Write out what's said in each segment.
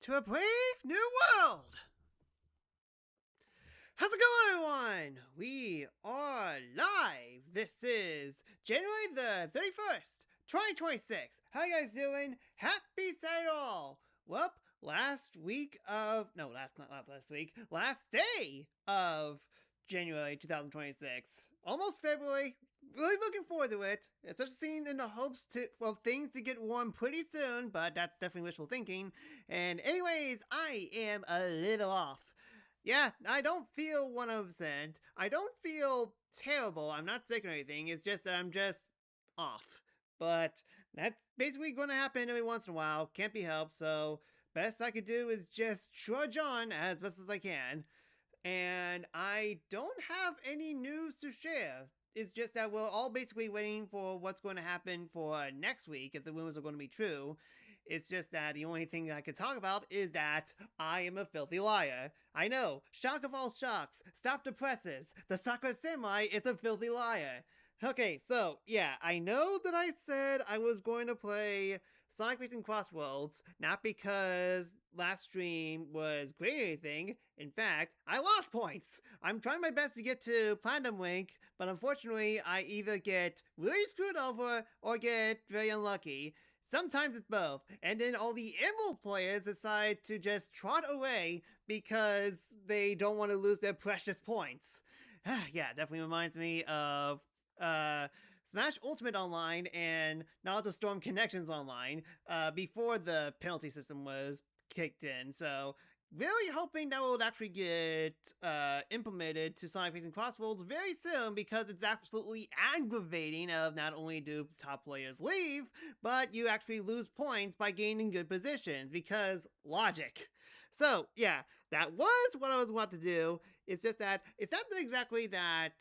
to a brave new world! How's it going, everyone? We are live! This is January the 31st, 2026. How you guys doing? Happy Saturday all! Well, last day of January 2026. Almost February. Really looking forward to it, especially seeing in the hopes of things to get warm pretty soon, but that's definitely wishful thinking. And anyways, I am a little off. Yeah, I don't feel 100%. I don't feel terrible. I'm not sick or anything. It's just that I'm just off. But that's basically going to happen every once in a while. Can't be helped, so best I could do is just trudge on as best as I can. And I don't have any news to share. It's just that we're all basically waiting for what's going to happen for next week, if the rumors are going to be true. It's just that the only thing I could talk about is that I am a filthy liar. I know, shock of all shocks, stop the presses, The-Sakura-Samurai is a filthy liar. Okay, so, yeah, I know that I said I was going to play Sonic Racing Crossworlds, not because last stream was great or anything. In fact, I lost points! I'm trying my best to get to Platinum Link, but unfortunately, I either get really screwed over or get very unlucky. Sometimes it's both, and then all the Emblem players decide to just trot away because they don't want to lose their precious points. Yeah, definitely reminds me of Smash Ultimate Online and Naruto Storm Connections Online before the penalty system was kicked in. So really hoping that will actually get implemented to Sonic Racing Crossworlds very soon, because it's absolutely aggravating of not only do top players leave, but you actually lose points by gaining good positions, because logic. So yeah, that was what I was about to do. It's just that it's not exactly that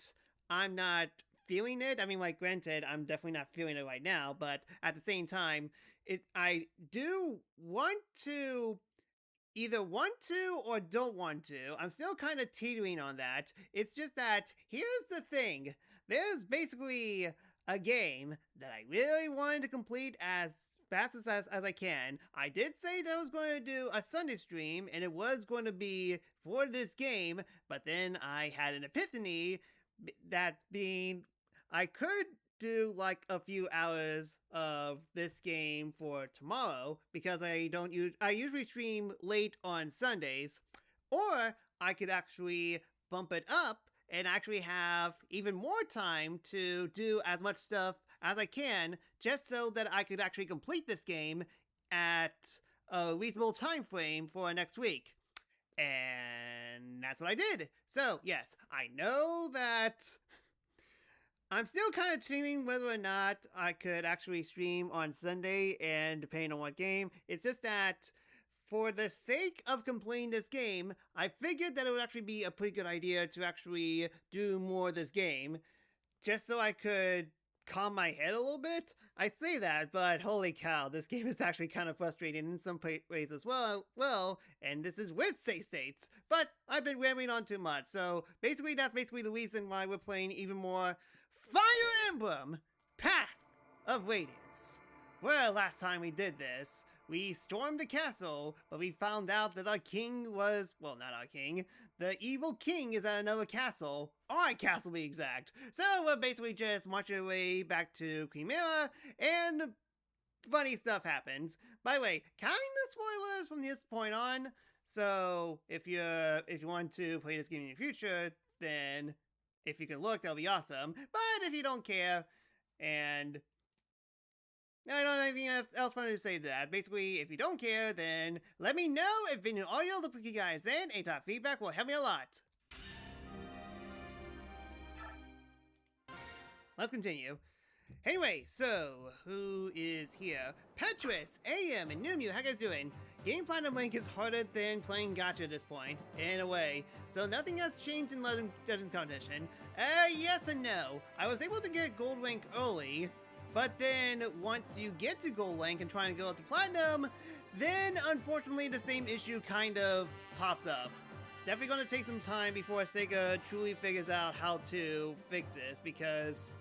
I'm not feeling it. I mean, like, granted, I'm definitely not feeling it right now, but at the same time, I do want to either want to or don't want to. I'm still kind of teetering on that. It's just that, here's the thing. There's basically a game that I really wanted to complete as fast as I can. I did say that I was going to do a Sunday stream, and it was going to be for this game, but then I had an epiphany, that being, I could do like a few hours of this game for tomorrow, because I usually stream late on Sundays, or I could actually bump it up and actually have even more time to do as much stuff as I can, just so that I could actually complete this game at a reasonable time frame for next week. And that's what I did. So yes, I know that I'm still kind of teetering whether or not I could actually stream on Sunday, and depending on what game. It's just that for the sake of completing this game, I figured that it would actually be a pretty good idea to actually do more of this game, just so I could calm my head a little bit. I say that, but holy cow, this game is actually kind of frustrating in some ways as well, and this is with save states, but I've been rambling on too much, so basically that's basically the reason why we're playing even more Fire Emblem Path of Radiance. Well, last time we did this, we stormed the castle, but we found out that our king was, well, not our king, the evil king is at another castle, our castle to be exact. So we're basically just marching our way back to Chimera, and funny stuff happens. By the way, kind of spoilers from this point on, so if you want to play this game in the future, then if you can look, that'll be awesome. But if you don't care, and I don't have anything else funny to say to that. Basically, if you don't care, then let me know if video audio looks like you guys in. Any type of feedback will help me a lot. Let's continue. Anyway, so, who is here? Petrus, AM, and Numu, how you guys doing? Getting Platinum Link is harder than playing Gacha at this point, in a way, so nothing has changed in Legends Competition. Yes and no. I was able to get Gold Rank early, but then once you get to Gold Rank and trying to go up to Platinum, then unfortunately the same issue kind of pops up. Definitely gonna take some time before Sega truly figures out how to fix this, because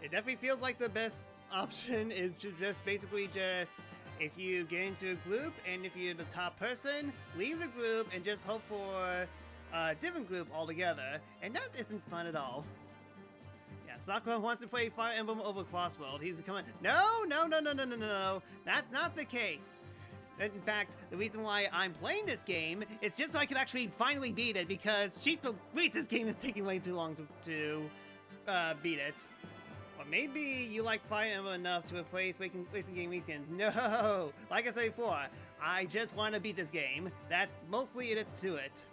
it definitely feels like the best option is to just basically just If you get into a group and if you're the top person, leave the group and just hope for a different group altogether, and that isn't fun at all. Yeah, Sakura wants to play Fire Emblem over Crossworld. He's coming. No, that's not the case. In fact, the reason why I'm playing this game is just so I can actually finally beat it, because she believes this game is taking way too long to beat it. Or maybe you like Fire Emblem enough to replace wasting game weekends. No! Like I said before, I just want to beat this game. That's mostly it to it.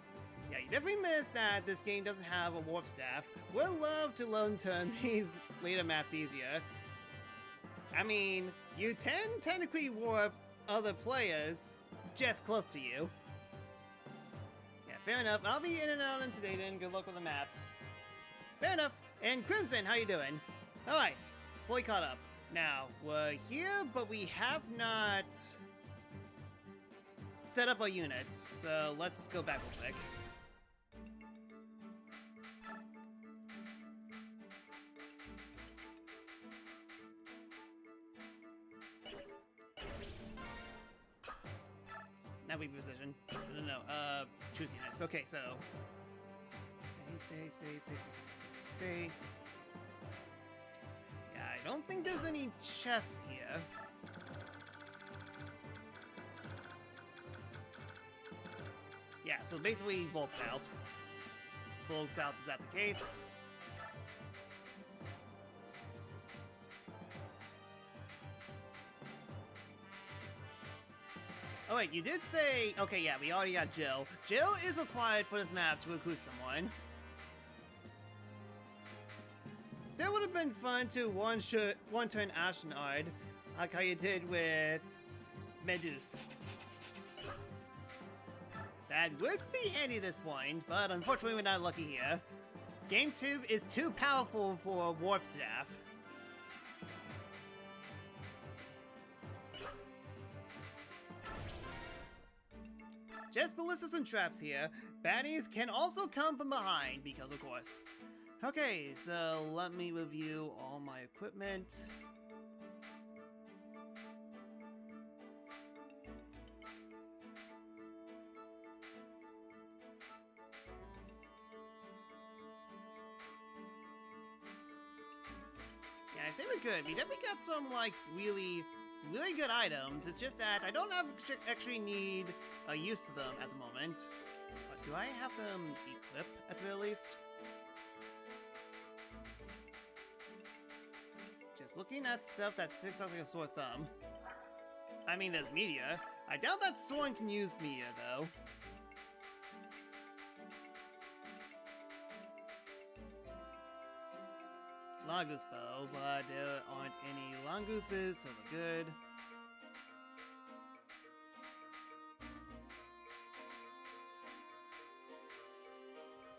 Yeah, you definitely missed that this game doesn't have a warp staff. Would love to lone turn these later maps easier. I mean, you technically warp other players just close to you. Yeah, fair enough. I'll be in and out in today then. Good luck with the maps. Fair enough. And Crimson, how you doing? Alright, fully caught up. Now, we're here, but we have not set up our units. So let's go back real quick. Now we position. No, choose units. Okay, so stay. Yeah, I don't think there's any chests here. Yeah, so basically Volk's out. Volk's out, is that the case? Oh wait, you did say... Okay, yeah, we already got Jill. Jill is required for this map to recruit someone. Still would have been fun to one-turn Ashenard, like how you did with Medus. That would be handy at this point, but unfortunately we're not lucky here. GameTube is too powerful for warp staff. Just ballistas and traps here. Baddies can also come from behind, because of course. Okay, so let me review all my equipment. Yeah, I say we're good. We definitely got some, like, really good items. It's just that I don't actually need a use to them at the moment. But do I have them equipped at the very least? Just looking at stuff that sticks out like a sore thumb. I mean, there's media. I doubt that Soren can use media, though. Longoose bow, but there aren't any Longooses, so we're good.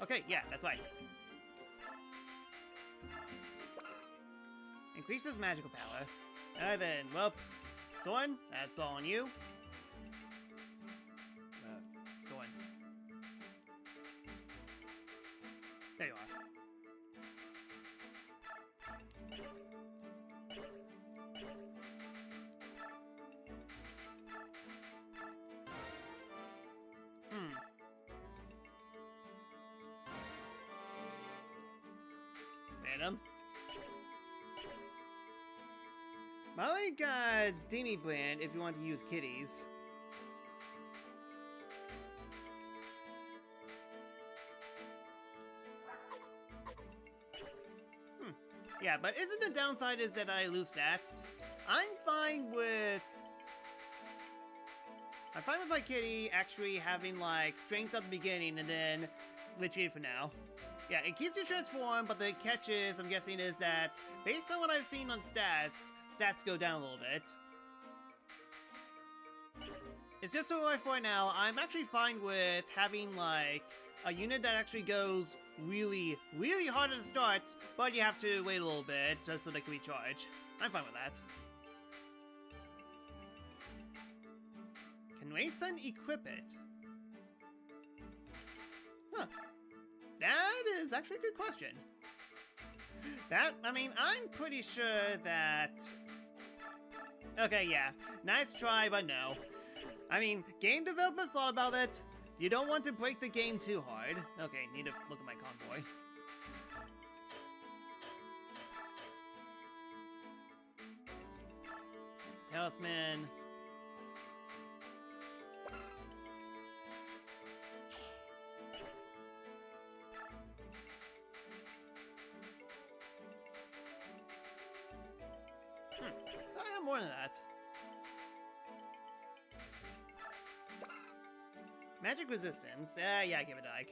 Okay, yeah, that's right. Increases magical power. Alright then, well, Soren, that's all on you. Soren. There you are. Random. I got Demi Brand if you want to use kitties. Yeah, but isn't the downside is that I lose stats? I'm fine with my kitty actually having like strength at the beginning and then retreat for now. Yeah, it keeps you transformed, but the catch is, I'm guessing, is that based on what I've seen on stats go down a little bit. It's just so right for now, I'm actually fine with having like a unit that actually goes really hard at the start, but you have to wait a little bit just so they can recharge. I'm fine with that. Can Rayson equip it? Huh. That is actually a good question. I mean, I'm pretty sure that Okay, yeah. Nice try, but no. I mean, game developers thought about it. You don't want to break the game too hard. Okay, need to look at my convoy. Talisman. I have more than that. Magic resistance. Yeah, give it a Ike.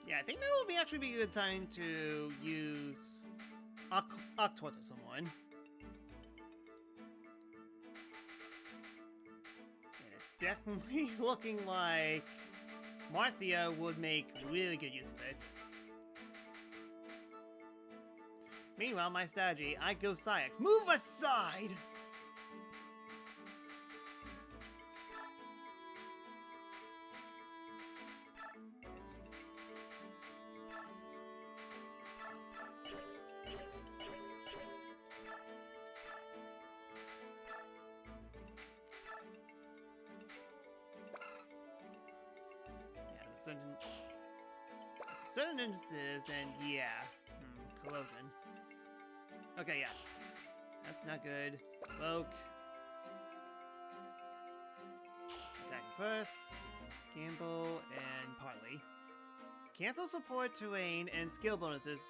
Yeah, I think that will actually be a good time to use Octor to someone. And it's definitely looking like Marcia would make really good use of it. Meanwhile, my strategy, I go Syax. Move aside! Certain instances, then yeah. Corrosion. Okay, yeah. That's not good. Cloak. Attacking first. Gamble and Partly. Cancel support terrain and skill bonuses,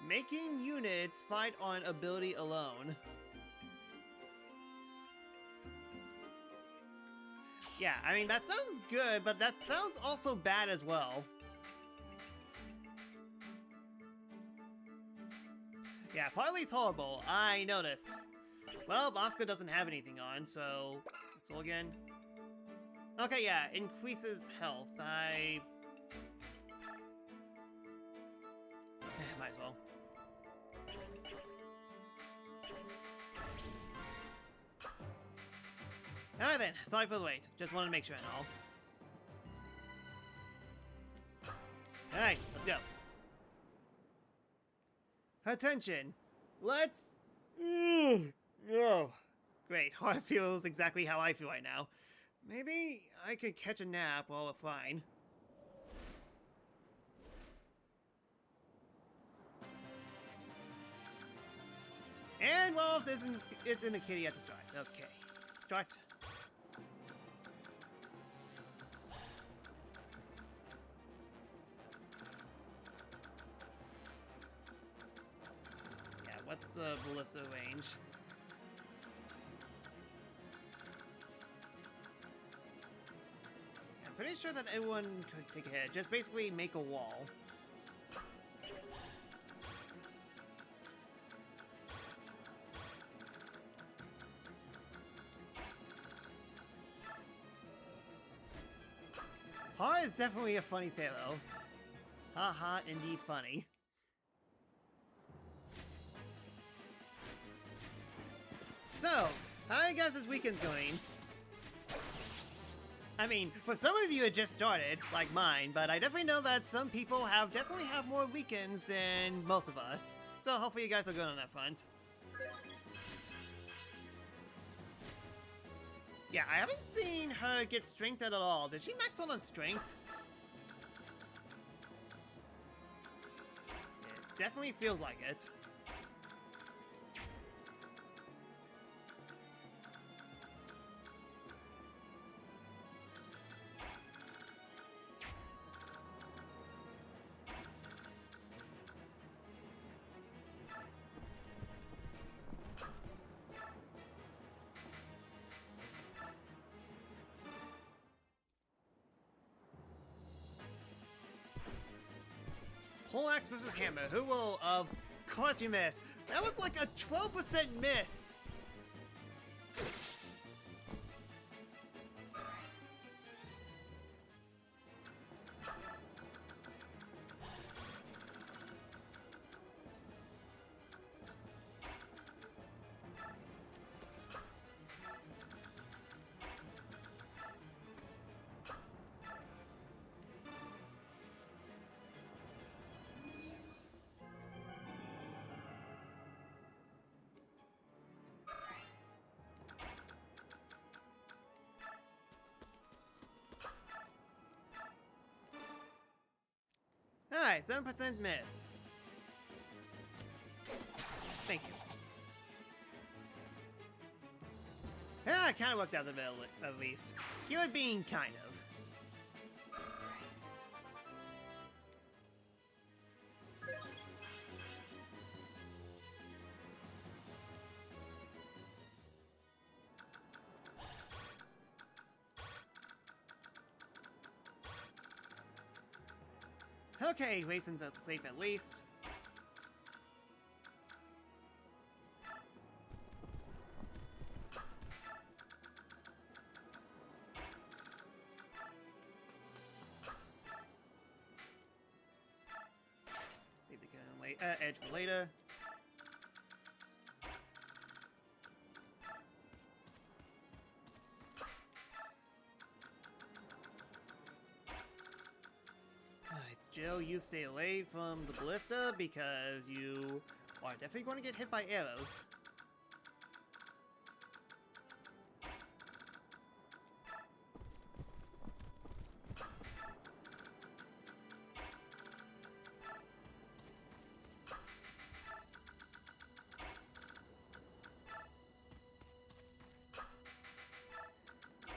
making units fight on ability alone. Yeah, I mean, that sounds good, but that sounds also bad as well. Yeah, Partly's horrible. I noticed. Well, Bosco doesn't have anything on, so... Let's roll again. Okay, yeah, increases health. Might as well. Alright then, sorry for the wait. Just wanted to make sure and all. Alright, let's go. Attention! Let's... Oh. Great, heart feels exactly how I feel right now. Maybe I could catch a nap while we're fine. And, well, it's in a kitty at the start. Okay. Start. Yeah, what's the ballista range? I'm pretty sure that everyone could take a hit. Just basically make a wall. Har is definitely a funny pharaoh. Haha, indeed funny. So, how you guys' weekend's going? I mean, for some of you it just started, like mine, but I definitely know that some people definitely have more weekends than most of us. So hopefully you guys are good on that front. Yeah, I haven't seen her get strength at all. Did she max out on strength? It definitely feels like it. Poleaxe versus Hammer. Who will, of course you miss. That was like a 12% miss. Alright, 7% miss. Thank you. Yeah, it kind of worked out the middle, at least. Keyword being kind of. Okay, Wayson's safe at least. Save the edge for later. Jill, you stay away from the ballista because you are definitely going to get hit by arrows.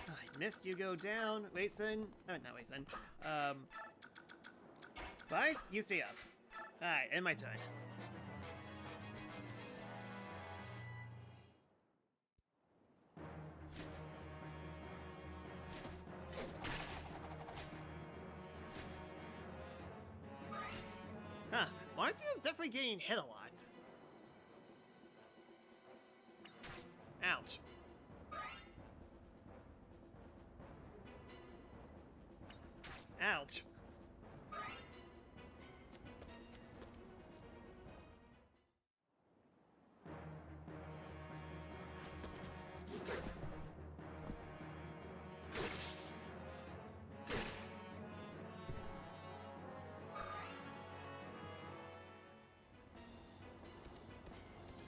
I missed you go down. Wason. Oh, not Wason. Vice, you stay up. Alright, end my turn. Huh, Marzio's definitely getting hit a lot. Ouch. Ouch.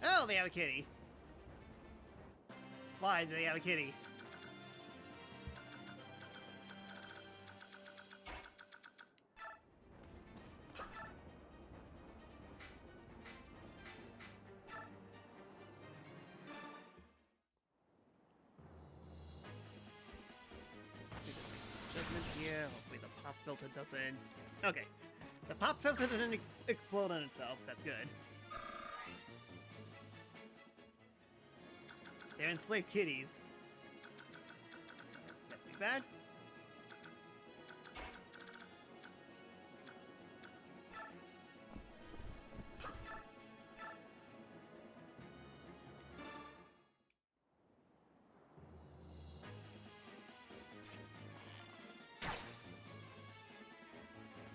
Oh, they have a kitty. Why do they have a kitty? Adjustments here. Hopefully the pop filter doesn't... Okay. The pop filter didn't explode on itself. That's good. They're enslaved kitties. That's definitely bad.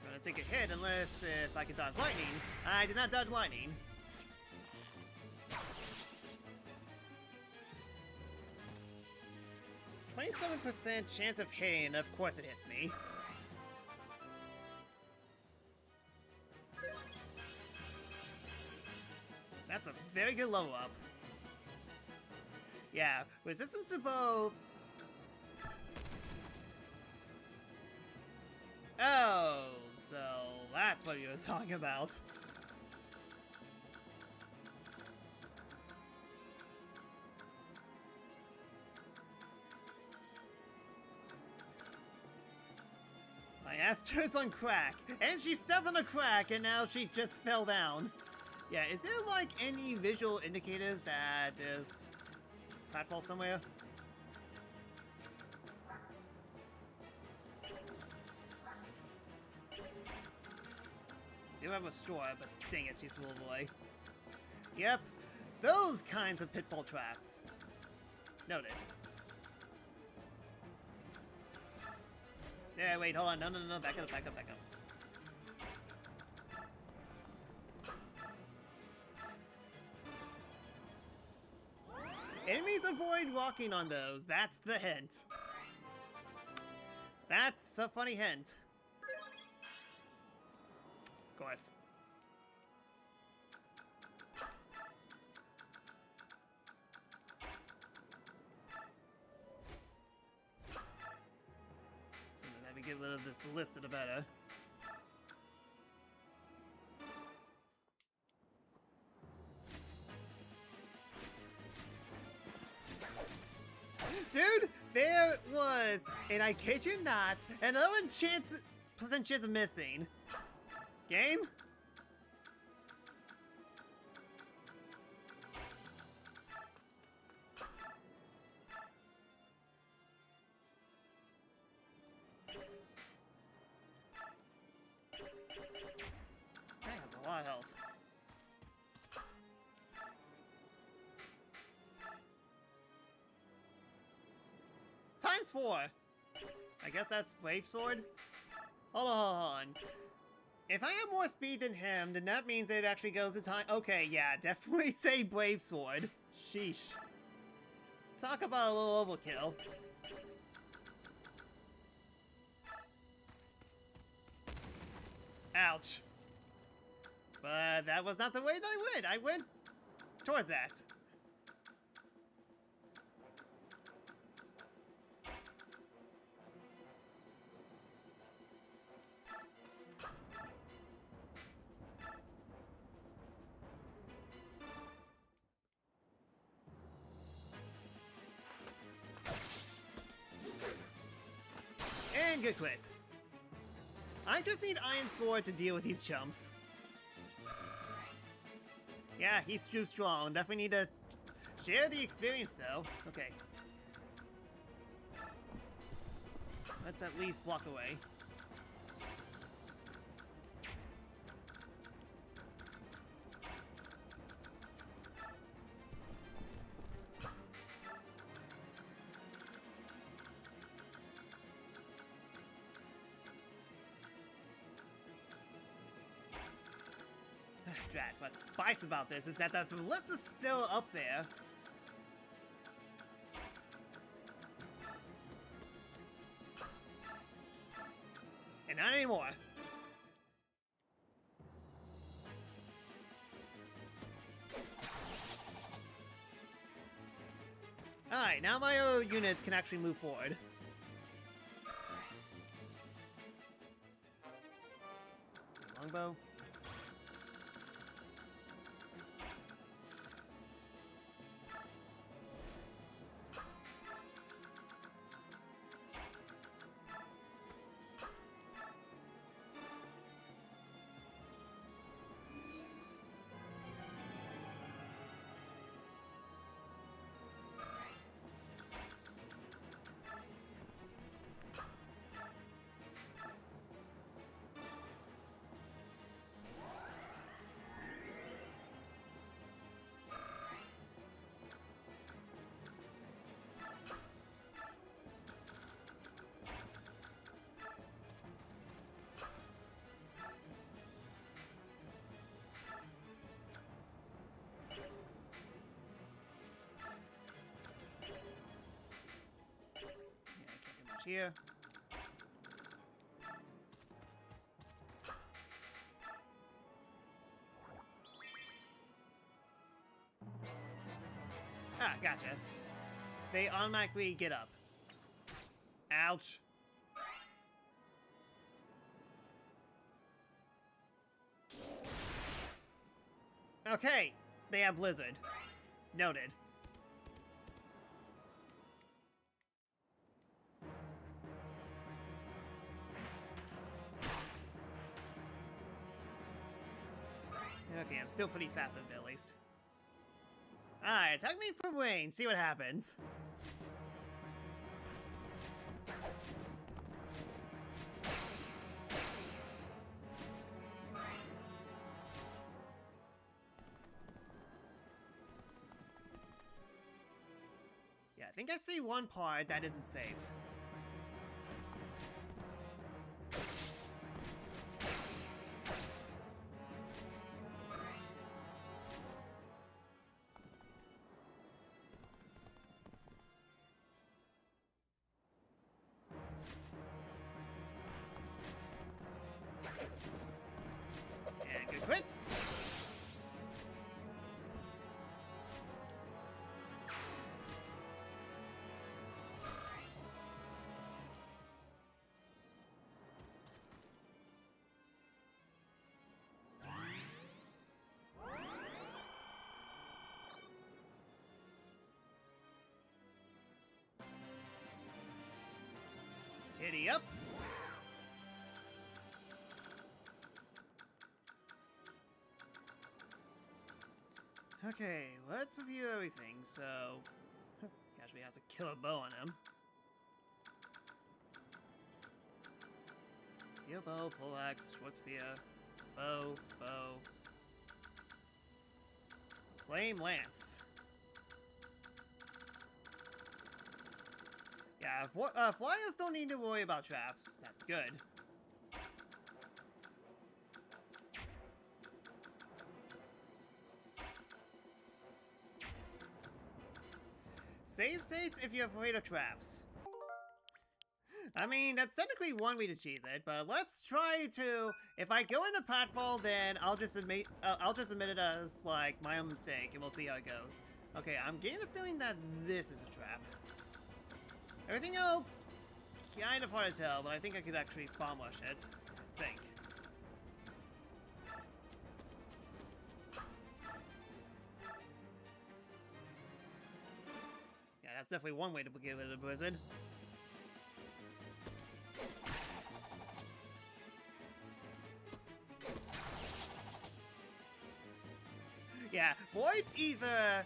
I'm gonna take a hit unless if I can dodge lightning. I did not dodge lightning. 27% chance of hitting, and of course it hits me. That's a very good level up. Yeah, resistance to both. Oh, so that's what you were talking about. My ass turns on crack, and she stepped on a crack, and now she just fell down. Yeah, is there like any visual indicators that there's platform somewhere? Do have a store, but dang it, she's a little boy. Yep, those kinds of pitfall traps. Noted. Yeah, wait, hold on. No, back up. Enemies avoid walking on those. That's the hint. That's a funny hint. Of course. Sooner that we get rid of this ballista, the better. Dude, there was, and I kid you not, an 11% chance of missing. Game? That has a lot of health. ×4. I guess that's Wave Sword? Hold on. If I have more speed than him, then that means it actually goes to time. Okay, yeah, definitely say Brave Sword. Sheesh. Talk about a little overkill. Ouch. But that was not the way that I went. I went towards that. And good quit. I just need Iron Sword to deal with these chumps. Yeah, he's too strong. Definitely need to share the experience, though. Okay. Let's at least block away. Drat, what bites about this is that the list is still up there. And not anymore. Alright, now my other units can actually move forward. Longbow. Here. Ah, gotcha. They automatically get up. Ouch. Okay, they have Blizzard. Noted. Okay, I'm still pretty fast at least. Alright, attack me from range, see what happens. Yeah, I think I see one part that isn't safe. Quit! Kitty up. Okay, let's review everything. So, he actually has a killer bow on him. Steel bow, poleaxe, short spear, bow, flame lance. Yeah, flyers don't need to worry about traps. That's good. Save states if you're afraid of traps. I mean, that's technically one way to cheese it, but let's try to. If I go into Pratfall, then I'll just admit it as like my own mistake, and we'll see how it goes. Okay, I'm getting a feeling that this is a trap. Everything else, kind of hard to tell, but I think I could actually bomb rush it. I think. Yeah, that's definitely one way to get rid of the blizzard. Yeah, Boyd's either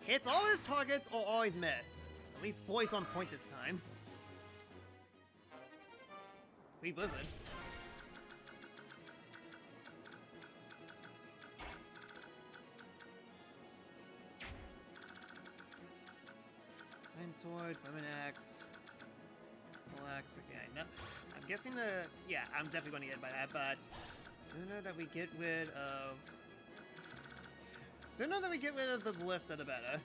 hits all his targets or always misses. At least Boyd's on point this time. Free blizzard. Iron sword, women axe, axe. Okay, no, I'm guessing yeah, I'm definitely going to get hit by that. But sooner that we get rid of the ballista, the better.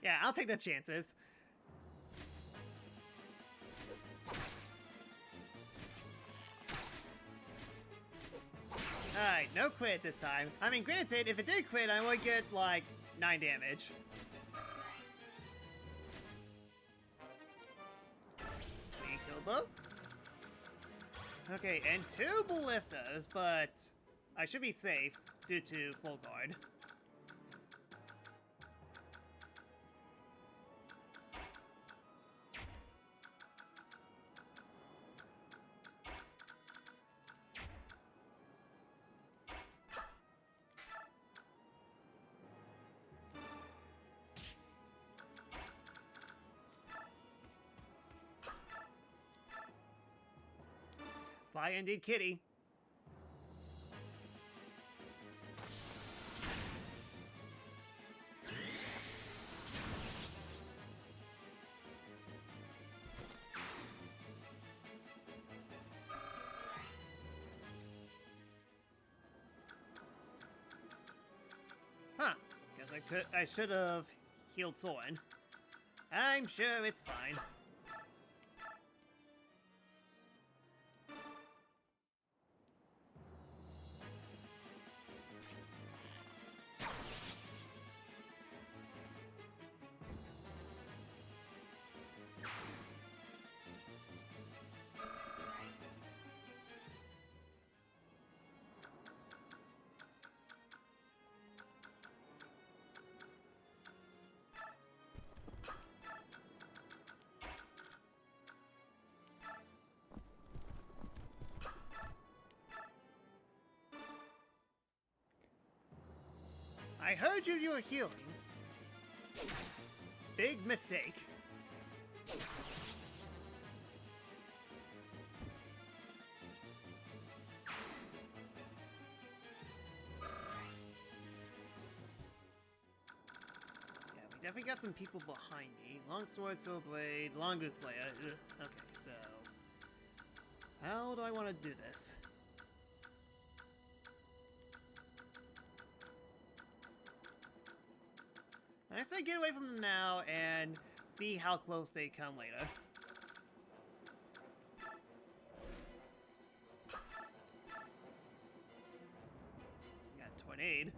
Yeah, I'll take the chances. Alright, no crit this time. I mean, granted, if it did crit, I would get, like, 9 damage. Three kill bow. Okay, and 2 ballistas, but I should be safe due to full guard. Fly indeed, kitty. Huh. Guess I should have healed Soren. I'm sure it's fine. I heard you were healing. Big mistake. Yeah, we definitely got some people behind me. Longsword, Sword Blade, Longus Slayer. Ugh. Okay, so... How do I want to do this? I say get away from them now and see how close they come later. Got Tornade.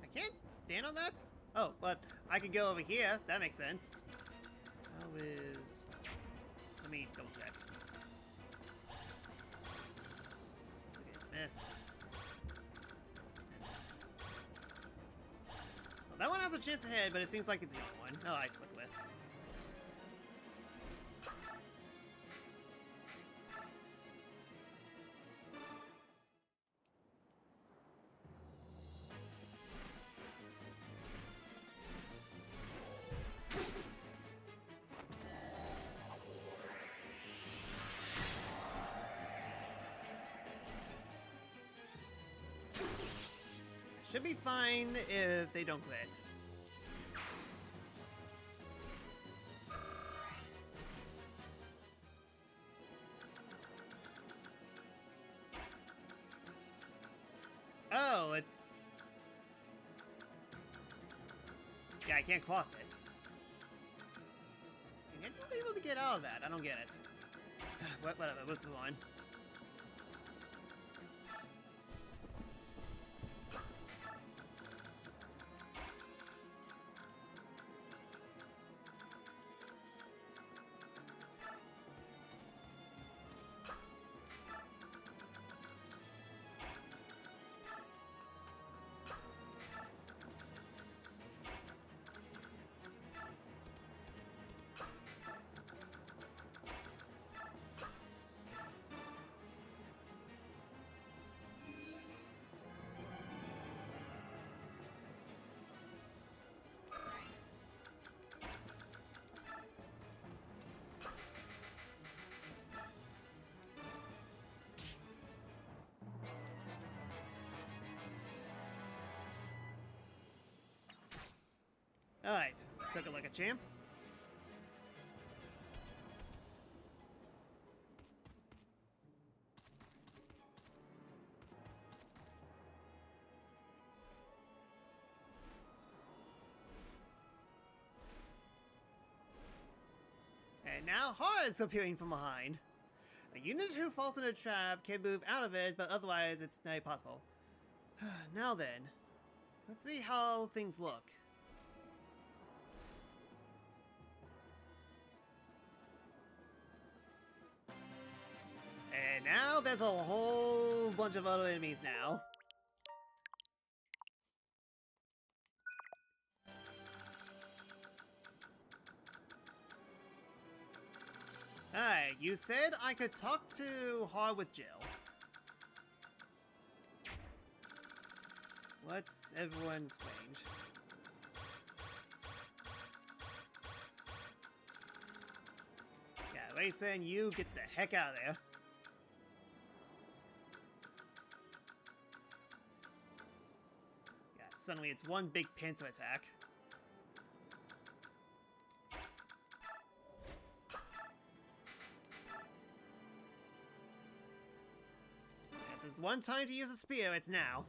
I can't stand on that? Oh, but I could go over here. That makes sense. How is... Let me double check. Okay, miss. Well, that one has a chance ahead, but it seems like it's the only one. Alright, with Whisk. Should be fine if they don't quit. Oh, it's... Yeah, I can't cross it. I'm not able to get out of that. I don't get it. Whatever, let's move on. Alright, took it like a champ. And now Hara is appearing from behind. A unit who falls in a trap can move out of it, but otherwise it's not possible. Now then, let's see how things look. And now there's a whole bunch of other enemies now. Alright, you said I could talk to Har with Jill. What's everyone's range? Yeah, Rayson, you get the heck out of there. Yeah, suddenly it's one big pincer attack. If there's one time to use a spear, it's now.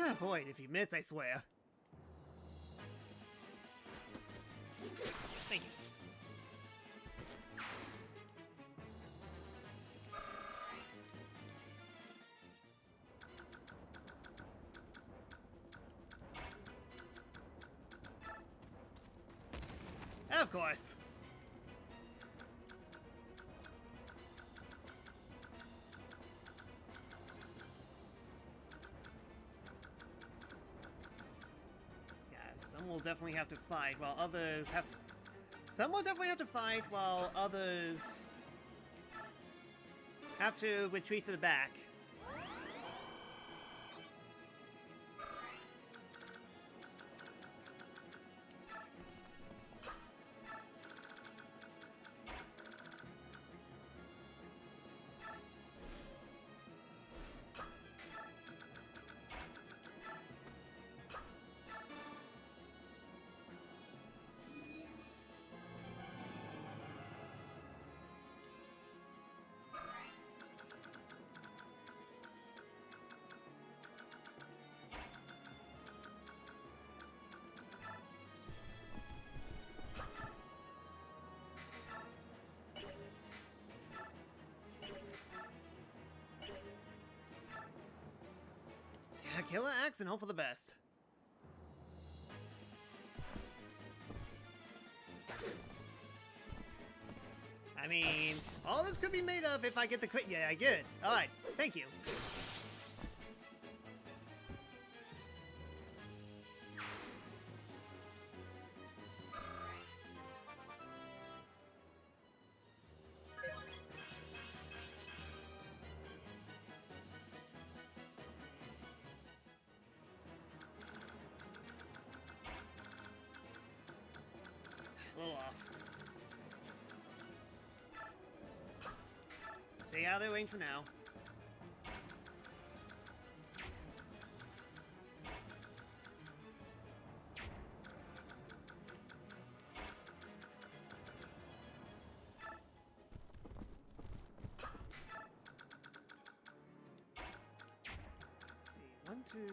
Ah, boy, if you miss, I swear. Thank you. Of course. Some will definitely have to fight while others have to... Some will definitely have to fight while others have to retreat to the back. Killer axe and hope for the best. I mean, all this could be made up if I get the crit. Yeah, I get it. Alright, thank you. A little off. Stay out of their range for now. Let's see. 1, 2, 3, 4.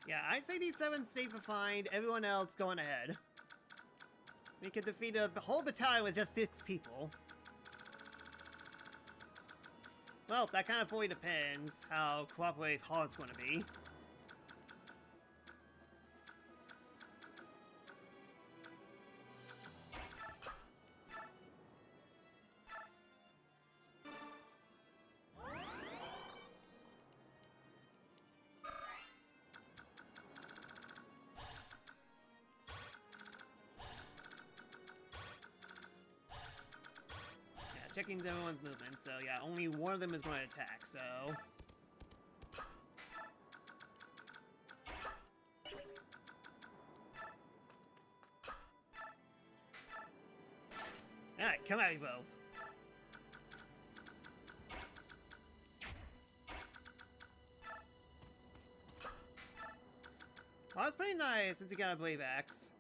Yeah, I say these 7 safe to find, everyone else going ahead. We could defeat a whole battalion with just 6 people. Well, that kind of fully depends how cooperative Hard's going to be. Checking everyone's movement, so yeah, only one of them is going to attack, so... Alright, come at me, both. Oh, that's pretty nice since you got a Brave Axe.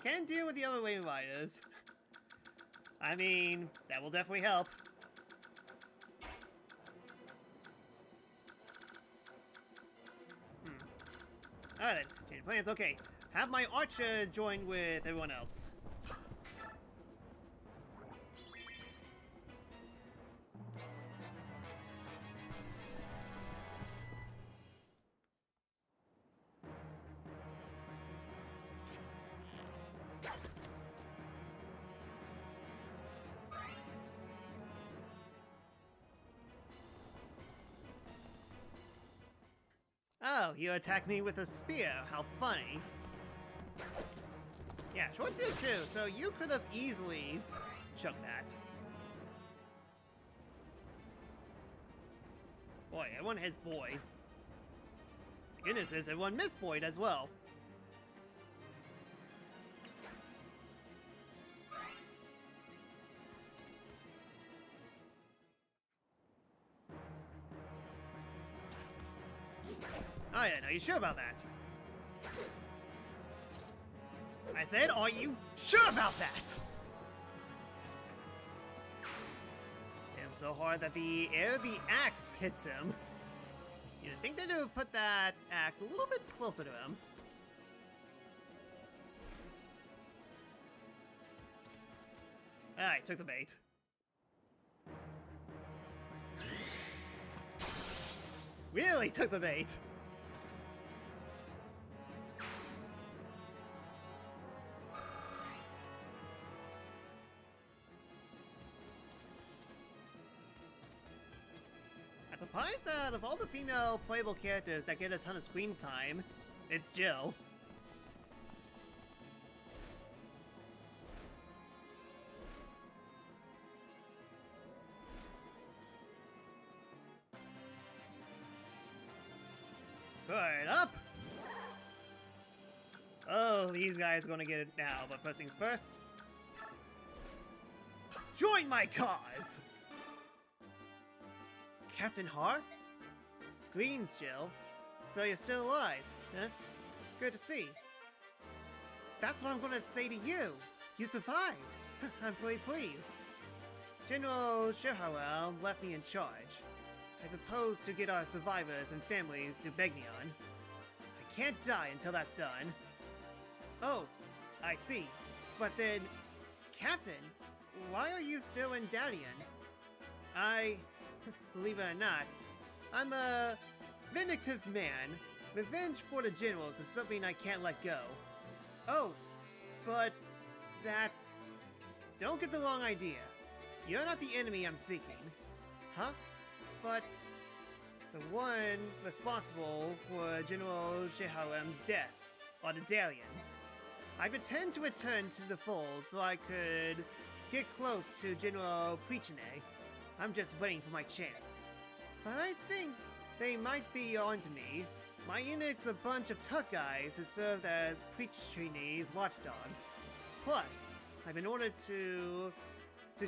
Can't deal with the other Wave Riders. I mean, that will definitely help. Alright then, change of plans, okay. Have my archer join with everyone else. Oh, you attacked me with a spear. How funny. Yeah, short spear too, so you could have easily choked that. Boy, everyone hits Boyd. The goodness is, everyone missed Boyd as well. Oh yeah, are you sure about that? I said, are you sure about that? Hit him so hard that the axe hits him. You'd think that it would put that axe a little bit closer to him. Alright, took the bait. Really took the bait. I'm surprised that of all the female playable characters that get a ton of screen time, it's Jill. Right up! Oh, these guys are gonna get it now, but first things first. Join my cause! Captain Hart? Greetings, Jill. So you're still alive, huh? Good to see. That's what I'm gonna say to you. You survived. I'm really pleased. General Shihawel left me in charge. I suppose to get our survivors and families to Begnion. I can't die until that's done. Oh, I see. But then, Captain, why are you still in Dalian? Believe it or not, I'm a vindictive man. Revenge for the generals is something I can't let go. Oh, but that... Don't get the wrong idea. You're not the enemy I'm seeking. Huh? But the one responsible for General Sheharam's death are the Dalians. I pretend to return to the fold so I could get close to General Prichene. I'm just waiting for my chance. But I think they might be onto me. My unit's a bunch of tough guys who served as Prichene's watchdogs. Plus, I've been ordered to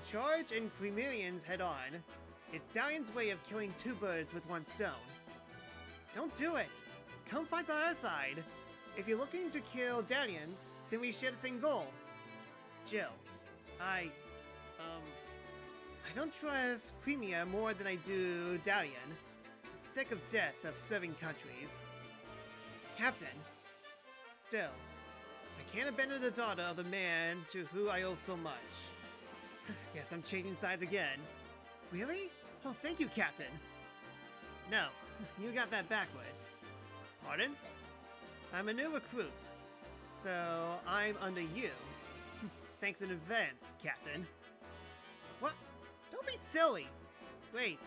charge Incrimirians head-on. It's Dalian's way of killing two birds with one stone. Don't do it! Come fight by our side! If you're looking to kill Dalians, then we share the same goal. Jill, I don't trust Crimea more than I do Dalian. I'm sick of death of serving countries. Captain, still, I can't abandon the daughter of the man to who I owe so much. Guess I'm changing sides again. Really? Oh, thank you, Captain. No, you got that backwards. Pardon? I'm a new recruit, so I'm under you. Thanks in advance, Captain. What? Don't be silly! Wait,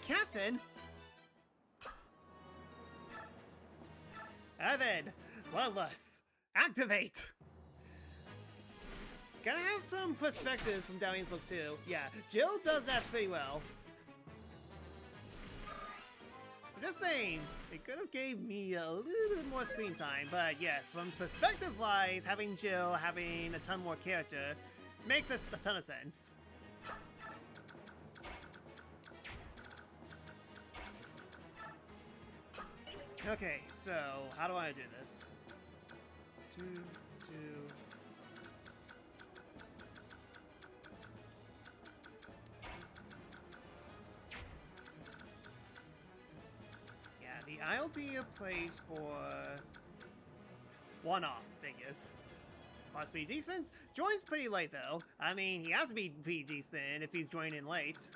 Captain? Then, Bloodlust, activate! Gotta have some perspectives from Dalian's book too. Yeah, Jill does that pretty well. I'm just saying, they could have gave me a little bit more screen time, but yes, from perspective-wise, having Jill having a ton more character makes a ton of sense. Okay, so how do I do this? Yeah, the ILD plays for one-off figures. Must be decent. Joins pretty late though. I mean, he has to be pretty decent if he's joining late.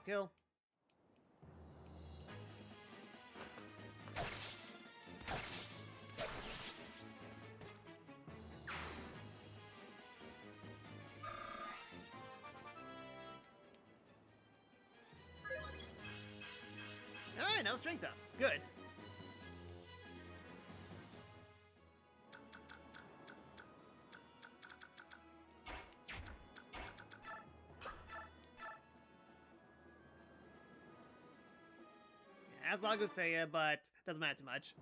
Kill. Alright, no strength up. Good. As long as say it, but doesn't matter too much.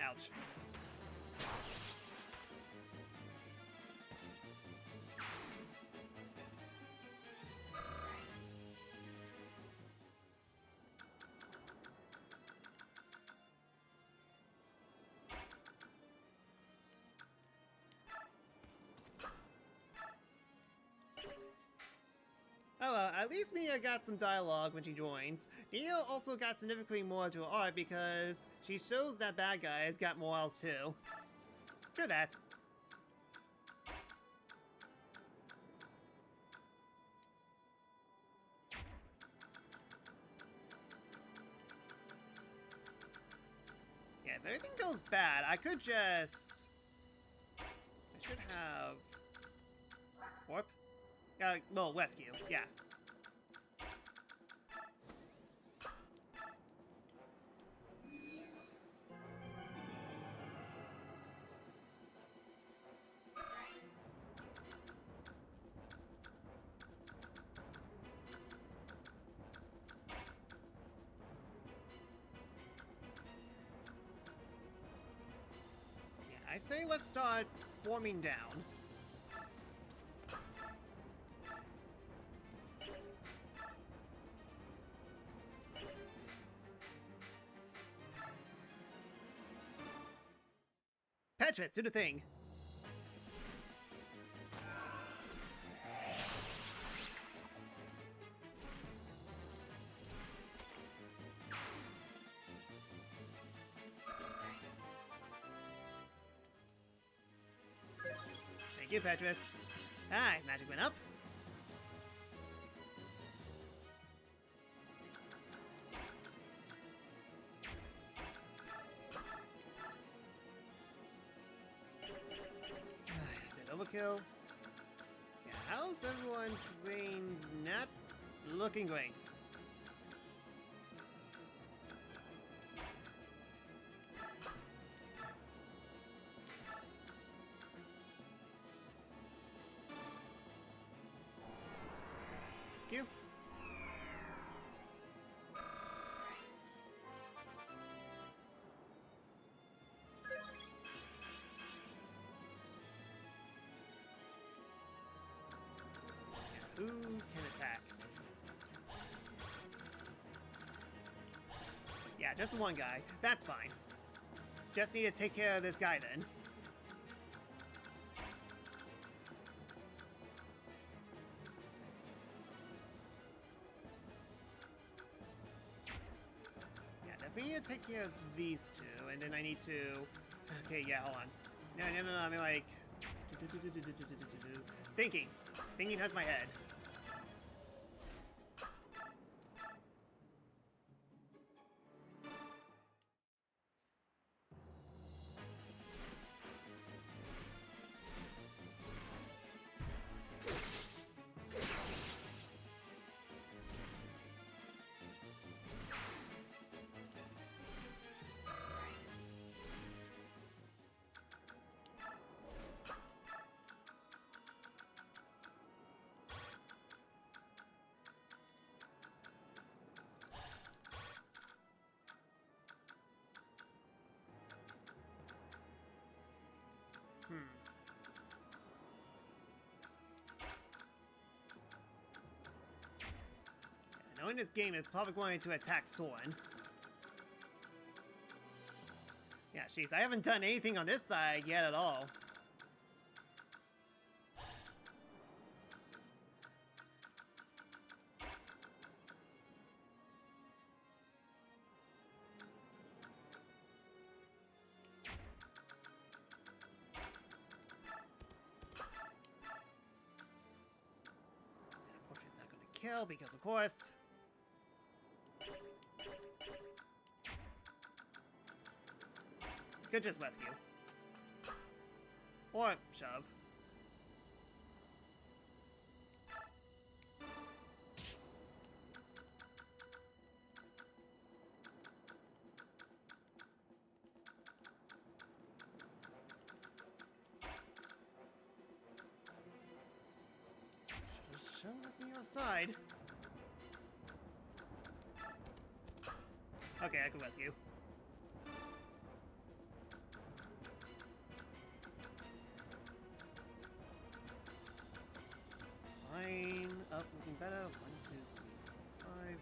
Ouch. Oh well, at least Mia got some dialogue when she joins. Nia also got significantly more to her art because she shows that bad guys got morals too. True that. Yeah, if everything goes bad, I could just... I should have... Warp? Well, rescue, yeah. Yeah, I say let's start forming down. Petrus, do the thing. Thank you, Petrus. Alright, magic went up. Bit overkill. Yeah, how's everyone's brains not looking great? Rescue. Who can attack? Yeah, just the one guy. That's fine. Just need to take care of this guy then. Yeah, definitely need to take care of these two, and then I need to... Okay, yeah, hold on. No, I mean like... Thinking. Thinking hurts my head. Knowing this game is probably going to attack Soren. Yeah, jeez, I haven't done anything on this side yet at all. And unfortunately, it's not going to kill because, of course... Could just rescue. Or shove. Should've shown at the other side. Okay, I can rescue. Line up, looking better. 1, 2, 3, 5.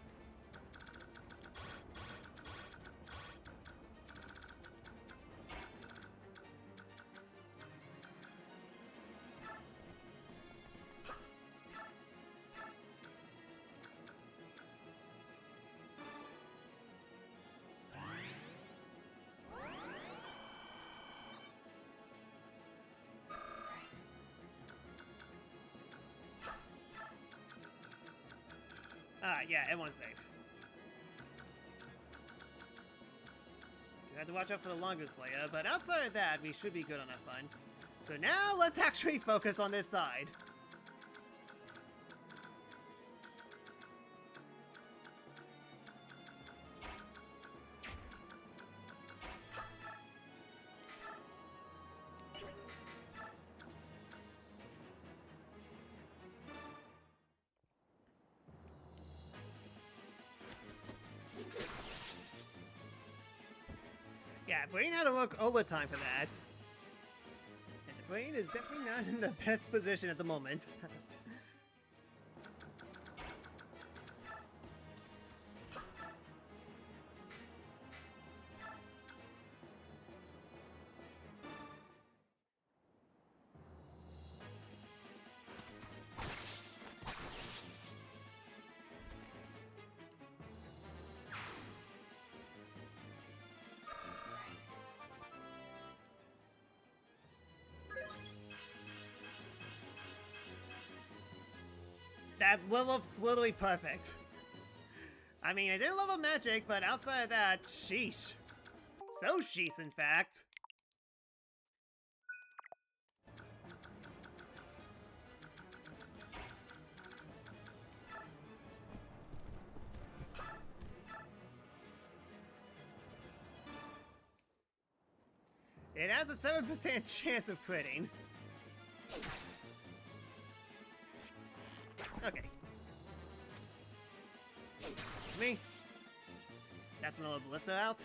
Yeah, everyone's safe. You have to watch out for the longest layer, but outside of that, we should be good on our front. So now, let's actually focus on this side. Yeah, Brain had to work overtime for that. And the Brain is definitely not in the best position at the moment. That looks literally perfect. I mean, I didn't love a magic, but outside of that, sheesh. So sheesh, in fact. It has a 7% chance of critting. Okay. Me. That's another ballista out.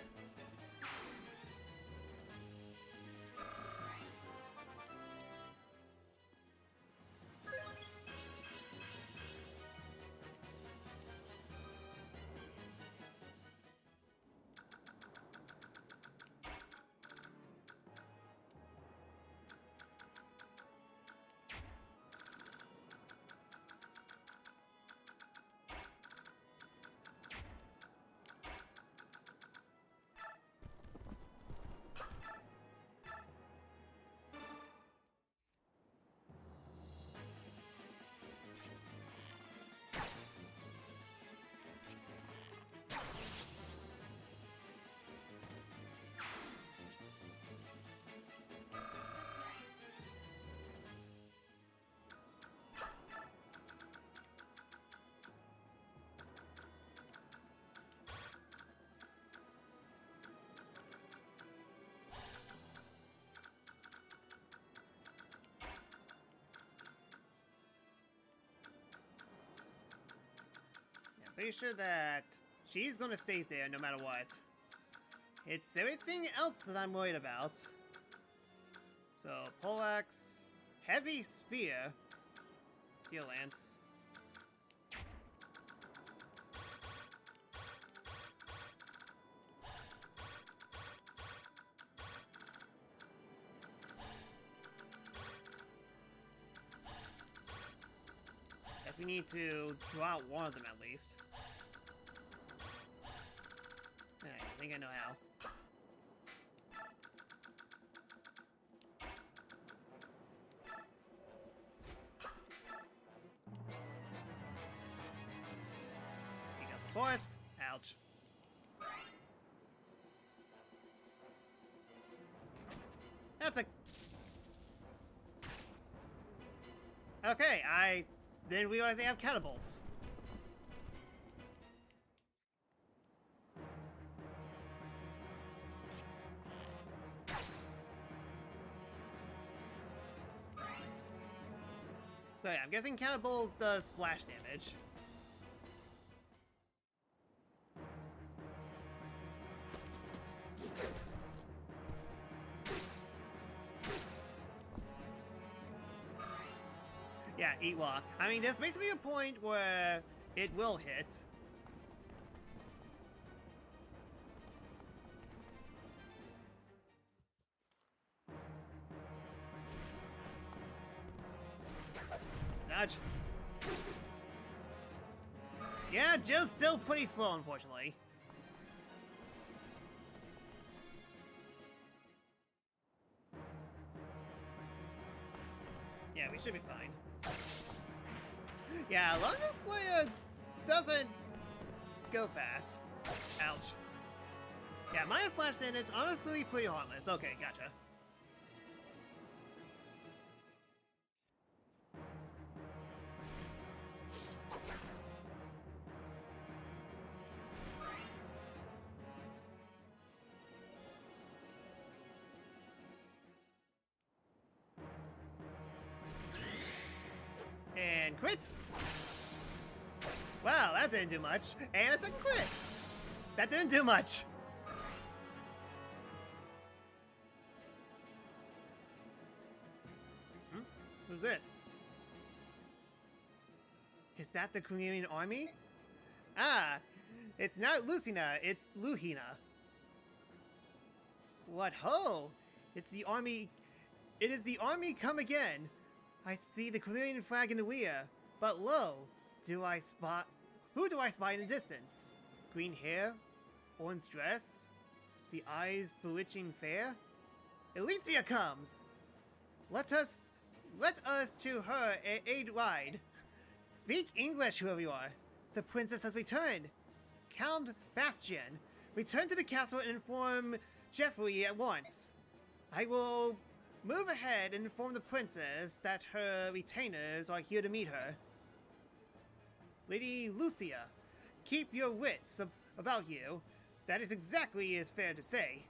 Pretty sure that she's gonna stay there no matter what. It's everything else that I'm worried about. So, poleaxe, heavy spear, spear lance. If we need to draw out one of them at least. Alright, I think I know how. Because of course, ouch. That's a... Okay, I didn't realize they have catapults. So yeah, I'm guessing catapult does splash damage. Yeah, eat walk. I mean, there's basically a point where it will hit. Dodge. Yeah, Joe's still pretty slow, unfortunately. Yeah, we should be fine. Yeah, Longest Slayer doesn't go fast. Ouch. Yeah, minus splash damage, honestly pretty harmless. Okay, gotcha. And crit! Wow, that didn't do much. And it's a crit! That didn't do much. Who's this? Is that the Korean army? Ah, it's not Lucina, it's Luhina. What ho! It's the army. It is the army come again. I see the Korean flag in the rear, but lo, who do I spy in the distance? Green hair, orange dress, the eyes bewitching fair? Elitia comes! Let us to her aid ride. Speak English, whoever you are. The princess has returned. Count Bastian, return to the castle and inform Jeffrey at once. I will move ahead and inform the princess that her retainers are here to meet her. Lady Lucia, keep your wits about you. That is exactly as fair to say.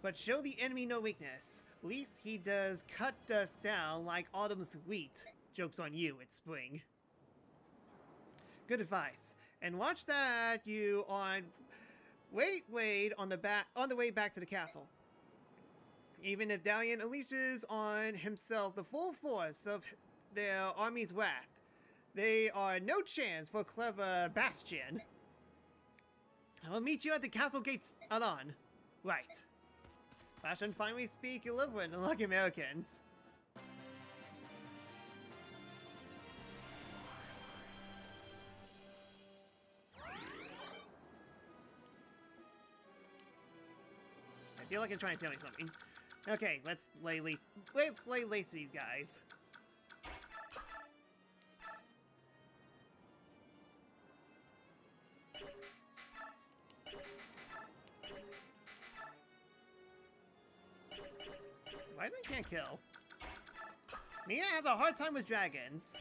But show the enemy no weakness, least he does cut us down like autumn's wheat. Joke's on you, it's spring. Good advice. And watch that you on wait on the way back to the castle. Even if Dalian unleashes on himself the full force of their army's wrath, they are no chance for clever Bastian. I'll meet you at the castle gates anon. Right. Bastian finally speak eloquent like Americans. I feel like I'm trying to tell me something. Okay, let's lay lace to these guys. Why is it can't kill? Mia has a hard time with dragons.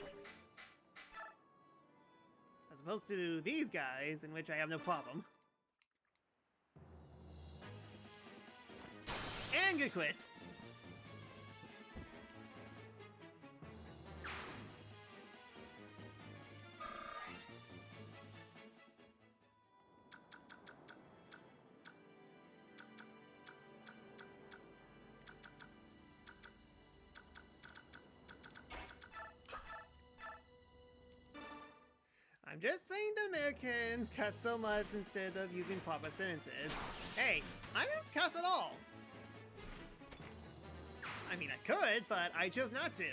As opposed to these guys, in which I have no problem. And good quit. I'm just saying that Americans cuss so much instead of using proper sentences. Hey, I don't cuss at all. I mean, I could, but I chose not to.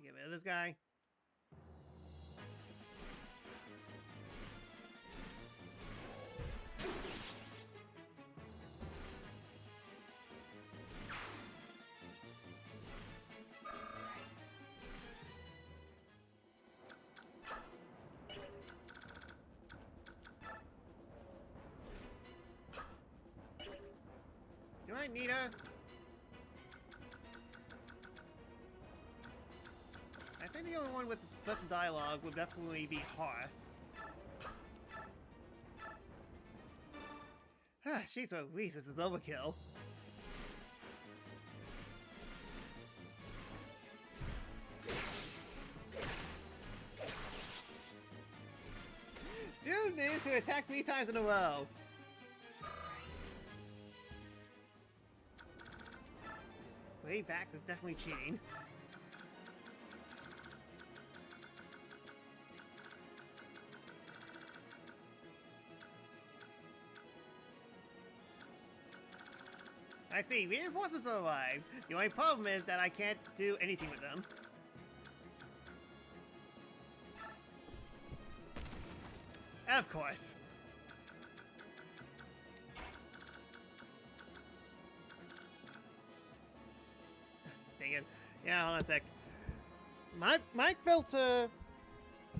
Get rid of this guy. Do I need her? I think the only one with special dialogue would definitely be Har. She's so weak, this is overkill. Dude managed to attack 3 times in a row. Way Vax is definitely cheating. I see, reinforcements have arrived. The only problem is that I can't do anything with them. Of course. Dang it. Yeah, hold on a sec. My mic filter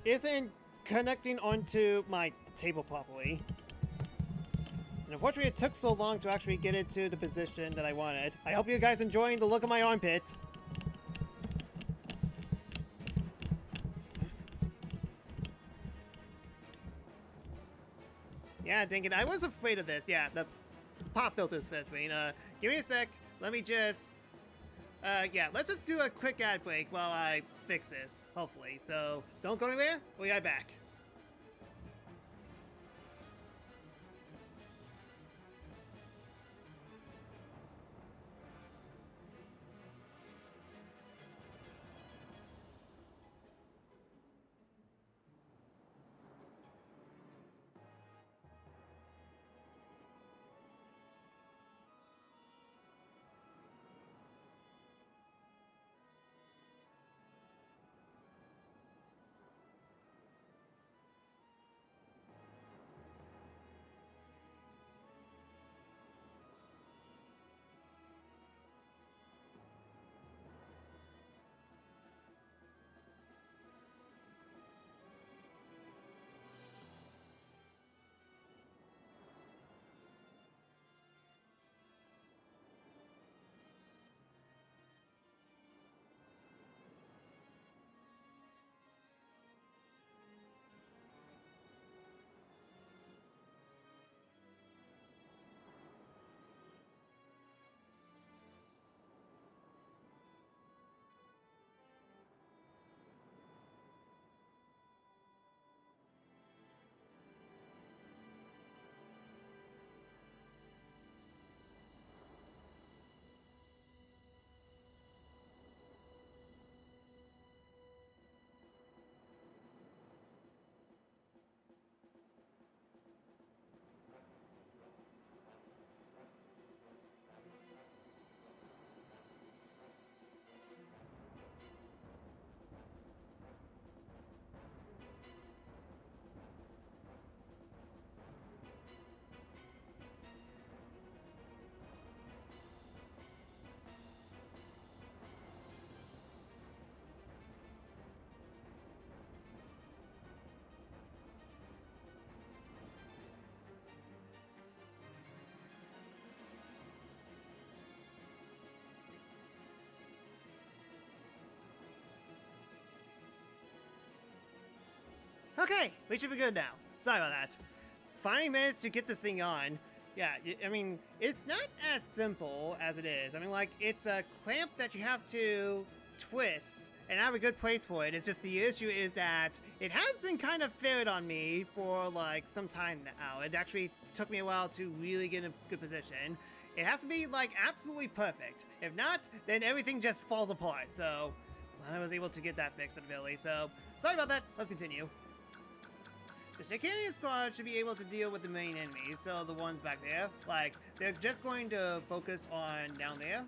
isn't connecting onto my table properly. And unfortunately, it took so long to actually get it to the position that I wanted. I hope you guys enjoying the look of my armpit. Yeah, dang it. I was afraid of this. Yeah, the pop filter's fits me. Give me a sec. Let me just... yeah, let's just do a quick ad break while I fix this, hopefully. So, don't go anywhere. We'll be right back. Okay, we should be good now. Sorry about that. Finally managed to get this thing on. Yeah, I mean, it's not as simple as it is. I mean, like, it's a clamp that you have to twist, and I have a good place for it. It's just the issue is that it has been kind of failed on me for, like, some time now. It actually took me a while to really get in a good position. It has to be, like, absolutely perfect. If not, then everything just falls apart. So, I was able to get that fixed eventually. So, sorry about that. Let's continue. The Shikari squad should be able to deal with the main enemies, so the ones back there, like, they're just going to focus on down there.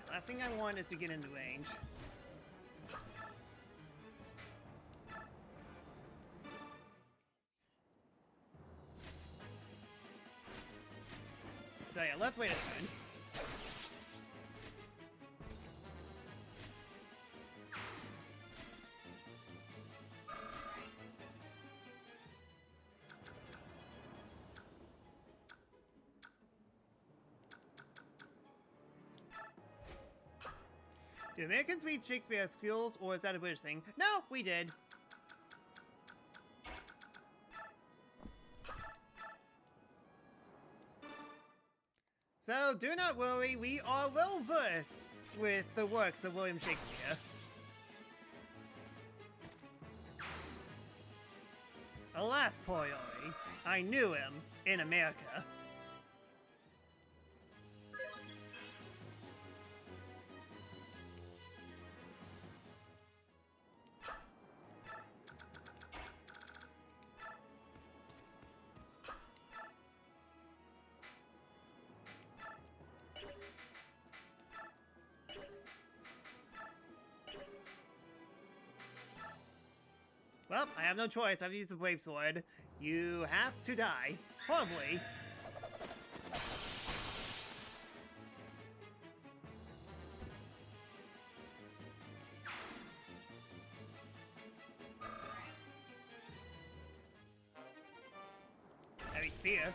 Yeah, last thing I want is to get into range. So yeah, let's wait a turn. Do Americans read Shakespeare schools, or is that a British thing? No, we did. So, do not worry, we are well versed with the works of William Shakespeare. Alas, poor Yori, I knew him in America. Well, I have no choice. I have to use the Brave Sword. You have to die. Horribly. Heavy spear.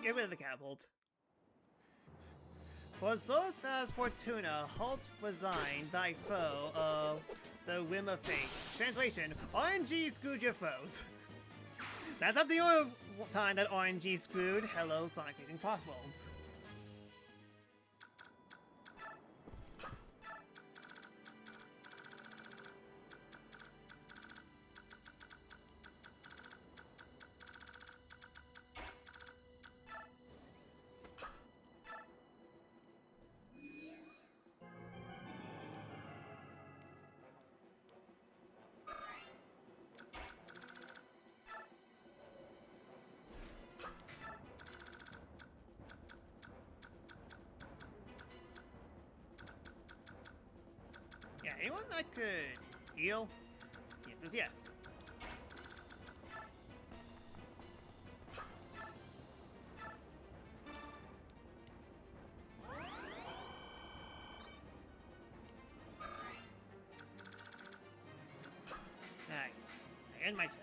Get rid of the catapult. For Zoltha's Fortuna, halt resign thy foe of the whim of fate. Translation, RNG screwed your foes. That's not the only time that RNG screwed Hello Sonic using crossbones. Yeah, anyone I could heal? The answer is yes. Alright, I end my turn.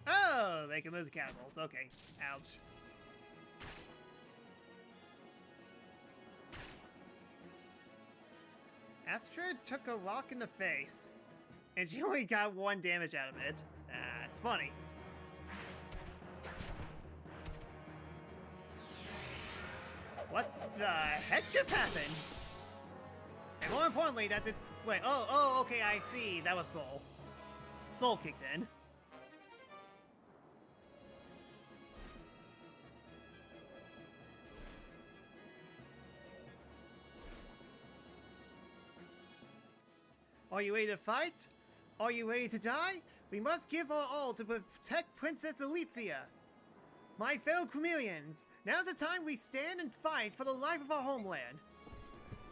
Oh, they can move the catapult. Okay, ouch. Astrid took a rock in the face, and she only got 1 damage out of it. It's funny. What the heck just happened? And more importantly, that did. Wait, oh, okay, I see. That was Soul. Soul kicked in. Are you ready to fight? Are you ready to die? We must give our all to protect Princess Elysia. My fellow chameleons, now's the time we stand and fight for the life of our homeland.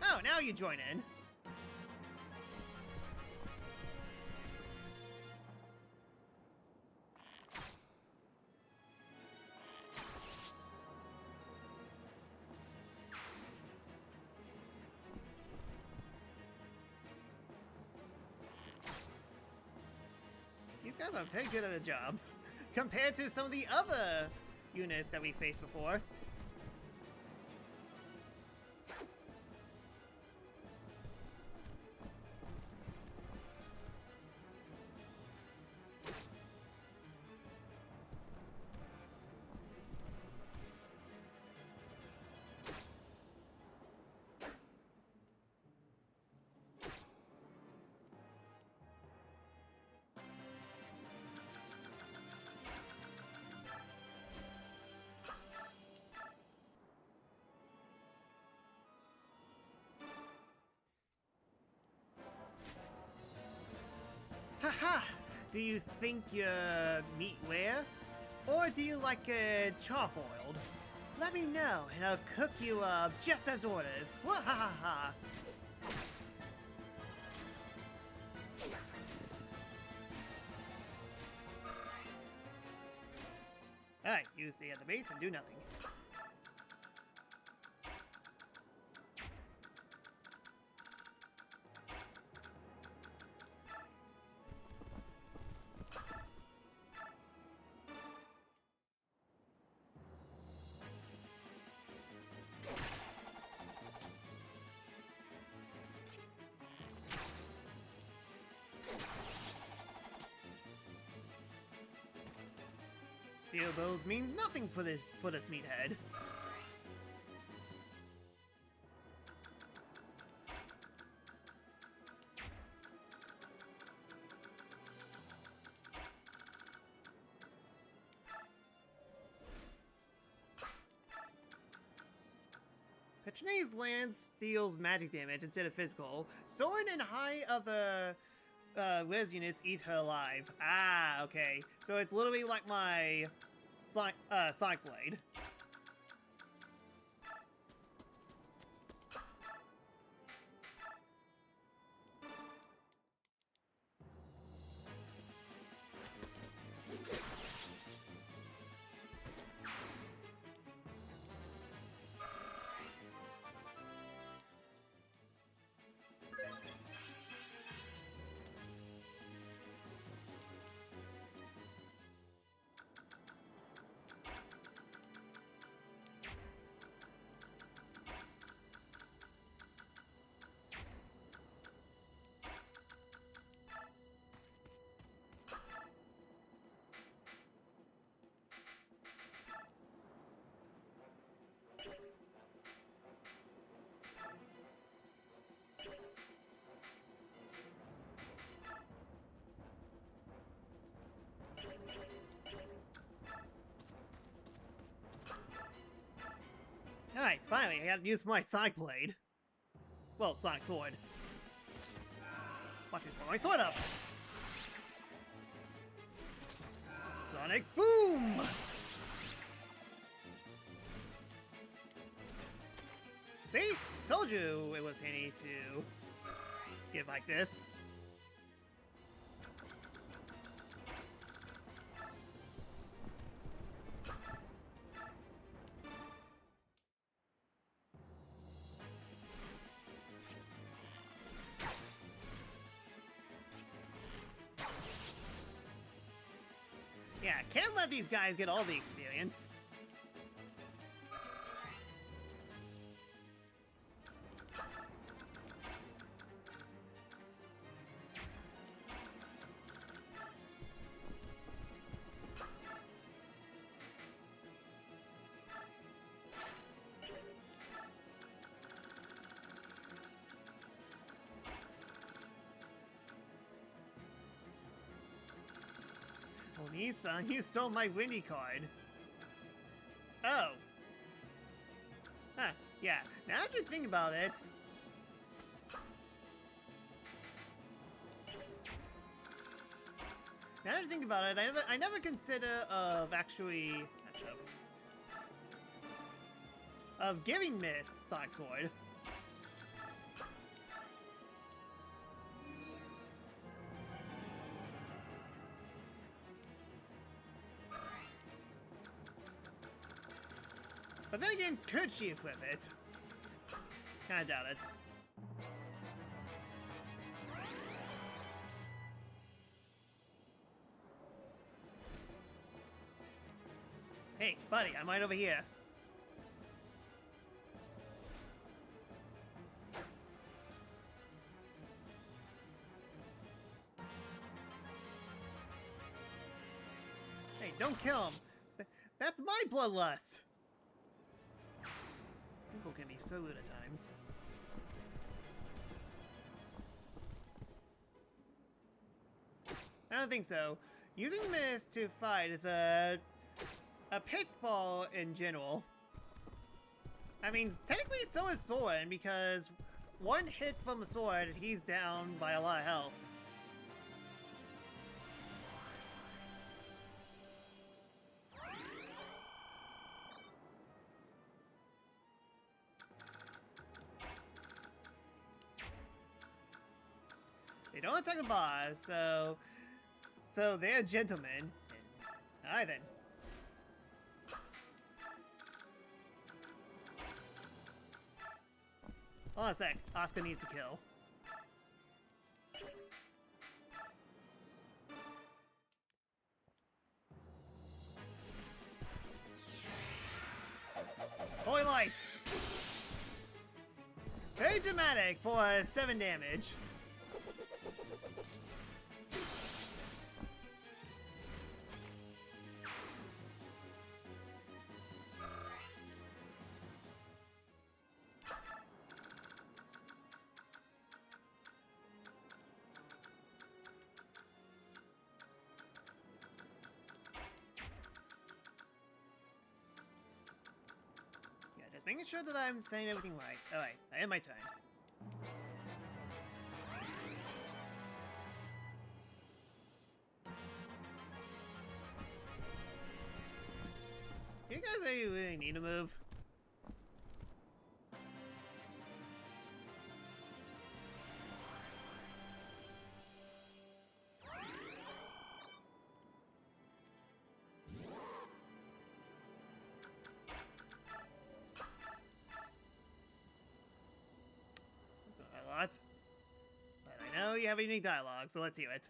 Oh, now you join in. These guys are pretty good at their jobs, compared to some of the other units that we faced before. Haha! Do you think you're meat rare? Or do you like it char-boiled? Let me know and I'll cook you up just as orders. Wahahaha! Alright, you stay at the base and do nothing. Steel bows mean nothing for this meathead. Petrone's lance deals magic damage instead of physical. Soren and high other res units eat her alive. Ah, okay. So it's literally like my Sonic Blade. Alright, finally, I gotta use my Sonic Blade. Well, Sonic Sword. Watch me pull my sword up! Sonic Boom! See? Told you it was handy to get like this. Yeah, can't let these guys get all the experience. Oni-san, you stole my Winnie card. Oh. Huh, yeah. Now that you think about it... Now that I think about it, I never consider of actually of giving Miss Sonic Sword. But then again, could she equip it? Kinda doubt it. Hey, buddy, I'm right over here. Hey, don't kill him. That's my bloodlust. People can be so rude at times. I don't think so. Using Miss to fight is a pitfall in general. I mean, technically so is Soren, because one hit from a sword, he's down by a lot of health. They don't attack a boss, so they're gentlemen. Alright then. Hold on a sec. Oscar needs to kill. Holy light! Very dramatic for 7 damage. Making sure that I'm saying everything right. Alright, I end my turn. You guys really need to move? But I know you have a unique dialogue, so let's hear it.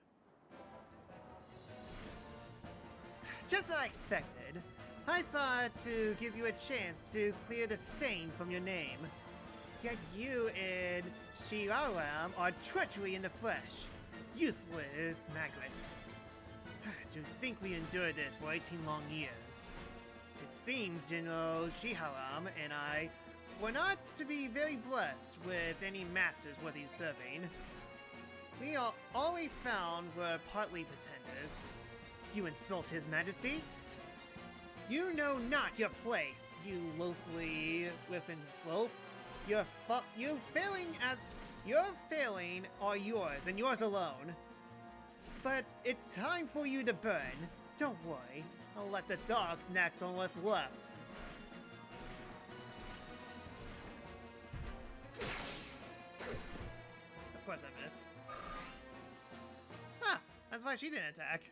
Just as I expected, I thought to give you a chance to clear the stain from your name. Yet you and Shiraram are treachery in the flesh. Useless maggots. To think we endured this for 18 long years. It seems General Shiharam and I were not to be very blessed with any masters worthy serving. All we found were partly pretenders. You insult His Majesty? You know not your place, you loosely whiffin' wolf. Your failing are yours, and yours alone. But it's time for you to burn. Don't worry, I'll let the dogs snack on what's left. Of course I missed. Huh, that's why she didn't attack.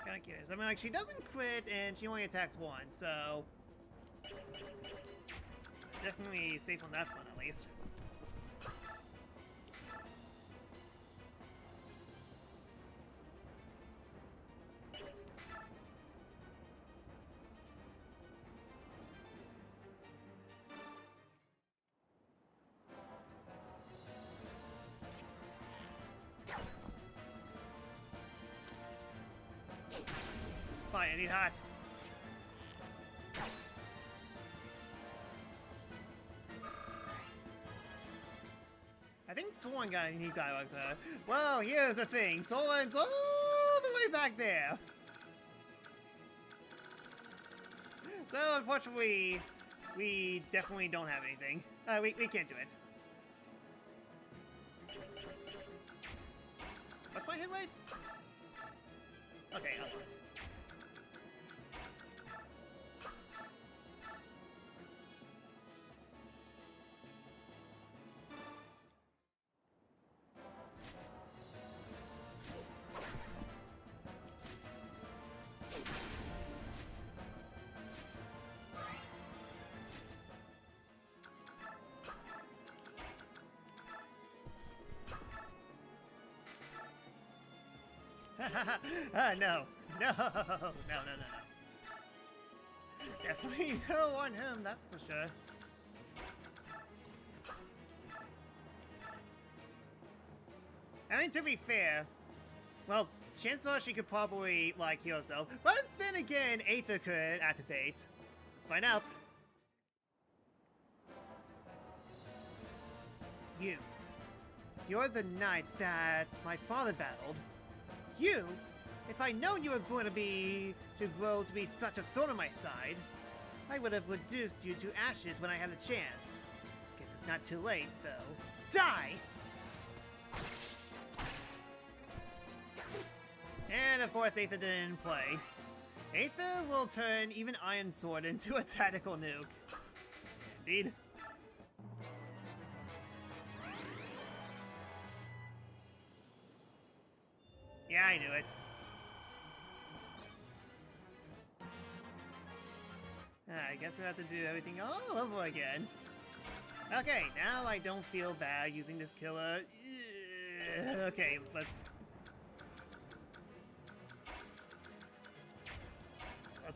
Kinda curious. I mean, like, she doesn't crit and she only attacks once, so definitely safe on that front at least. Fine, I need hot. I think Soren got a unique dialogue there. Well, here's the thing. Soren's all the way back there. So, unfortunately, we definitely don't have anything. We can't do it. What's my hit rate? Okay, I'll do it. No. No. No. Definitely no on him, that's for sure. I mean, to be fair, well, chances are she could probably, like, heal herself. But then again, Aether could activate. Let's find out. You're the knight that my father battled. You? If I'd known you were going to grow to be such a thorn on my side, I would have reduced you to ashes when I had a chance. Guess it's not too late, though. Die! And of course, Aether didn't play. Aether will turn even Iron Sword into a tactical nuke. Indeed. Yeah, I knew it. I guess we have to do everything all over again. Okay, now I don't feel bad using this killer. Okay, let's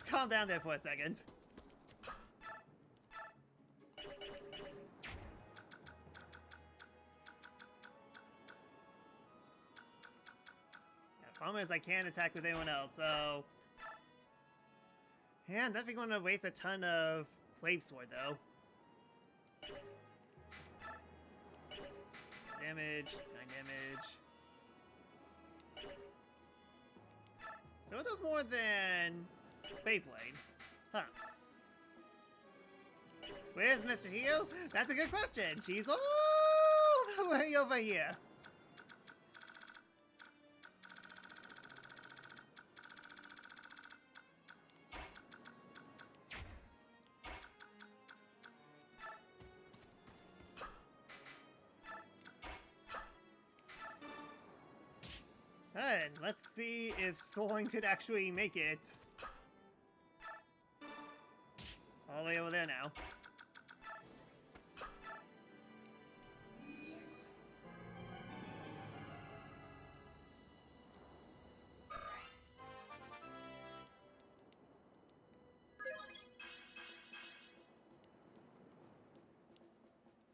calm down there for a second. Problem is I can't attack with anyone else, so... Yeah, I'm definitely going to waste a ton of Flame Sword, though. Damage, 9 damage. So it does more than Beyblade. Huh. Where's Mr. Hio? That's a good question. She's all the way over here. And let's see if Soren could actually make it. All the way over there now.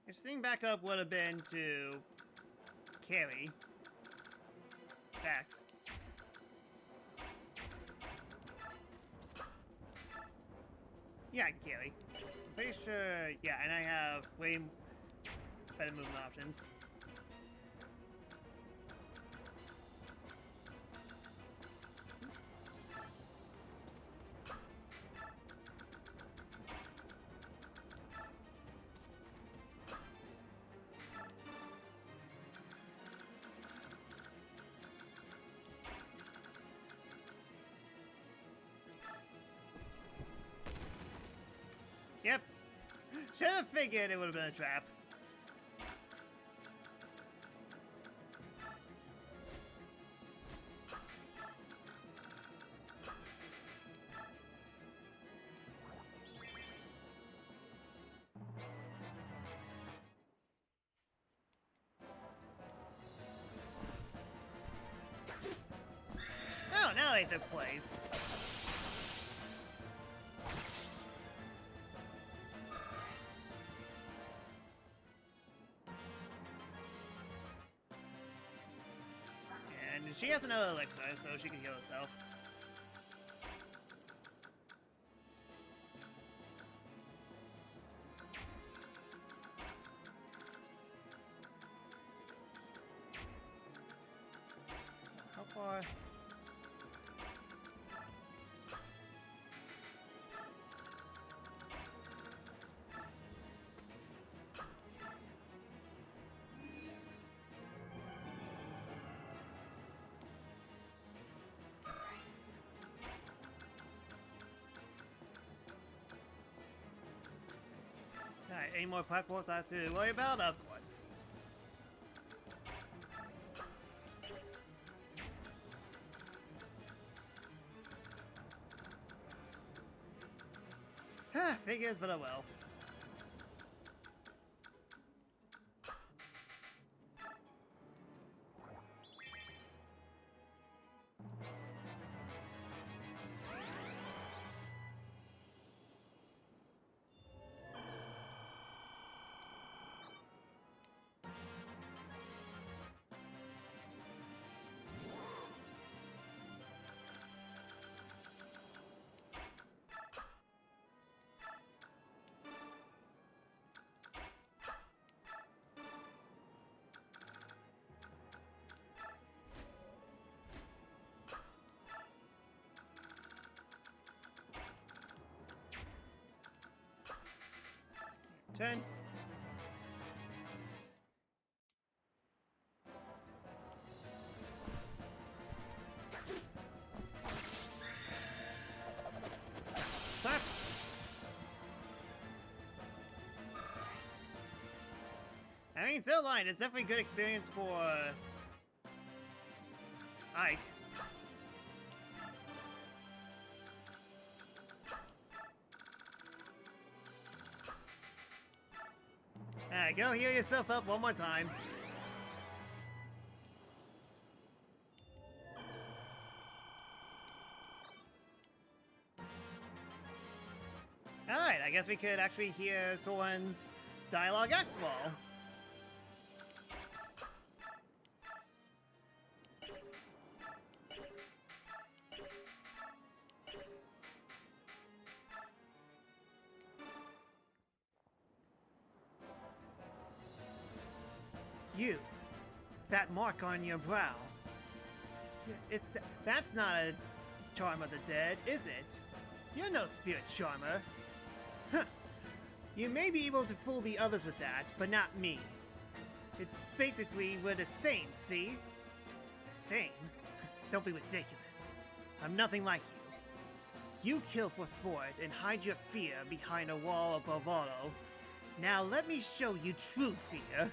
Interesting backup would have been to carry. Fact. Yeah, I can carry. I'm pretty sure, yeah, and I have way better movement options. Yep. Should have figured it would have been a trap. Oh, now Aether plays. And she has another elixir, so she can heal herself. How far? Alright, any more platforms I have to worry about? Of course. Figures, but I will. Turn. Slap. I mean, still lying. It's definitely a good experience for Ike. Alright, go heal yourself up one more time. Alright, I guess we could actually hear someone's dialogue after all. You. That mark on your brow. That's not a charm of the dead, is it? You're no spirit charmer. Huh. You may be able to fool the others with that, but not me. It's basically we're the same, see? The same? Don't be ridiculous. I'm nothing like you. You kill for sport and hide your fear behind a wall of bravado. Now let me show you true fear.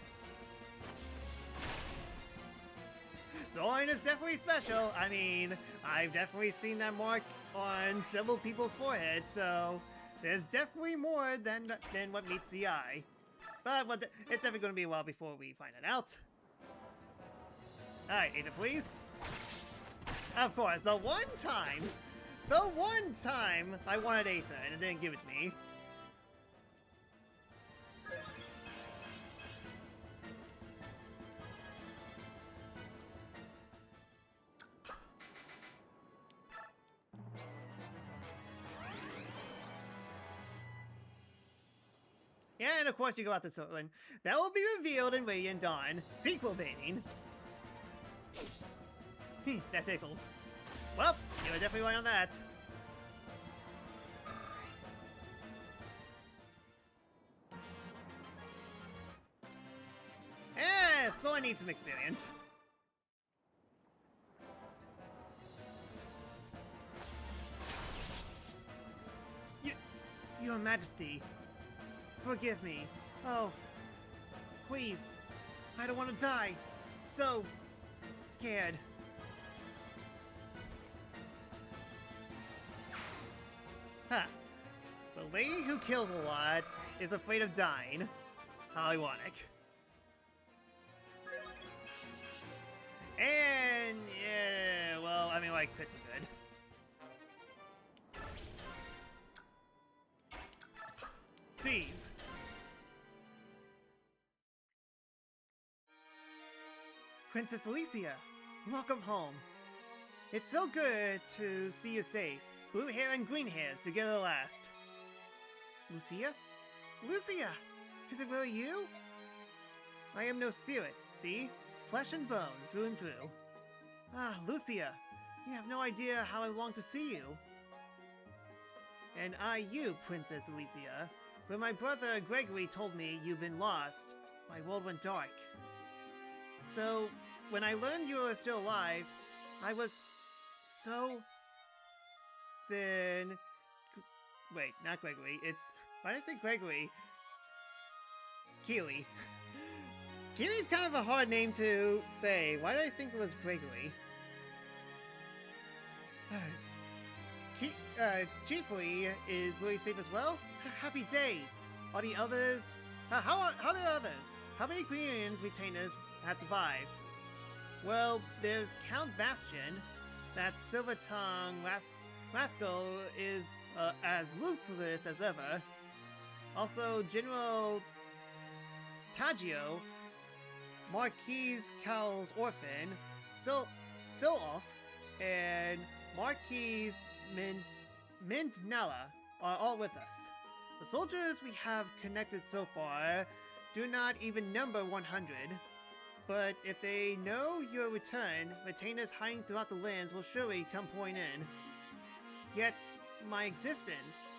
Soin is definitely special. I mean, I've definitely seen that mark on several people's foreheads, so there's definitely more than what meets the eye. But it's definitely going to be a while before we find it out. Alright, Aether, please. Of course, the one time I wanted Aether and it didn't give it to me. Yeah, and of course you go out to Sutherland. That will be revealed in Radiant Dawn. Sequel baiting. That tickles. Well, you were definitely right on that. So I need some experience. Your Majesty. Forgive me. Oh, please. I don't want to die. So scared. Huh. The lady who kills a lot is afraid of dying. How ironic. And, yeah, well, I mean, like, crits are good. Seize. Princess Alicia, welcome home. It's so good to see you safe. Blue hair and green hairs together at last. Lucia? Lucia! Is it really you? I am no spirit, see? Flesh and bone, through and through. Ah, Lucia, you have no idea how I long to see you. And I you, Princess Alicia. When my brother Gregory told me you've been lost, my world went dark. So, when I learned you were still alive, I was so... Then... Wait, not Gregory, it's... Why did I say Gregory? Keely. Keely's kind of a hard name to say. Why did I think it was Gregory? Chiefly is Willie safe as well? Happy days. Are the others? How are the others? How many Queens retainers had survived? Well, there's Count Bastion. That silver-tongued rascal is as ruthless as ever. Also, General Taggio, Marquis Cowl's orphan, Siloff, and Marquis Mindnala are all with us. The soldiers we have connected so far do not even number 100, but if they know your return, retainers hiding throughout the lands will surely come pouring in. Yet, my existence,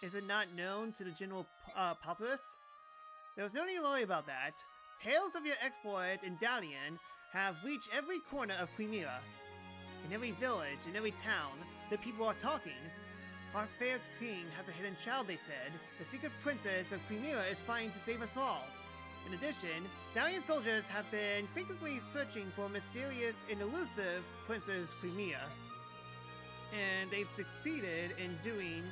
is it not known to the general populace? There was no need to worry about that. Tales of your exploit in Dalian have reached every corner of Quimera. In every village, in every town, the people are talking. Our fair king has a hidden child, they said. The secret princess of Quimera is fighting to save us all. In addition, Dalian soldiers have been frequently searching for a mysterious and elusive Princess Quimera. And they've succeeded in doing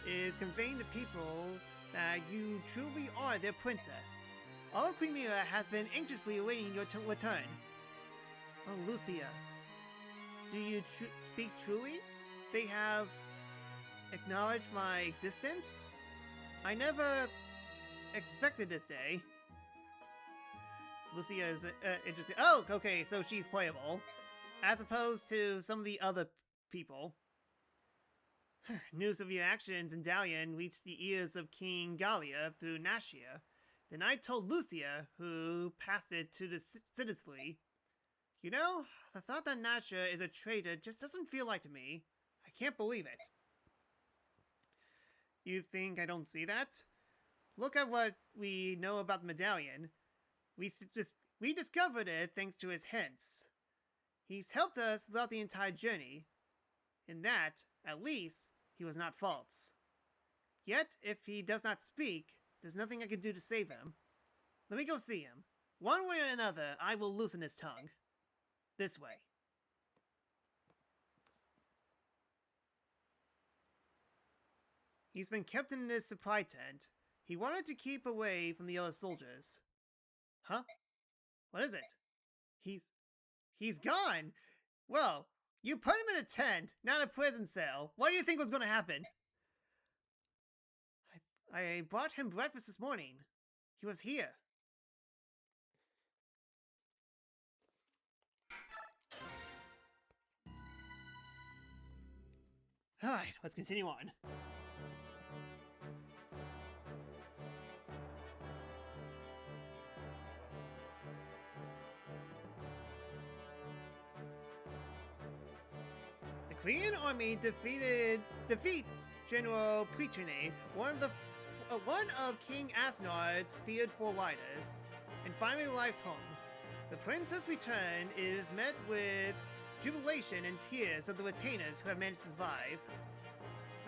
is conveying to people that you truly are their princess. All of Quimera has been anxiously awaiting your return. Oh, Lucia. Do you speak truly? They have acknowledged my existence? I never expected this day. Lucia is interesting. Oh, okay, so she's playable. As opposed to some of the other people. News of your actions in Dalian reached the ears of King Gallia through Nashia. Then I told Lucia, who passed it to the citizenry. You know, the thought that Nashia is a traitor just doesn't feel like to me. I can't believe it. You think I don't see that? Look at what we know about the medallion. We discovered it thanks to his hints. He's helped us throughout the entire journey. In that, at least, he was not false. Yet, if he does not speak, there's nothing I can do to save him. Let me go see him. One way or another, I will loosen his tongue. This way. He's been kept in this supply tent. He wanted to keep away from the other soldiers. Huh? What is it? He's gone! Well, you put him in a tent, not a prison cell. What do you think was going to happen? I brought him breakfast this morning. He was here. Alright, let's continue on. The Korean army defeats General Prichene, one of King Asnard's feared foreriders, and finally arrives home. The princess' return is met with jubilation and tears of the retainers who have managed to survive.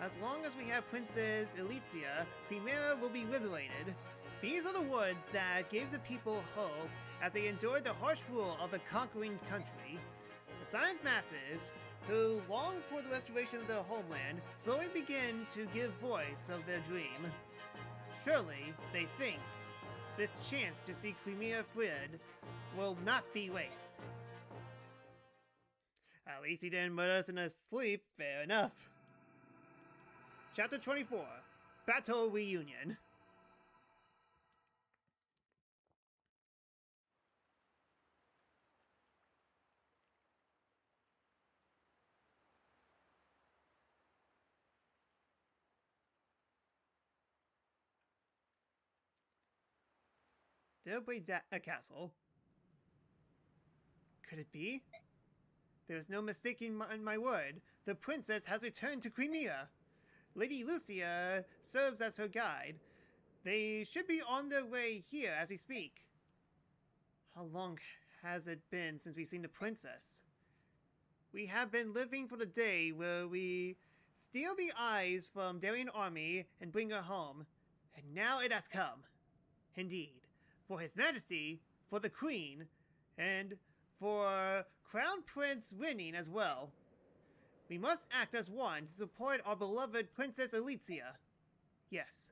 As long as we have Princess Elitzia, Quimera will be liberated. These are the words that gave the people hope as they endured the harsh rule of the conquering country. The silent masses, who long for the restoration of their homeland, slowly begin to give voice of their dream. Surely, they think, this chance to see Quimera freed will not be waste. At least he didn't put us in a sleep, fair enough. Chapter 24, Battle Reunion. Delbray Castle. Could it be? There is no mistaking my word. The princess has returned to Quimera. Lady Lucia serves as her guide. They should be on their way here as we speak. How long has it been since we've seen the princess? We have been living for the day where we steal the eyes from Darian army and bring her home. And now it has come. Indeed, for His Majesty, for the Queen, and for Crown Prince winning as well. We must act as one to support our beloved Princess Elizia. Yes,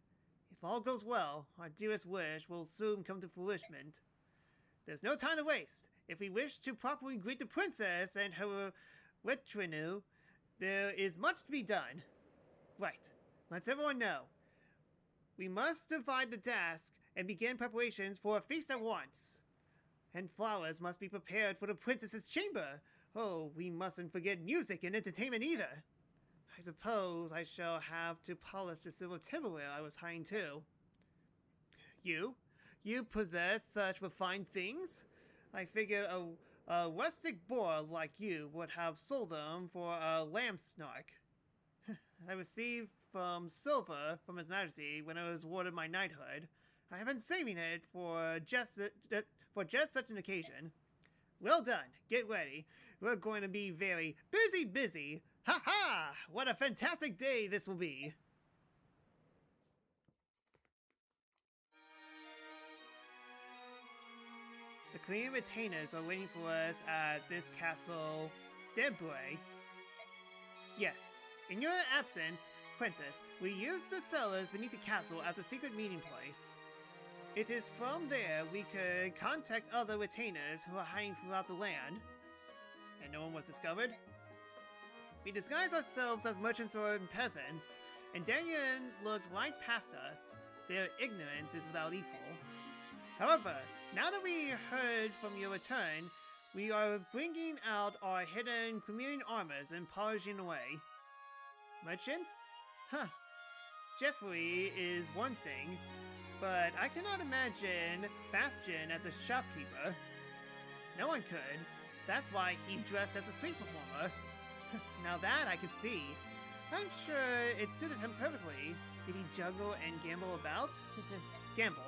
if all goes well, our dearest wish will soon come to fruition. There's no time to waste. If we wish to properly greet the princess and her retinue, there is much to be done. Right, let's everyone know. We must divide the task and begin preparations for a feast at once. And flowers must be prepared for the princess's chamber. Oh, we mustn't forget music and entertainment either. I suppose I shall have to polish the silver tableware I was hiding too. You possess such refined things? I figured a rustic boy like you would have sold them for a lamb snark. I received from silver from His Majesty when I was awarded my knighthood. I have been saving it for just such an occasion. Well done. Get ready. We're going to be very busy. Ha ha! What a fantastic day this will be. The Queen retainers are waiting for us at this castle, Debray. Yes, in your absence, Princess, we used the cellars beneath the castle as a secret meeting place. It is from there we could contact other retainers who are hiding throughout the land. And no one was discovered? We disguised ourselves as merchants or peasants, and Daniel looked right past us. Their ignorance is without equal. However, now that we heard from your return, we are bringing out our hidden Crimean armors and polishing away. Merchants? Huh. Jeffrey is one thing, but I cannot imagine Bastion as a shopkeeper. No one could. That's why he dressed as a street performer. Now that I could see. I'm sure it suited him perfectly. Did he juggle and gamble about? Gamble.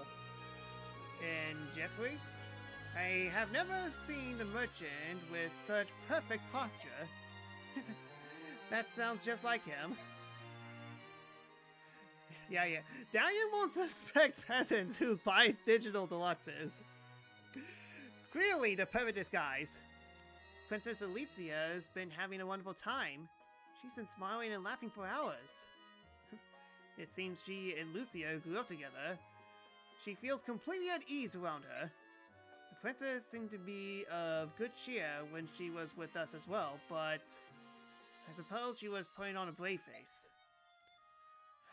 And Jeffrey? I have never seen the merchant with such perfect posture. That sounds just like him. Yeah. Daniel won't suspect peasants who buy digital deluxes. Clearly the perfect disguise. Princess Elizia has been having a wonderful time. She's been smiling and laughing for hours. It seems she and Lucia grew up together. She feels completely at ease around her. The princess seemed to be of good cheer when she was with us as well, but I suppose she was putting on a brave face.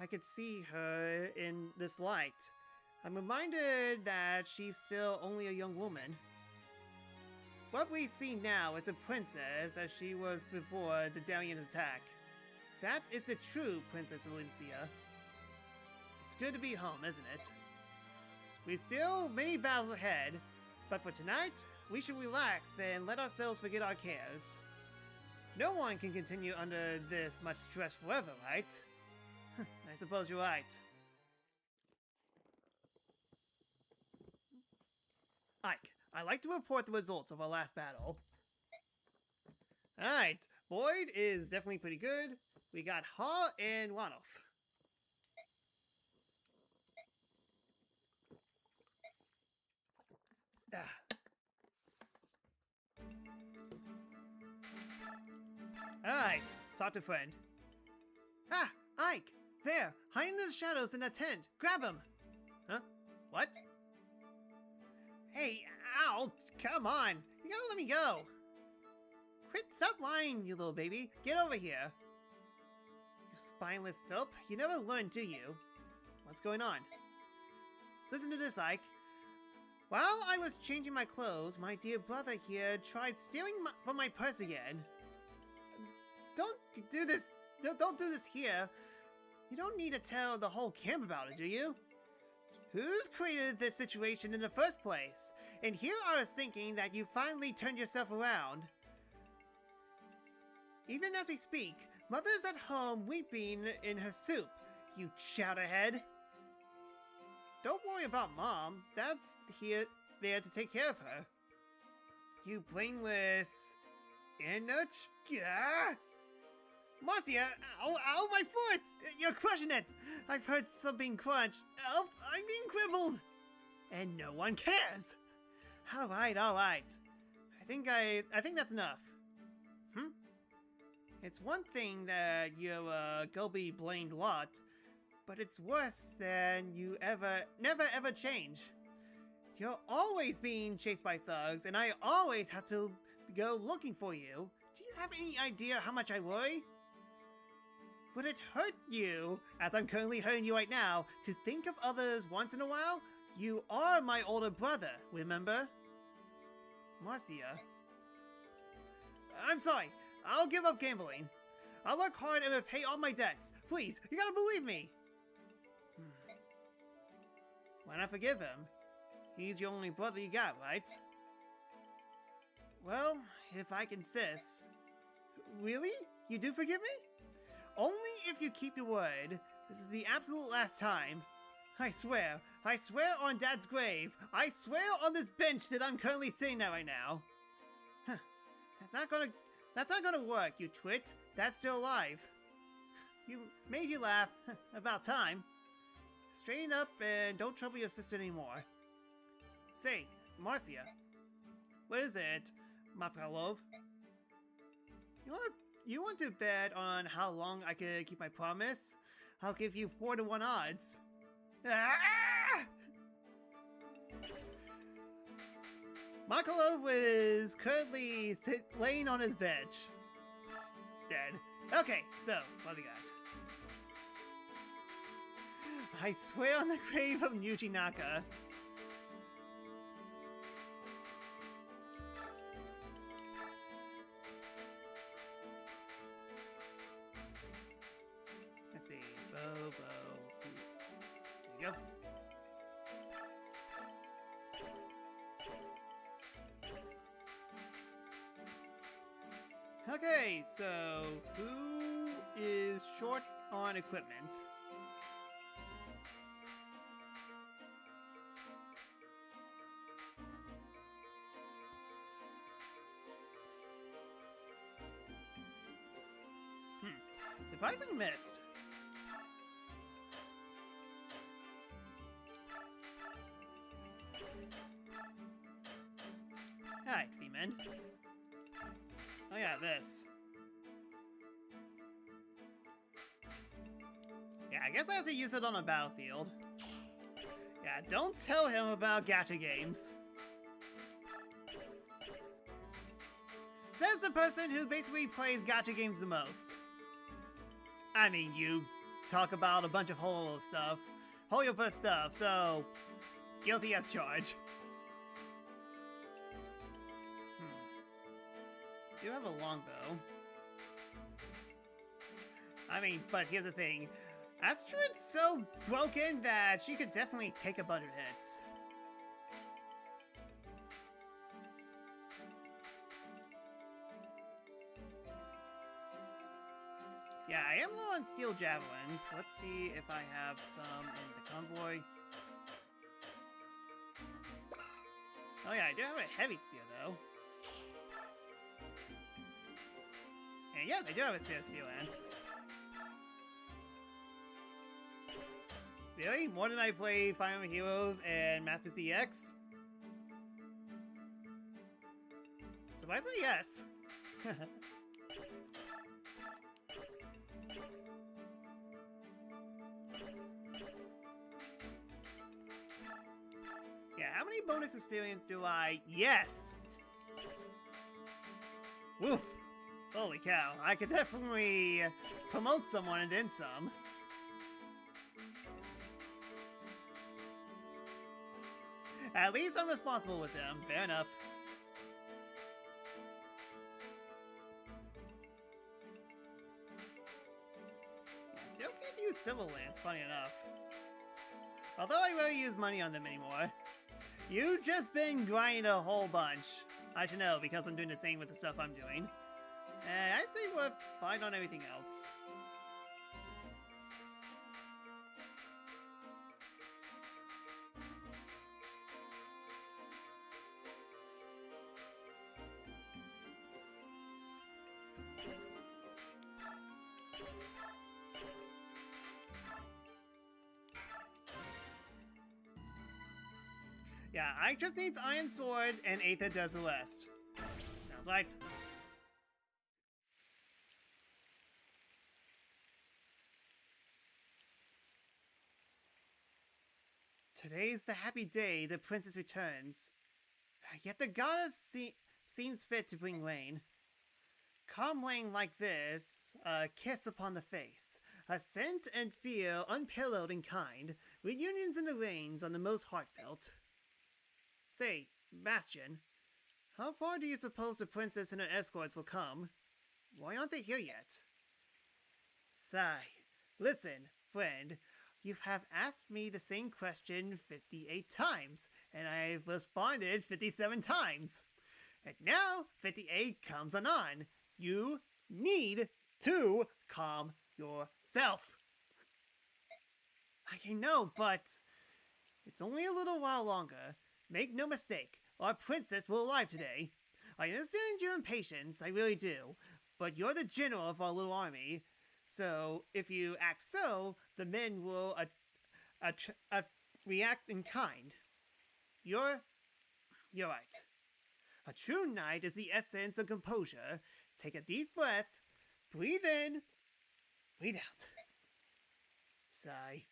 I could see her in this light. I'm reminded that she's still only a young woman. What we see now is the princess as she was before the Darian attack. That is the true Princess Elizia. It's good to be home, isn't it? We've still many battles ahead, but for tonight, we should relax and let ourselves forget our cares. No one can continue under this much stress forever, right? I suppose you're right. Ike, I'd like to report the results of our last battle. Alright, Boyd is definitely pretty good. We got Ha and Wanoff. Alright, talk to friend. Ah, Ike! There, hiding in the shadows in a tent. Grab him! Huh? What? Hey, ow! Come on! You gotta let me go! Quit, stop lying, you little baby! Get over here! You spineless dope! You never learn, do you? What's going on? Listen to this, Ike. While I was changing my clothes, my dear brother here tried stealing from my purse again. Don't do this! Don't do this here! You don't need to tell the whole camp about it, do you? Who's created this situation in the first place? And here I was thinking that you finally turned yourself around. Even as we speak, Mother's at home weeping in her soup, you chowderhead. Don't worry about Mom. Dad's there to take care of her. You brainless... Enoch? Gah! Marcia! Ow, my foot! You're crushing it! I've heard something crunch. Help! I'm being crippled! and no one cares. Alright, alright. I think that's enough. It's one thing that you go be blamed a lot, but it's worse than you never ever change. You're always being chased by thugs, and I always have to go looking for you. Do you have any idea how much I worry? Would it hurt you, as I'm currently hurting you right now, to think of others once in a while? You are my older brother, remember? Marcia. I'm sorry. I'll give up gambling. I'll work hard and repay all my debts. Please, you gotta believe me. Why not forgive him? He's your only brother you got, right? Well, if I can insist. Really? You do forgive me? Only if you keep your word. This is the absolute last time. I swear on Dad's grave. I swear on this bench that I'm currently sitting at right now. Huh. That's not gonna work, you twit. Dad's still alive. You made you laugh. About time. Straighten up and don't trouble your sister anymore. Say, Marcia. What is it, Mapalov? You want to bet on how long I could keep my promise? I'll give you 4-to-1 odds. Ah! Makalov is currently laying on his bench. Dead. Okay, so, what do we got? I swear on the grave of Yuji Naka. Let's see. Bow. There you go. Okay, so who is short on equipment? Surprising missed. Alright, Feeman. Oh yeah, this. Yeah, I guess I have to use it on a battlefield. Yeah, don't tell him about gacha games. Says the person who basically plays gacha games the most. I mean, you talk about a bunch of Hollow first stuff, so guilty as charged. You have a longbow. I mean, but here's the thing. Astrid's so broken that she could definitely take a bunch of hits. Yeah, I am low on steel javelins. Let's see if I have some in the convoy. Oh yeah, I do have a heavy spear though. And yes, I do have a spear of steel lance. Really? More than I play Fire Emblem Heroes and Master CX? Surprisingly, yes. Yeah, how many bonus experience do I? Yes! Woof! Holy cow, I could definitely promote someone and then some. At least I'm responsible with them. Fair enough. Yeah, still can't use Civil Lance, funny enough. Although I rarely use money on them anymore. You've just been grinding a whole bunch. I should know, because I'm doing the same with the stuff I'm doing. I say we're fine on everything else. Yeah, I just needs Iron Sword and Aether does the rest. Sounds right. Today's the happy day the princess returns. Yet the goddess seems fit to bring rain. Calm rain like this, a kiss upon the face, a scent and feel unparalleled in kind, reunions in the rains are the most heartfelt. Say, Bastion, how far do you suppose the princess and her escorts will come? Why aren't they here yet? Sigh. Listen, friend, you have asked me the same question 58 times, and I've responded 57 times. And now 58 comes on. You need to calm yourself. I know, but it's only a little while longer. Make no mistake, our princess will arrive today. I understand your impatience, I really do, but you're the general of our little army, so if you act so, the men will react in kind. You're right. A true knight is the essence of composure. Take a deep breath, breathe in, breathe out. Sigh.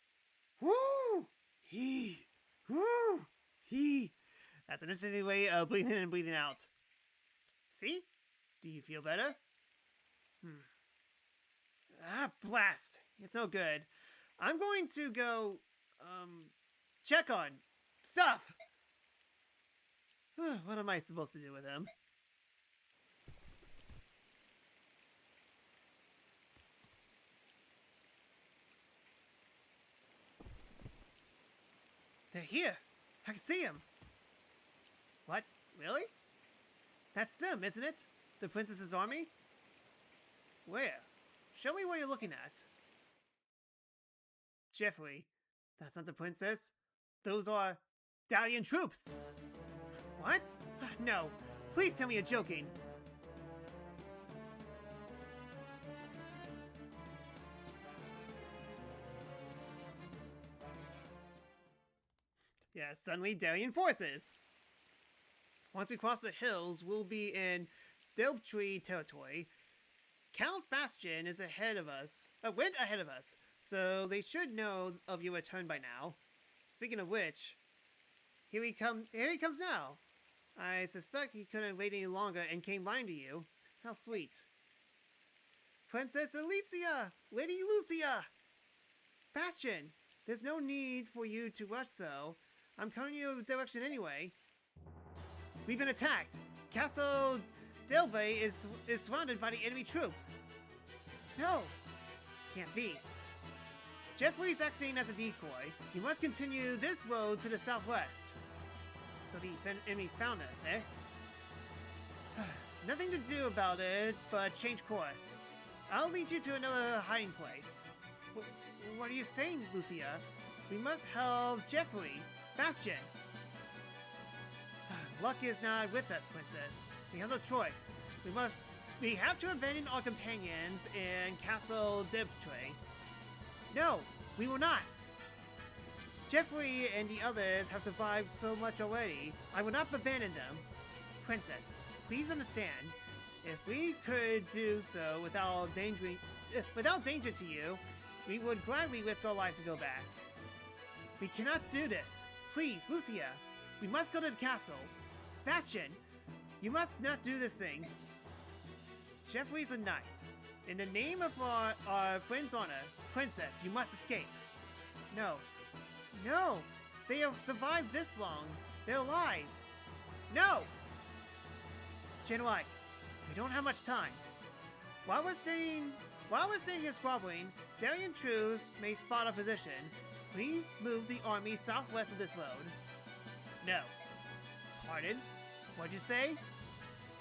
Woo! He. Woo! He. That's an interesting way of breathing in and breathing out. See? Do you feel better? Blast. It's no good. I'm going to go, check on stuff. What am I supposed to do with him? They're here. I can see them. What? Really? That's them, isn't it? The princess's army? Where? Show me what you're looking at. Jeffrey, that's not the princess. Those are Dalian troops. What? No. Please tell me you're joking. Yeah, suddenly Dalian forces. Once we cross the hills, we'll be in Delptree territory. Count Bastion is ahead of us. Went ahead of us, so they should know of your return by now. Speaking of which, here he comes now. I suspect he couldn't wait any longer and came running to you. How sweet. Princess Alicia! Lady Lucia! Bastion, there's no need for you to rush so. I'm coming in your direction anyway. We've been attacked. Castle Delve is surrounded by the enemy troops. No, can't be. Jeffrey's acting as a decoy. You must continue this road to the southwest. So the enemy found us, eh? Nothing to do about it, but change course. I'll lead you to another hiding place. What are you saying, Lucia? We must help Jeffrey. Bastion. Luck is not with us, princess. We have no choice. We have to abandon our companions in Castle Delptree. No, we will not. Jeffrey and the others have survived so much already. I will not abandon them. Princess, please understand. If we could do so without danger to you, we would gladly risk our lives to go back. We cannot do this. Please, Lucia, we must go to the castle. Bastion, you must not do this thing. Jeffrey's a knight. In the name of our friend's honor, princess, you must escape. No. No! They have survived this long. They're alive. No! General Ike, we don't have much time. While we're sitting here squabbling, Dalian troops may spot our position. Please move the army southwest of this road. No. Pardon? What'd you say?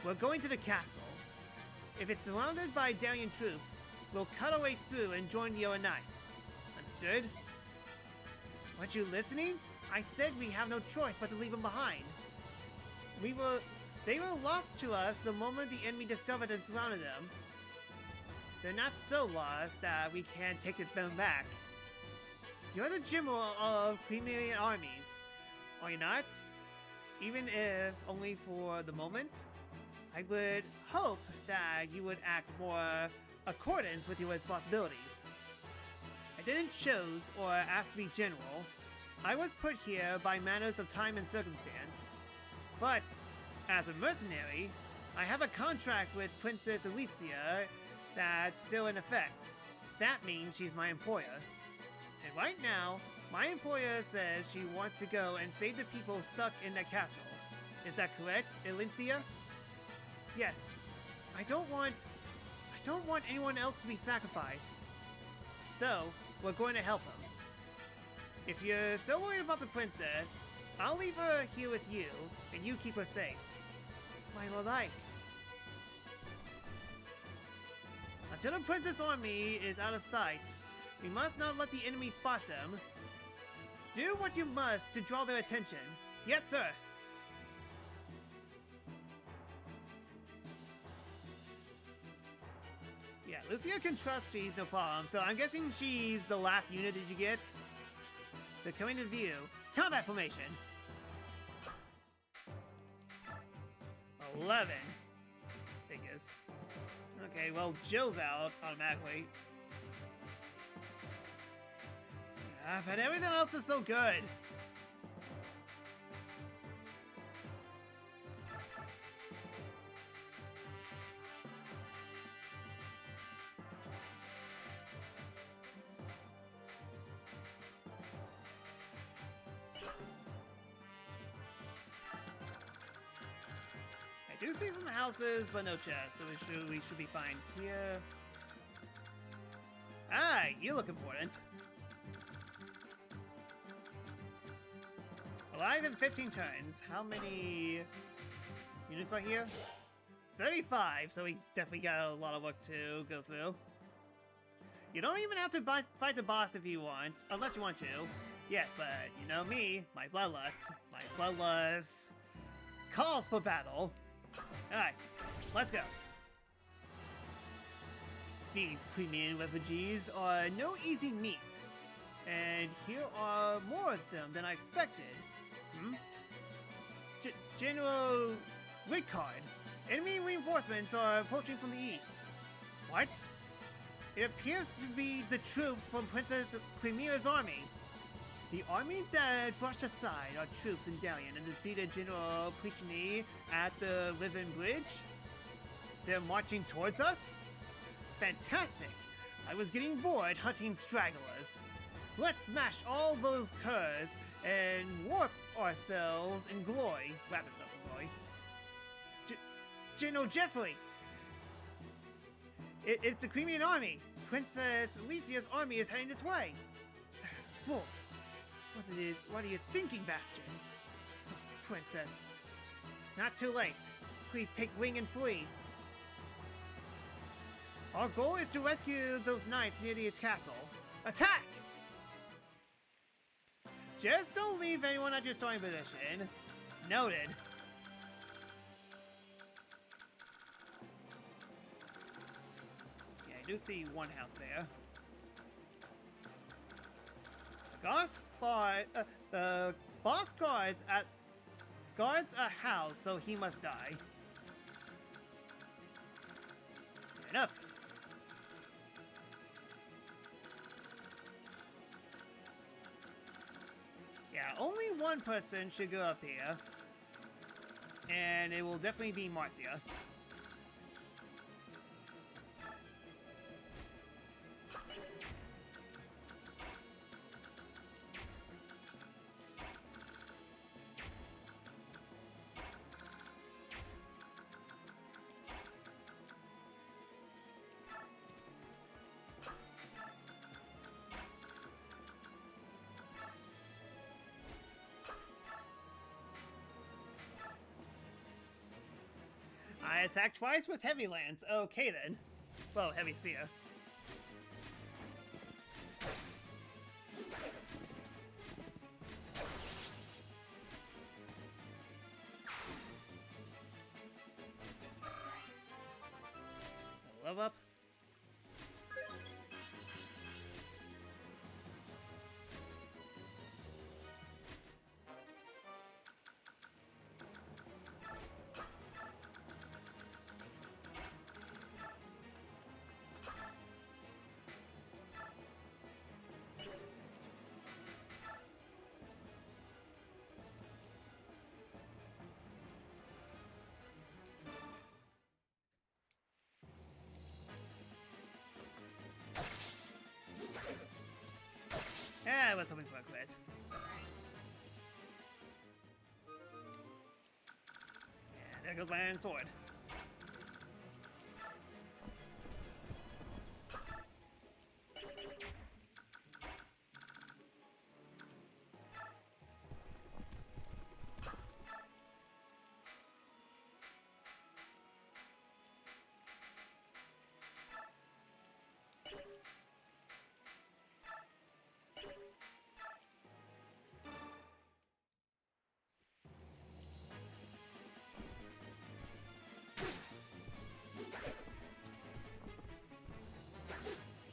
We're going to the castle. If it's surrounded by Dalian troops, we'll cut our way through and join the other knights. Understood? Weren't you listening? I said we have no choice but to leave them behind. They were lost to us the moment the enemy discovered and surrounded them. They're not so lost that we can't take them back. You're the general of Crimean armies, are you not? even if only for the moment. I would hope that you would act more accordance with your responsibilities. I didn't choose or ask to be general. I was put here by matters of time and circumstance. But, as a mercenary, I have a contract with Princess Alicia that's still in effect. That means she's my employer. And right now, my employer says she wants to go and save the people stuck in that castle. Is that correct, Alicia? Yes. I don't want anyone else to be sacrificed. So, we're going to help them. If you're so worried about the princess, I'll leave her here with you, and you keep her safe. My lord Ike. Until the princess army is out of sight, we must not let the enemy spot them. Do what you must to draw their attention. Yes, sir. Yeah, Lucia can trust these, no problem. So I'm guessing she's the last unit that you get. They're coming to view. Combat formation. 11. Figures. Okay, well, Jill's out automatically. Yeah, but everything else is so good. I do see some houses, but no chests, so we should be fine here. Ah, you look important. Alive in 15 turns. How many units are here? 35, so we definitely got a lot of work to go through. You don't even have to fight the boss if you want, unless you want to. Yes, but you know me, my bloodlust. My bloodlust calls for battle. Alright, let's go. These Crimean refugees are no easy meat. And here are more of them than I expected. General Ricard. Enemy reinforcements are approaching from the east. What? It appears to be the troops from Princess Crimea's army. The army that brushed aside our troops in Dalian and defeated General Plichini at the Riven Bridge? They're marching towards us? Fantastic! I was getting bored hunting stragglers. Let's smash all those curs and warp ourselves in glory. Wrap ourselves in glory. General Jeffrey! It's the Crimean army! Princess Alicia's army is heading this way! Fools! What are you thinking, Bastion? Oh, Princess. It's not too late. Please take wing and flee. Our goal is to rescue those knights near the castle. Attack! Just don't leave anyone at your starting position. Noted. Yeah, I do see one house there. The boss guards a house, so he must die. Fair enough. Yeah, only one person should go up here, and it will definitely be Marcia. I attacked twice with heavy lance. Okay then. Well, heavy spear. Level up. I was hoping for a crit. And there goes my iron sword.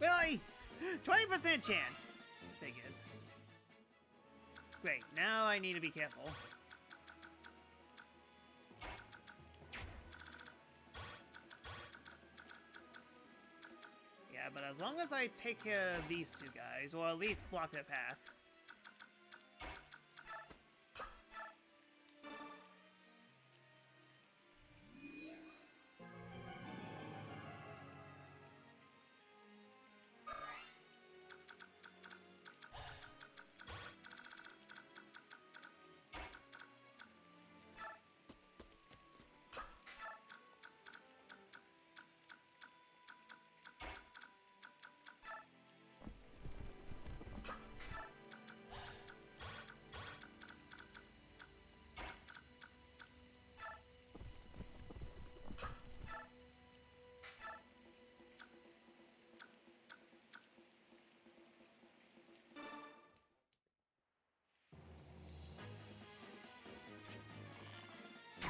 Really? 20% chance. Figures. Great, now I need to be careful. Yeah, but as long as I take care of these two guys, or at least block their path.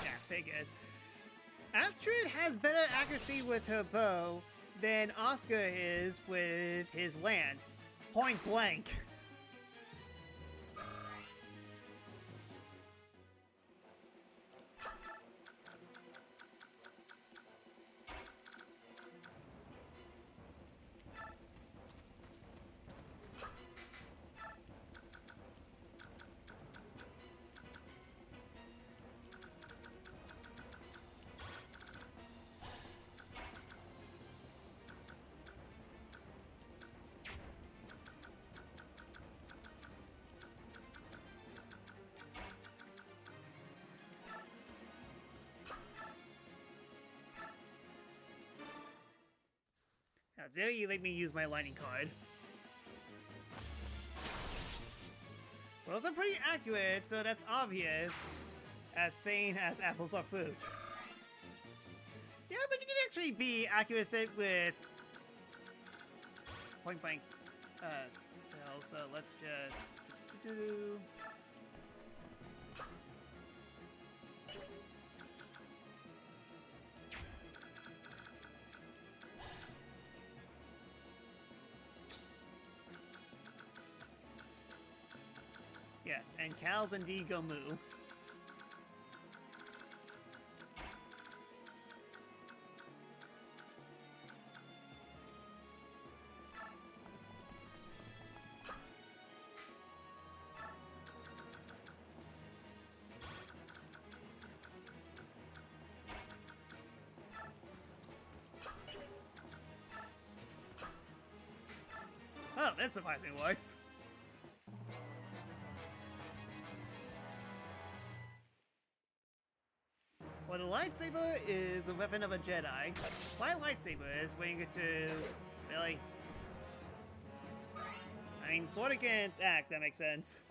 Yeah, figured. Astrid has better accuracy with her bow than Oscar is with his lance. Point blank. How dare you let me use my lightning card? Those are pretty accurate, so that's obvious. As sane as apples are fruit. Yeah, but you can actually be accurate with point blanks. Hell, so let's just. Yes, and cows indeed go moo. Oh, that surprisingly works. Well, the lightsaber is the weapon of a Jedi. My lightsaber is when you get to... Really? I mean, sword against axe, that makes sense.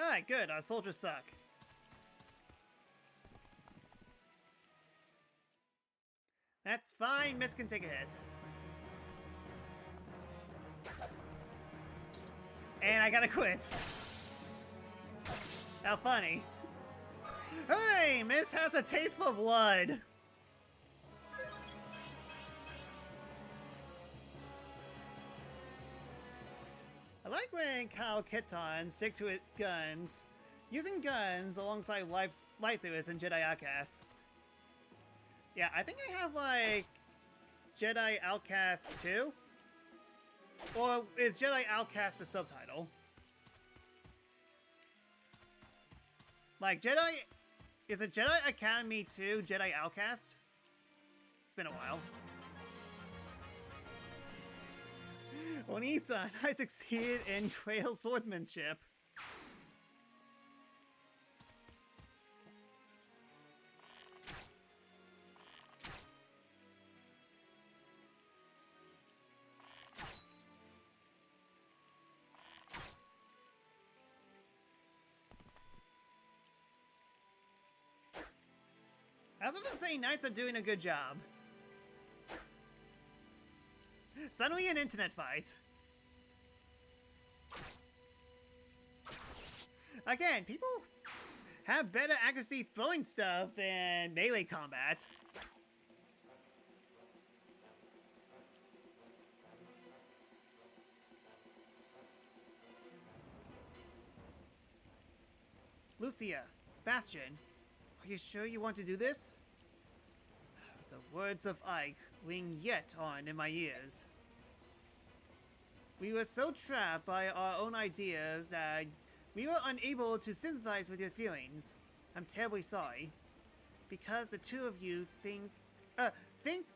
Alright, good. Our soldiers suck. That's fine. Miss can take a hit. And I gotta quit. How funny. Hey, Miss has a taste for blood. like when Kyle Kiton stick to his guns, using guns alongside lightsabers in Jedi Outcast. Yeah, I think I have like Jedi Outcast 2? Or is Jedi Outcast the subtitle? Like Jedi... Is it Jedi Academy 2 Jedi Outcast? It's been a while. Oni-san, I succeeded in Quail swordsmanship. I was going to say Knights are doing a good job. Suddenly an internet fight. Again, people have better accuracy throwing stuff than melee combat. Lucia, Bastion, are you sure you want to do this? The words of Ike ring yet on in my ears. We were so trapped by our own ideas that we were unable to sympathize with your feelings. I'm terribly sorry. Because the two of you think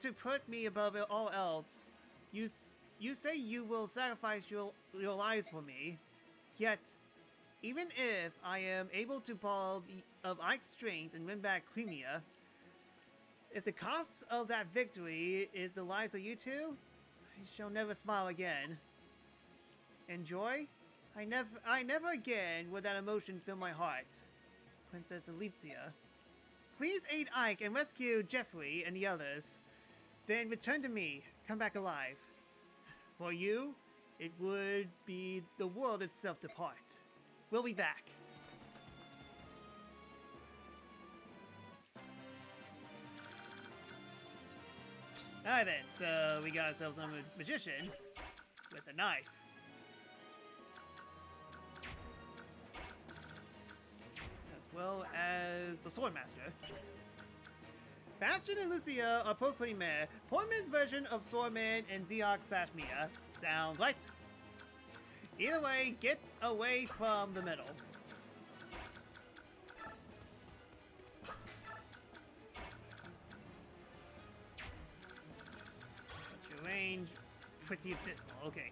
to put me above all else. You say you will sacrifice your lives for me. Yet, even if I am able to borrow of Ike's strength and win back Crimea, if the cost of that victory is the lives of you two, I shall never smile again. And joy? I never again will that emotion fill my heart. Princess Alicia. Please aid Ike and rescue Jeffrey and the others. Then return to me. Come back alive. For you, it would be the world itself depart. We'll be back. Alright then, so we got ourselves a magician with a knife. As well as a swordmaster. Bastion and Lucia are both pretty meh. Portman's version of Swordman and The-Sakura-Samurai sounds right. Either way, get away from the middle. That's your range. Pretty abysmal. Okay.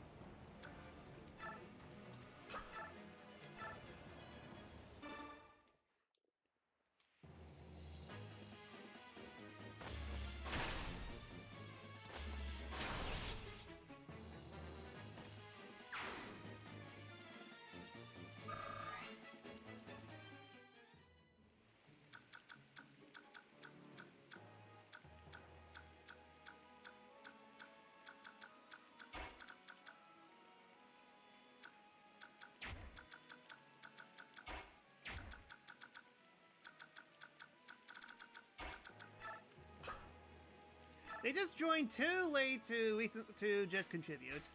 They just joined too late to just contribute.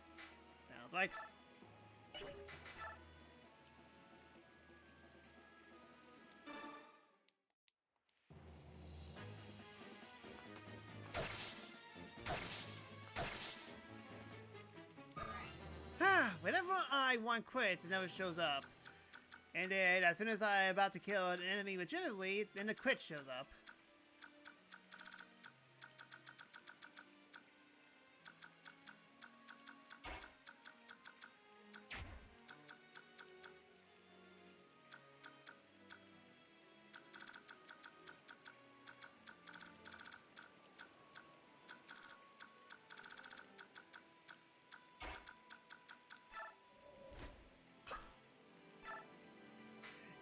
Sounds right. Whenever I want quits, it never shows up. And then, as soon as I'm about to kill an enemy legitimately, then the quit shows up.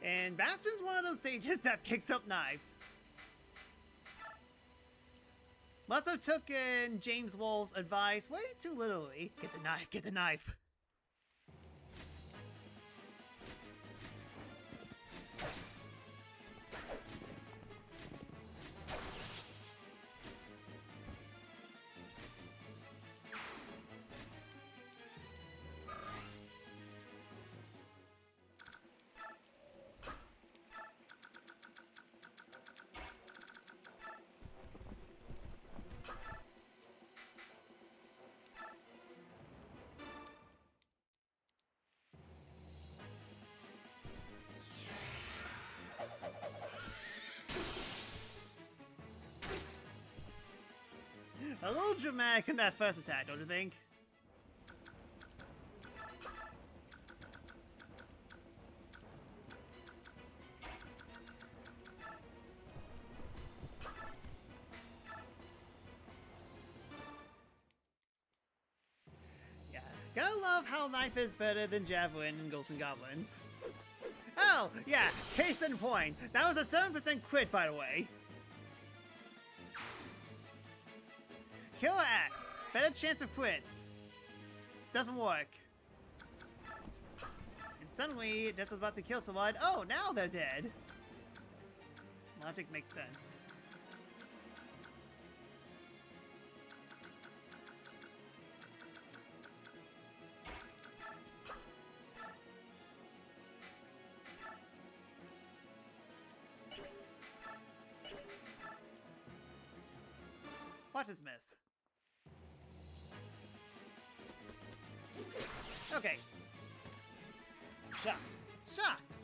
And Bastion's one of those sages that picks up knives. Must have taken James Wolfe's advice way too literally. Get the knife, get the knife. a little dramatic in that first attack, don't you think? Yeah, gotta love how knife is better than javelin in Ghosts and Goblins. Oh, yeah, case in point. That was a 7% crit, by the way. Killer Axe. Better chance of crits. Doesn't work. And suddenly, just was about to kill someone. Oh, now they're dead. Logic makes sense. Watch this miss. Okay. Shocked. Shocked!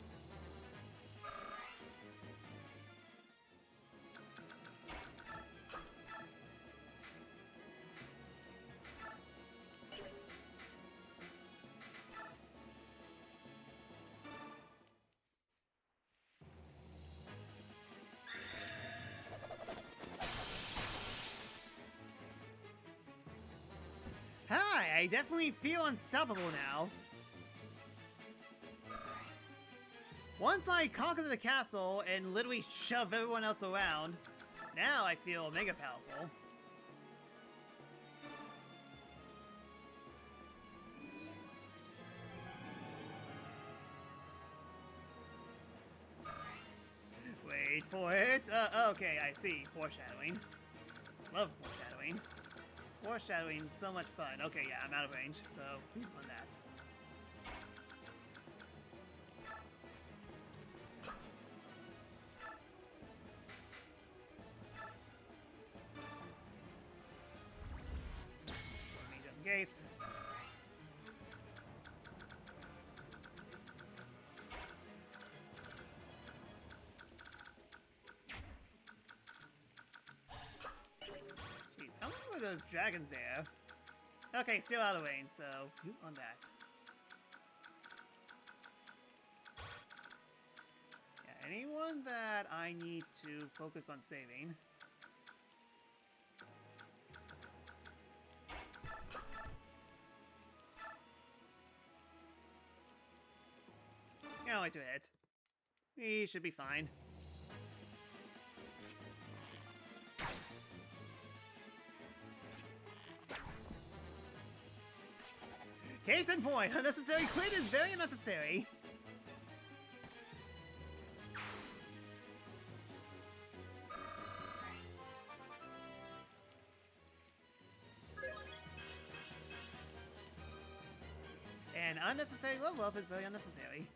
Hi, I definitely feel unstoppable now. Once I conquer the castle and literally shove everyone else around, now I feel mega powerful. Wait for it. Okay, I see. Foreshadowing. Love foreshadowing. Foreshadowing, so much fun. Okay, yeah, I'm out of range, so on that. Just in case. Jeez, how many were those dragons there? Okay, still out of range, so on that. Yeah, anyone that I need to focus on saving. Yeah, only 2 hits. We should be fine. Case in point, unnecessary crit is very unnecessary. And unnecessary level up is very unnecessary.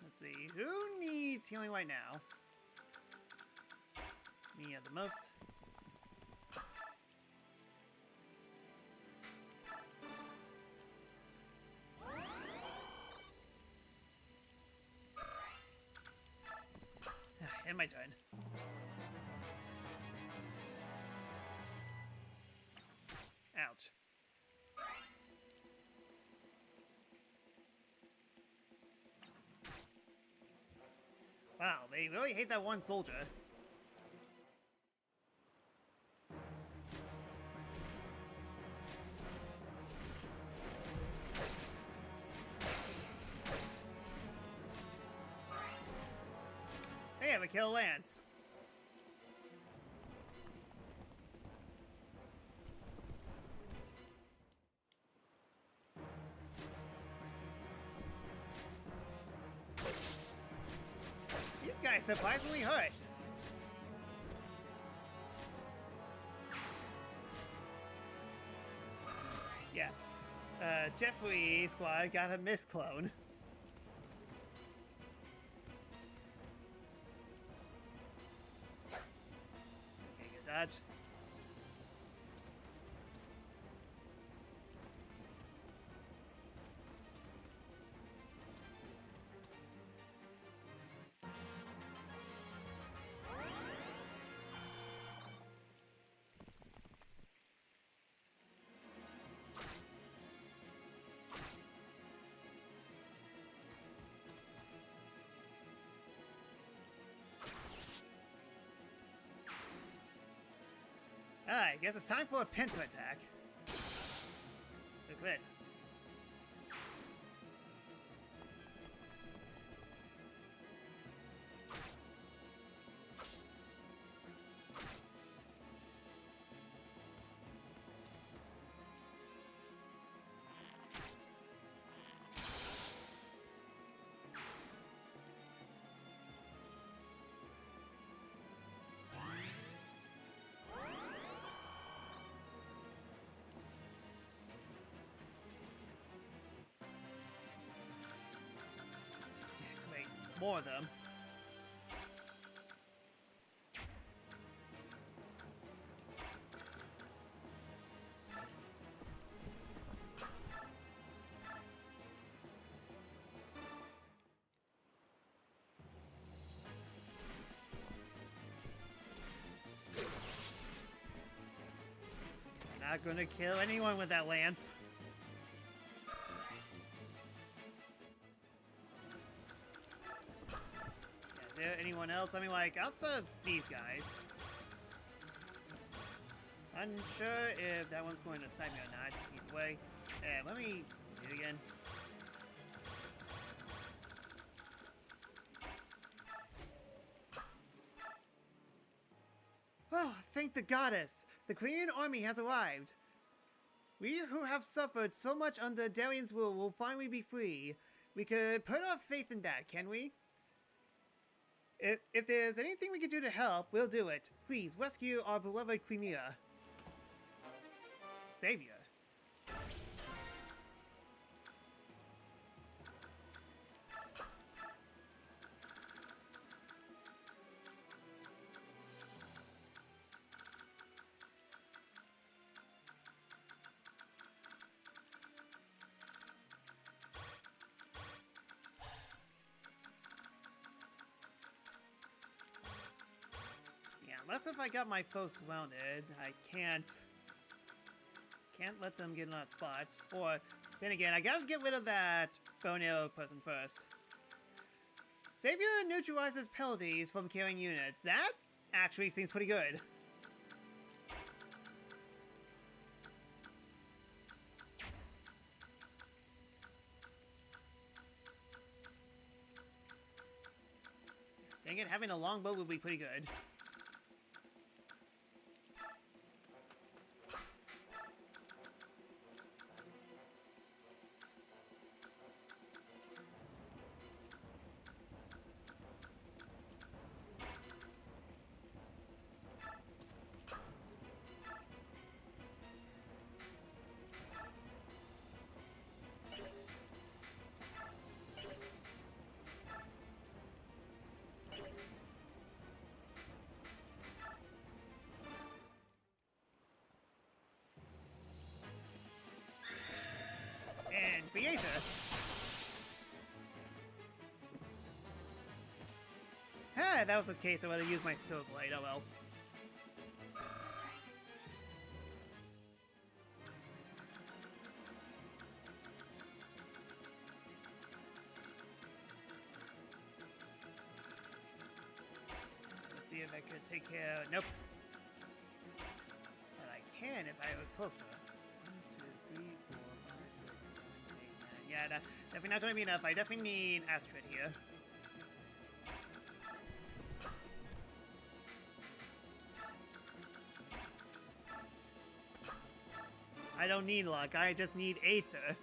Let's see, who needs healing right now? Me at the most. End my turn. Ouch. Wow, they really hate that one soldier. Hey, we kill Lance. These guys surprisingly hurt. Yeah. Jeffrey squad got a miss clone. Okay, good dodge. Alright, guess it's time for a pincer attack. Look at it. More of them. Not gonna kill anyone with that lance. Is there anyone else? I mean, like, outside of these guys. Unsure if that one's going to snipe me or not. Either way. Let me do it again. Oh, thank the goddess! The Korean army has arrived! We who have suffered so much under Darian's rule will finally be free. We could put our faith in that, can we? If there's anything we can do to help, we'll do it. Please, rescue our beloved Crimea. Savior. Unless if I got my foe surrounded, I can't let them get in that spot. Or, then again, I gotta get rid of that bow and arrow person first. Savior neutralizes penalties from carrying units. That actually seems pretty good. Dang it, having a longbow would be pretty good. And Fieta. Ah, that was the case. I would have used my sword blade. Oh well. Let's see if I could take care. Nope. But I can if I were closer. 1, 2, 3, 4, 5, 6, 7, 8, 9. Yeah, definitely not gonna be enough. I definitely need Astrid here. I don't need luck, I just need Aether.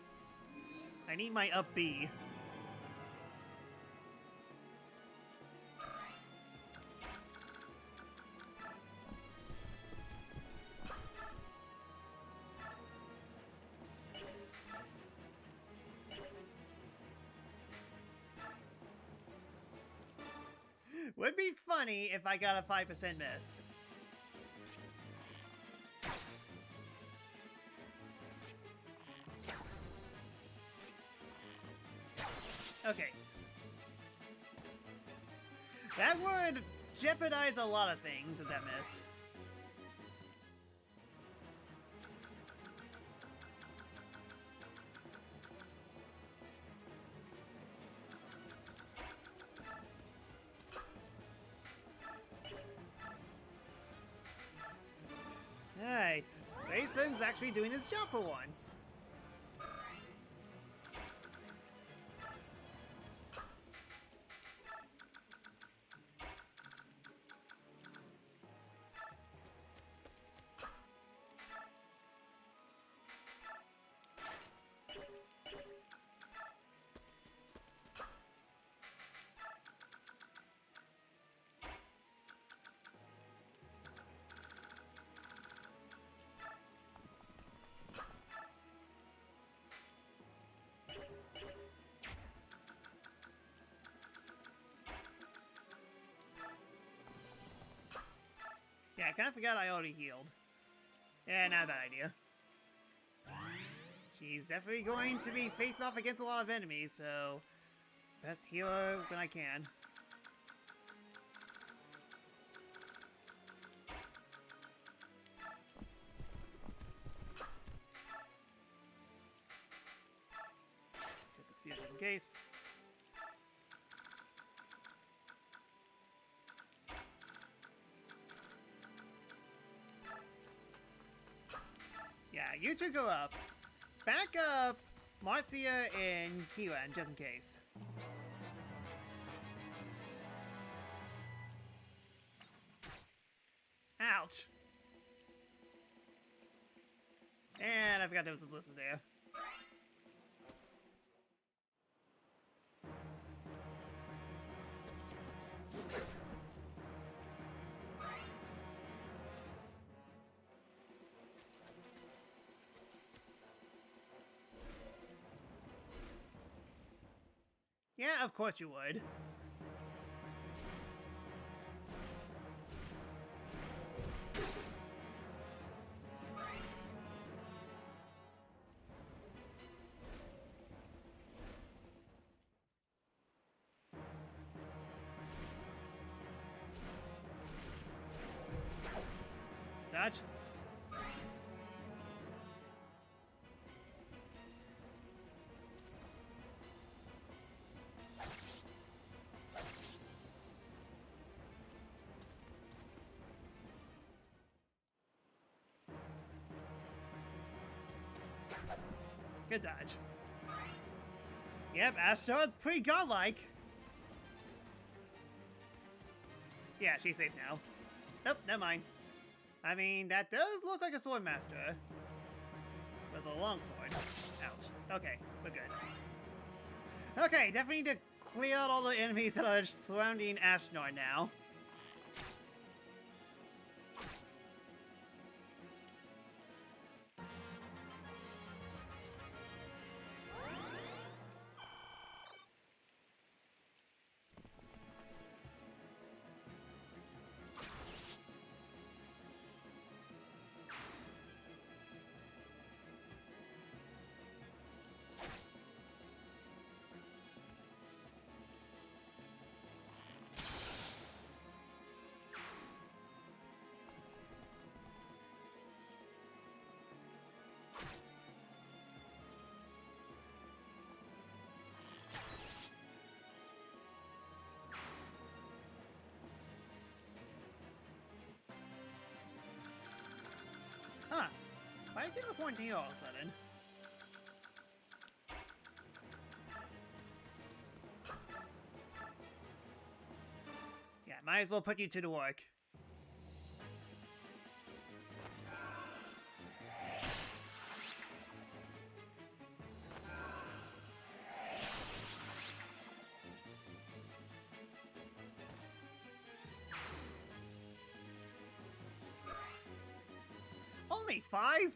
I need my up B. Would be funny if I got a 5% miss. Okay. That would jeopardize a lot of things if that missed. Alright. Mason's actually doing his job for once. Yeah, I kind of forgot I already healed. Yeah, not a bad idea. She's definitely going to be facing off against a lot of enemies, so best heal her when I can. Get the spear just in case. Yeah, you two go up. Back up Marcia and Kiran, just in case. Ouch. And I forgot there was a blizzard there. Yeah, of course you would. Dodge. Good dodge. Yep, Astar's pretty godlike. Yeah, she's safe now. Nope, never mind. I mean, that does look like a sword master. With a long sword. Ouch. Okay, we're good. Okay, definitely need to clear out all the enemies that are surrounding Ashnor now. Huh. Why did I get a point here all of a sudden? Yeah, might as well put you to the work. Only 5?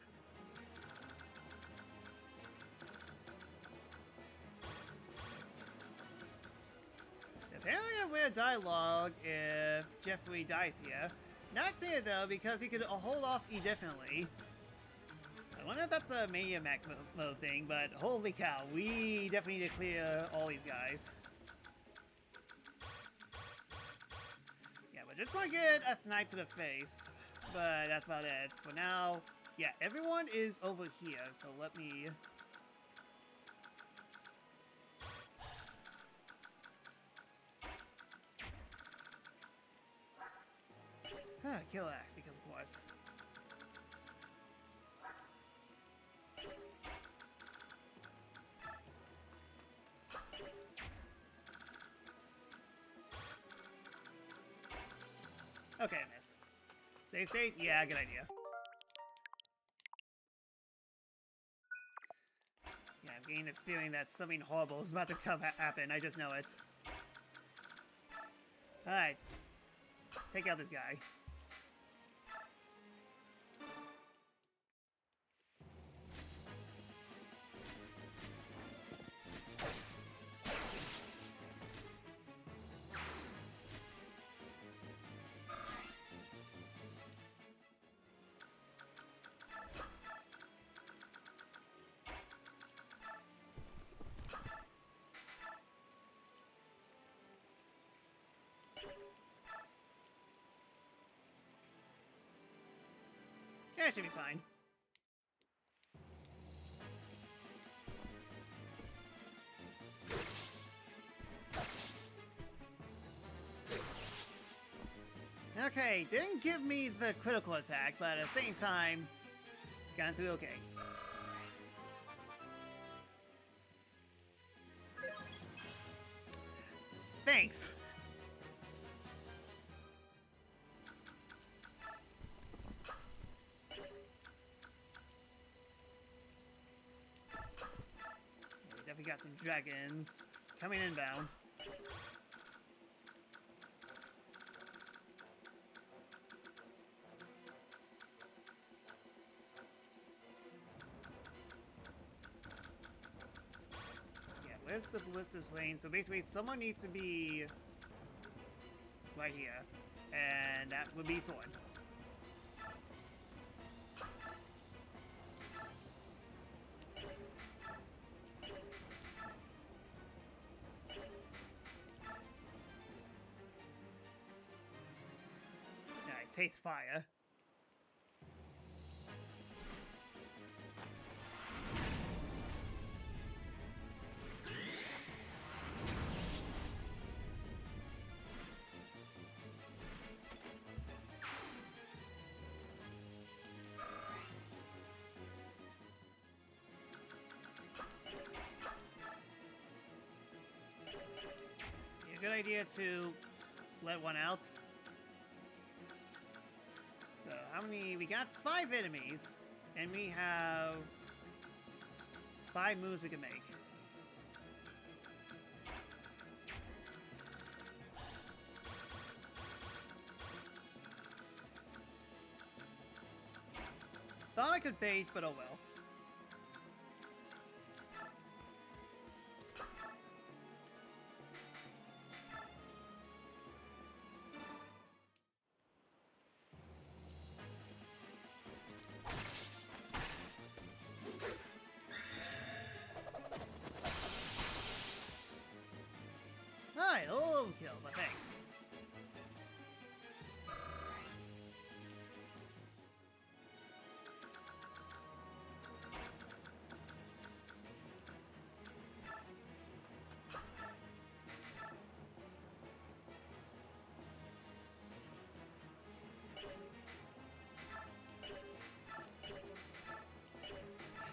Apparently a weird dialogue if Jeffrey dies here. Not saying it though, because he could hold off indefinitely. I wonder if that's a Mania Mac mode thing, but holy cow, we definitely need to clear all these guys. Yeah, we're just gonna get a snipe to the face, but that's about it. For now, yeah, everyone is over here, so let me... kill axe, because of course. Okay, I miss. Save state? Yeah, good idea. Yeah, I'm getting a feeling that something horrible is about to happen. I just know it. Alright. Take out this guy. Yeah, it should be fine. Okay, didn't give me the critical attack, but at the same time, got through okay. Thanks! We definitely got some dragons coming inbound. Where's the ballista's range? So basically, someone needs to be right here, and that would be Sword. Alright, taste fire. A good idea to let one out. So how many? We got 5 enemies, and we have 5 moves we can make. Thought I could bait, but oh well. Alright, a little overkill, but thanks.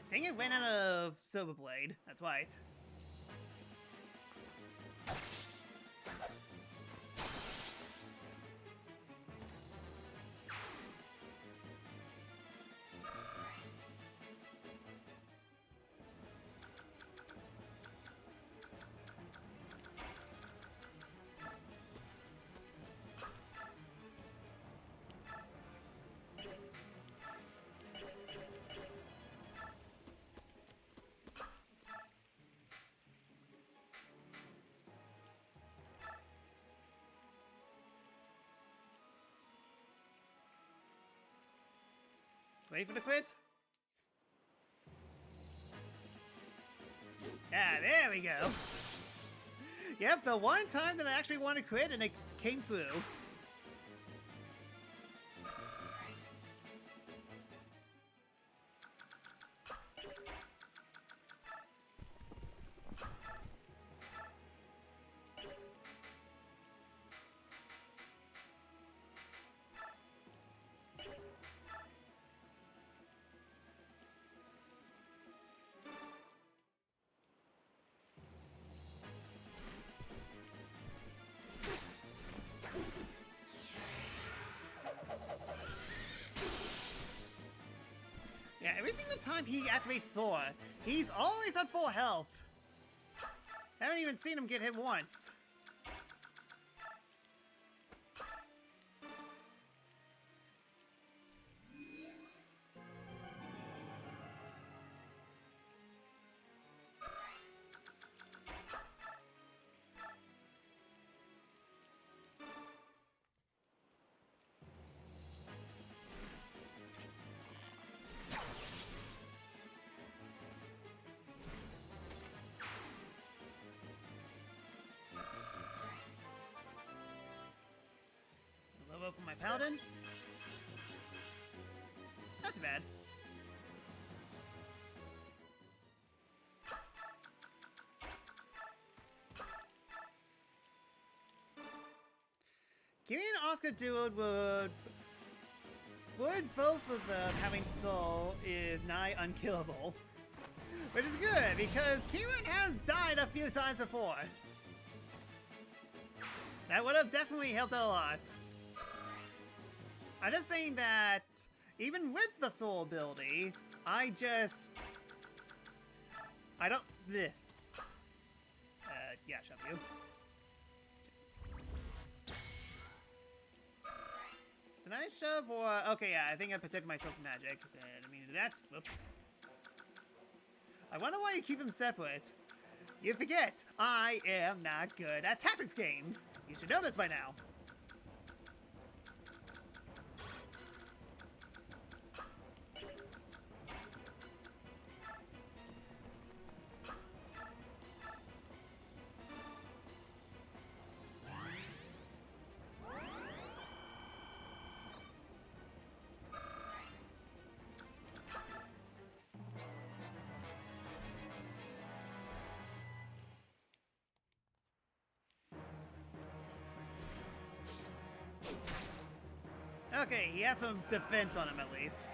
Dang it, ran out of Silver Blade. That's right. Wait for the crit. Ah, there we go. Yep, the one time that I actually wanted to crit and it came through. Yeah, every single time he activates Soar, he's always at full health. Haven't even seen him get hit once. Level up for my paladin. Not too bad. Kimi and Oscar duo would both of them having soul is nigh unkillable. Which is good, because Keelan has died a few times before. That would have definitely helped out a lot. I'm just saying that, even with the soul ability, I don't... Bleh. Yeah, shove you. Did I shove or... Okay, yeah, I think I protected myself from magic. Then I mean to do that. Whoops. I wonder why you keep them separate. You forget, I am not good at tactics games. You should know this by now. Okay, he has some defense on him at least.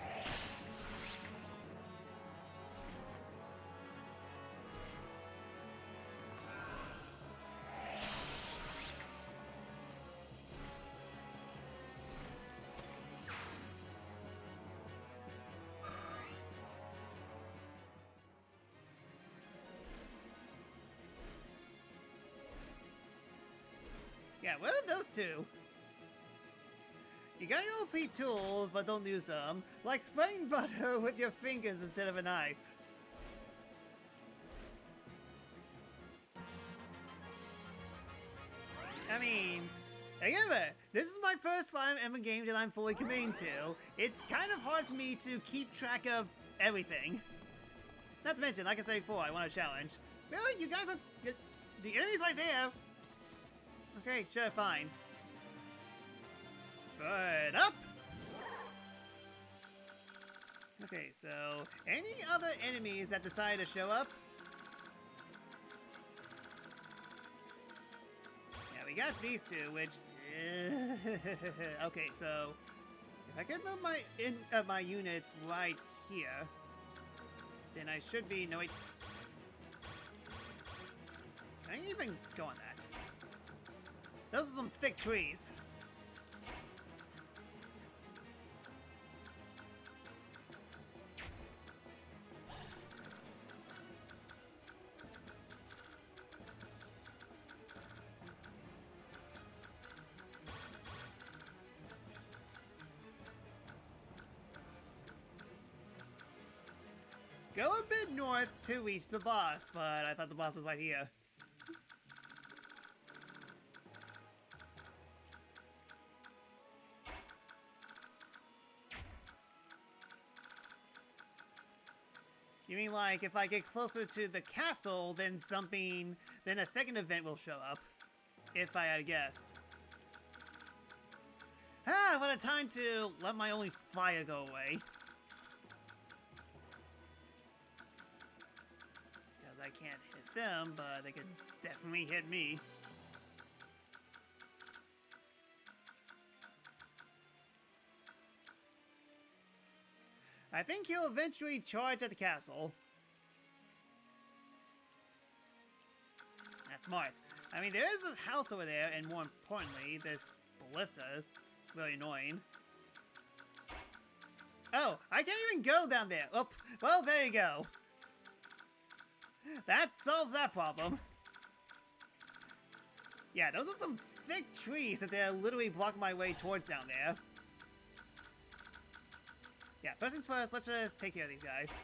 Yeah, what are those two? You got your OP tools, but don't use them. Like spreading butter with your fingers instead of a knife. I mean, remember, this is my first Fire Emblem game that I'm fully committing to. It's kind of hard for me to keep track of everything. Not to mention, like I said before, I want a challenge. Really? You guys are... The enemy's right there. Okay, sure, fine. Good, up! Okay, so any other enemies that decide to show up? Yeah, we got these two, which... okay, so if I could move my units right here, then I should be... No, wait. Can I even go on that? Those are some thick trees. Go a bit north to reach the boss, but I thought the boss was right here. You mean like if I get closer to the castle, then then a second event will show up? If I had to guess. Ah, what a time to let my only fire go away. Because I can't hit them, but they can definitely hit me. I think he'll eventually charge at the castle. That's smart. I mean, there is a house over there, and more importantly, this ballista is really annoying. Oh, I can't even go down there. Oh, well, there you go. That solves that problem. Yeah, those are some thick trees that they're literally blocking my way towards down there. Yeah, first things first, let's just take care of these guys.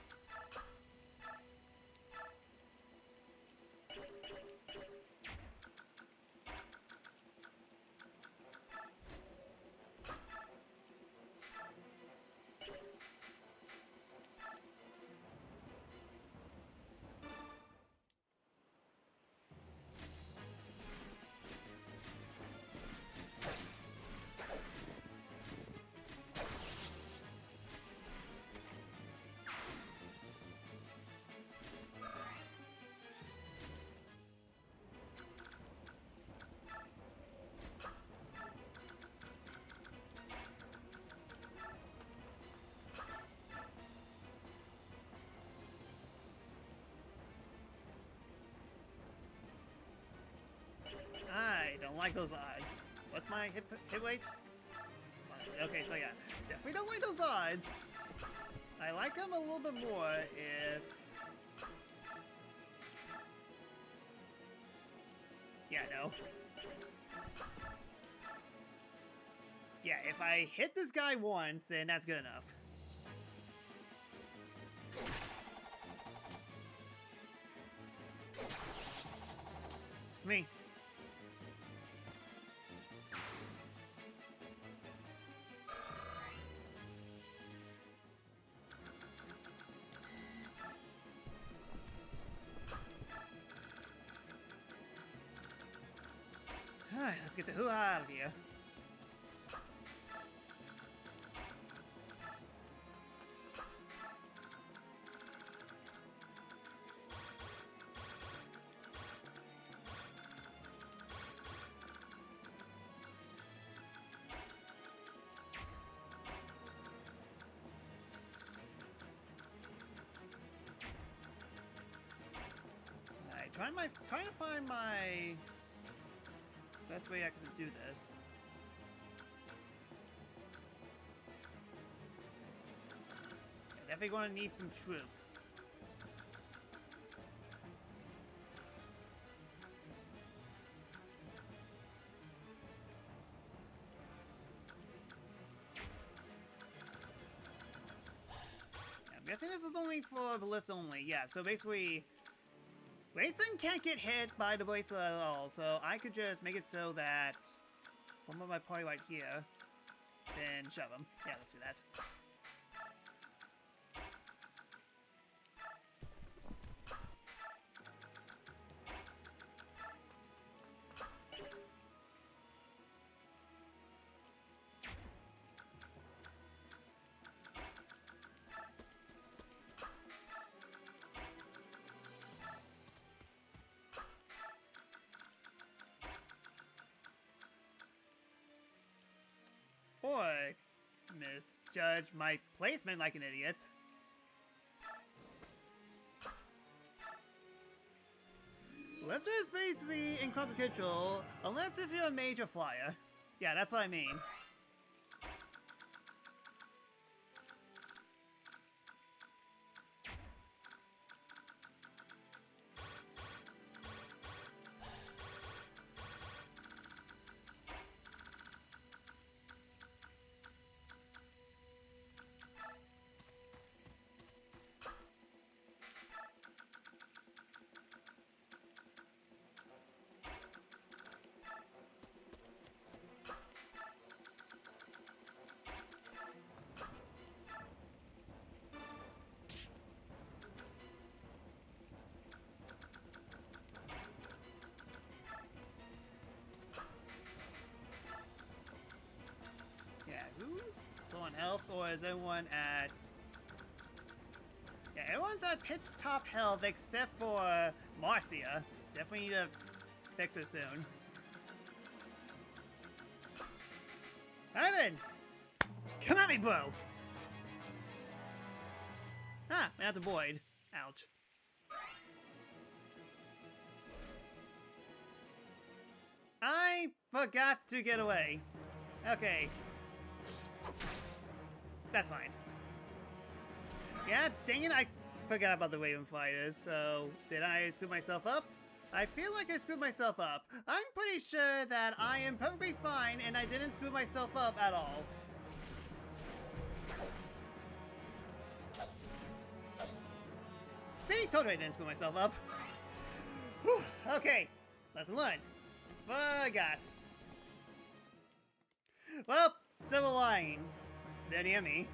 I don't like those odds. What's my hit weight? Okay, so yeah, definitely don't like those odds. I like them a little bit more if... Yeah, no. Yeah, if I hit this guy once, then that's good enough. It's me. Alright, let's get the hoo-ha out of here. Alright, trying to find my best way I can do this. I'm definitely going to need some troops. I'm guessing this is only for ballista only. Yeah, so basically, Rayson can't get hit by the ballista at all, so I could just make it so that form of my party right here, then shove him. Yeah, let's do that. Or misjudge my placement like an idiot. Lester is basically inconsequential, unless if you're a major flyer. Yeah, that's what I mean. on health, or is everyone at... Yeah, everyone's at pitch top health except for Marcia. Definitely need to fix her soon. Alright then! Come at me, bro! Ah, went out the void. Ouch. I forgot to get away. Okay. That's fine. Yeah, dang it, I forgot about the Raven Fighters, so did I screw myself up? I feel like I screwed myself up. I'm pretty sure that I am perfectly fine and I didn't screw myself up at all. See? Told you I didn't screw myself up. Whew. Okay, lesson learned. Forgot. Well, silver lining. They're near me.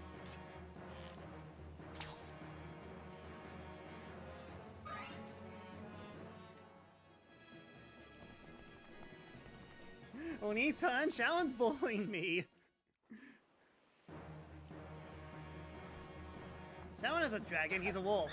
Oni-san, Shaolin's bullying me. Shaolin is a dragon, he's a wolf.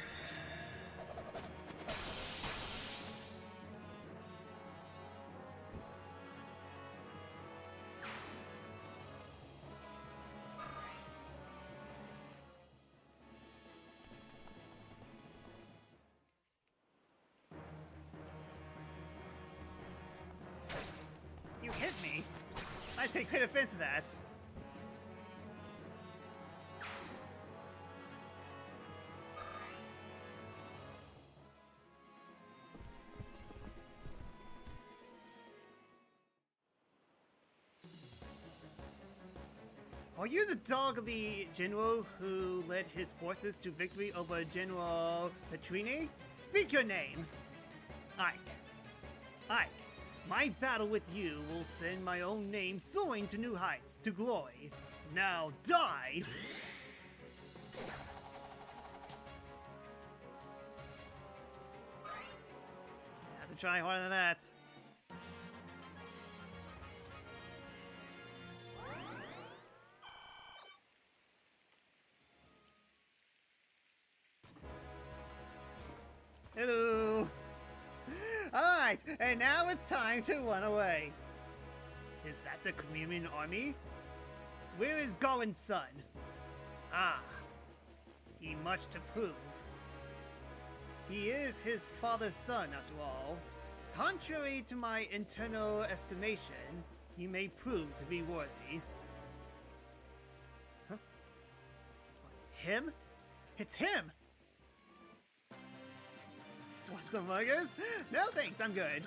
You hit me? I take great offense to that. Are you the dog of the general who led his forces to victory over General Petrini? Speak your name! Ike. Ike. My battle with you will send my own name soaring to new heights, to glory. Now die! I have to try harder than that. Hello! Alright, and now it's time to run away. Is that the Communion Army? Where is Gawain's son? Ah, he much to prove. He is his father's son, after all. Contrary to my internal estimation, he may prove to be worthy. Huh? What, him? It's him! Want some burgers? No thanks, I'm good.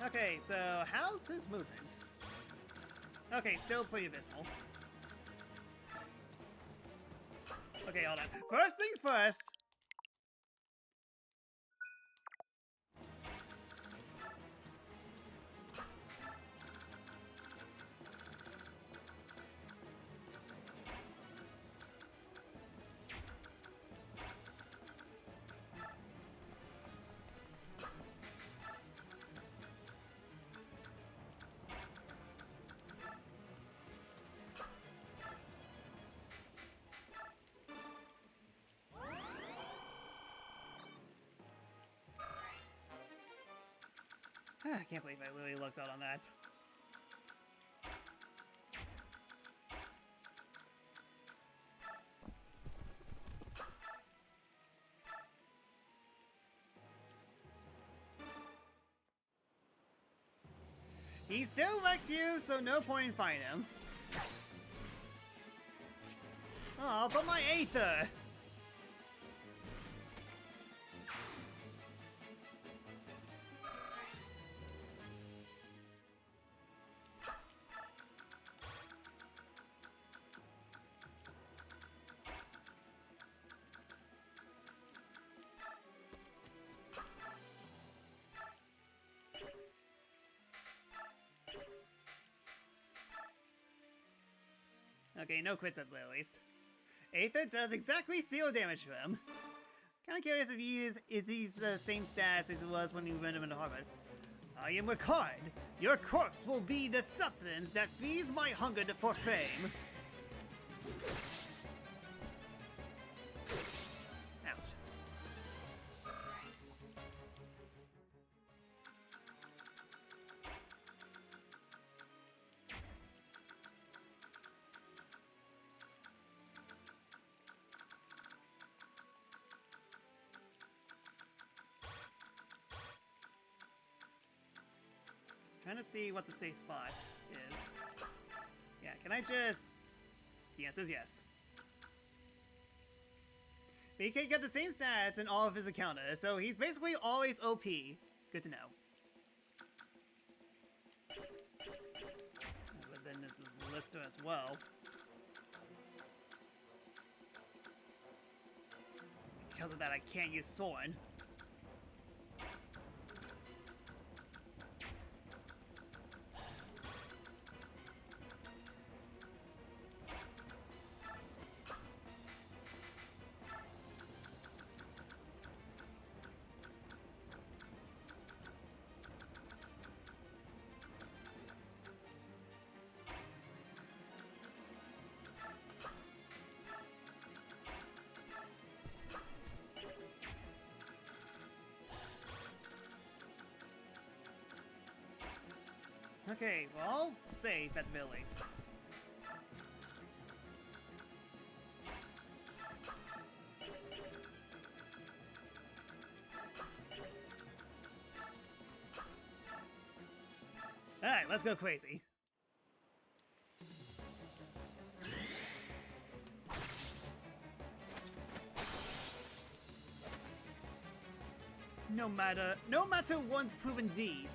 Okay, so how's his movement? Okay, still pretty abysmal. Okay, hold on. First things first. I can't believe I really looked out on that. He still likes you, so no point in fighting him. Oh, but my Aether! Okay, no crits at least. Aether does exactly 0 damage to him. Kinda curious if he's the same stats as it was when we went him into Harvard. I am Ricard. Your corpse will be the substance that feeds my hunger for fame. Ouch. Trying to see what the safe spot is. Yeah, can I just... The answer is yes. But he can get the same stats in all of his encounters, so he's basically always OP. Good to know. But then this is Lister as well. Because of that, I can't use Soren. Okay, well, safe at the very least. Alright, let's go crazy. No matter one's proven deed,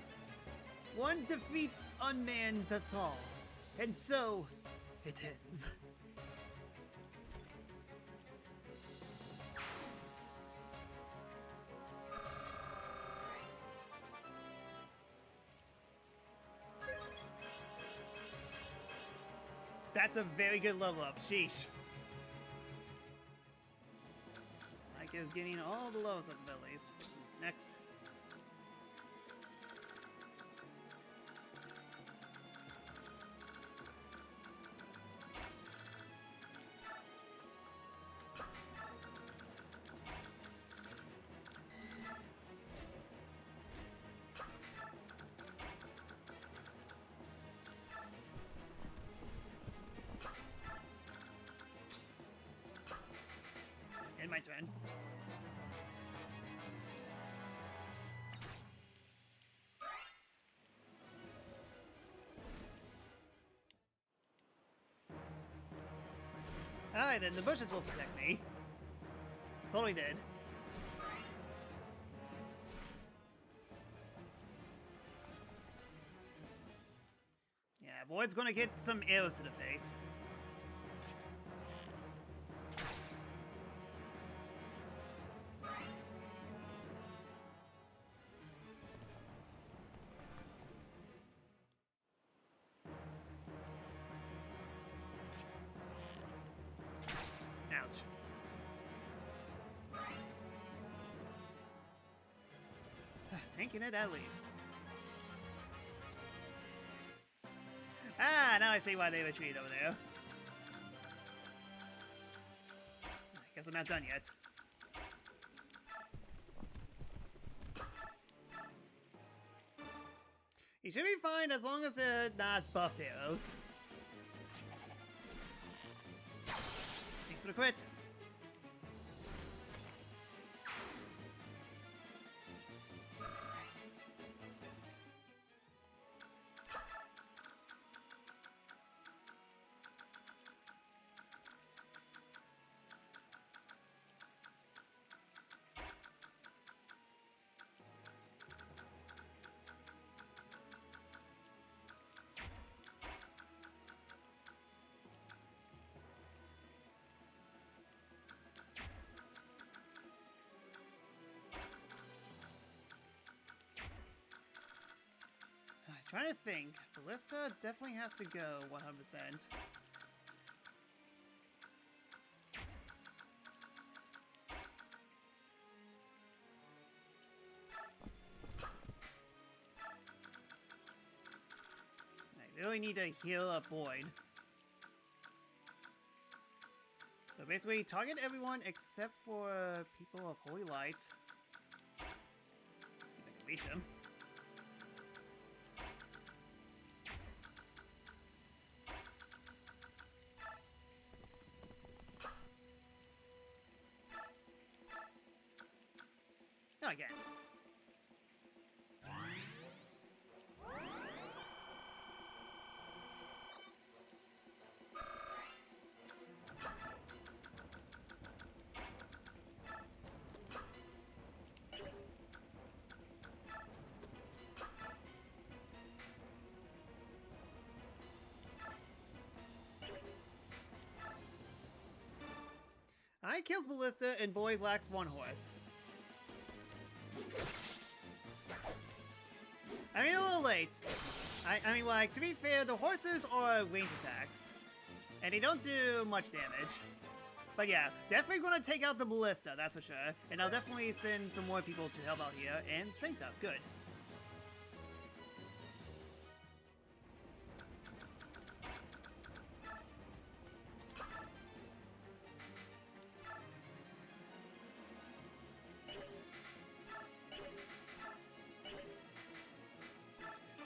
one defeats unmans us all, and so it ends. That's a very good level up, sheesh. Mike is getting all the lows at the very least. Who's next? And my turn. Alright then, the bushes will protect me. Totally did. Yeah, Boyd's gonna get some arrows to the face. Ouch. Tanking it at least. Ah, now I see why they retreated over there. I guess I'm not done yet. He should be fine as long as they're not buffed arrows. Thanks for the crit. Trying to think. Ballista definitely has to go 100%. Really need to heal up Boyd. So basically, target everyone except for people of Holy Light. If I can reach them. No, again. I kills Ballista and Boyd lacks one horse. I mean, a little late. I mean, like, to be fair, the horses are range attacks. And they don't do much damage. But yeah, definitely gonna take out the Ballista, that's for sure. And I'll definitely send some more people to help out here. And strength up, good.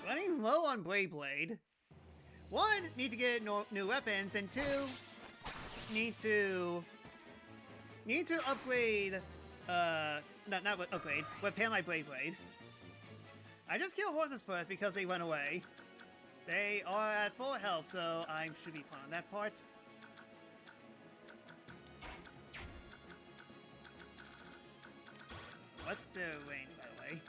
Running low on Blade. One, need to get new weapons, and two, need to upgrade, not upgrade, repair my Blade. I just kill horses first because they run away. They are at full health, so I should be fine on that part. What's the range, by the way?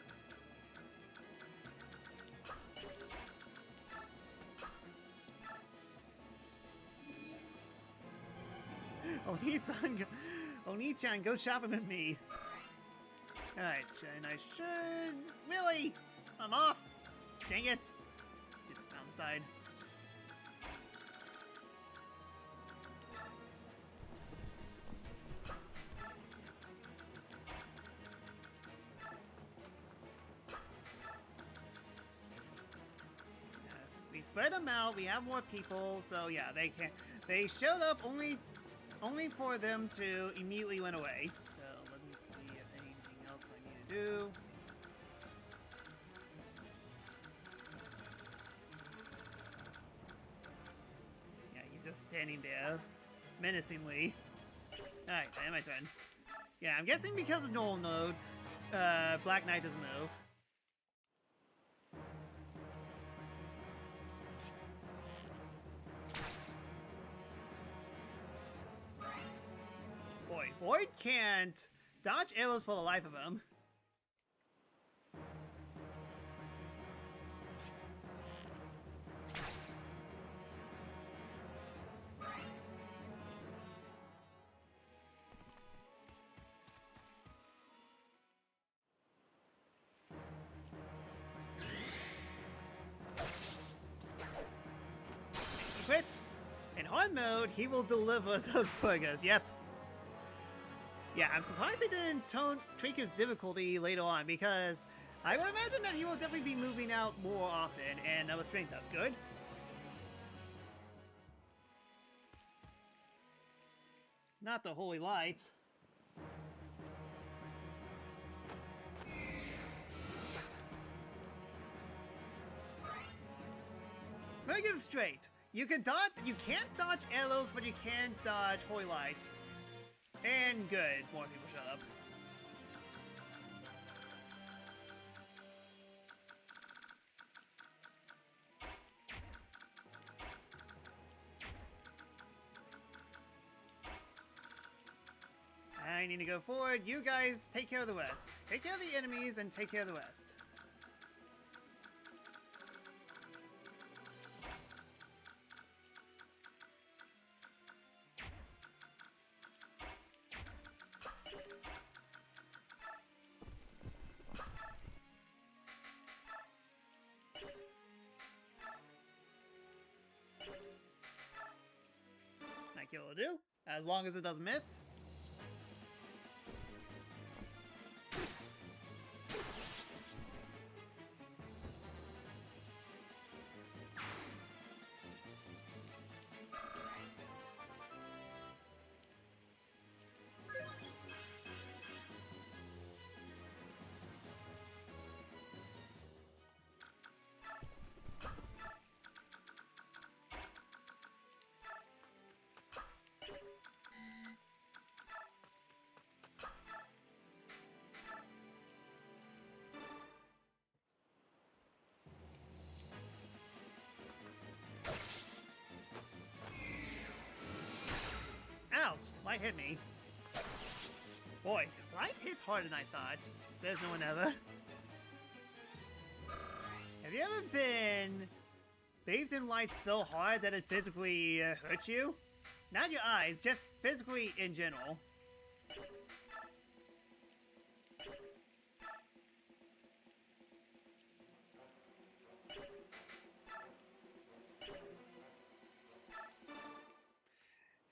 Oni-chan, go shopping with me. Alright, and I should... Really? I'm off! Dang it! Stupid mountainside. We spread them out, we have more people, so yeah, they showed up only for them to immediately run away. So let me see if anything else I need to do. Yeah, he's just standing there, menacingly. Alright, I have my turn. Yeah, I'm guessing because of normal mode, Black Knight doesn't move. Boyd can't dodge arrows for the life of him. Quit. In hard mode, he will deliver those burgers. Yep. Yeah, I'm surprised they didn't tweak his difficulty later on, because I would imagine that he will definitely be moving out more often, and that was strength up. Good. Not the Holy Light. Let me get it straight. You can't dodge arrows, but you can dodge Holy Light. And good, more people shut up. I need to go forward. You guys take care of the rest. Take care of the enemies and take care of the rest. That kill will do, as long as it doesn't miss. Light hit me. Boy, light hits harder than I thought. Says no one ever. Have you ever been bathed in light so hard that it physically hurts you? Not your eyes, just physically in general.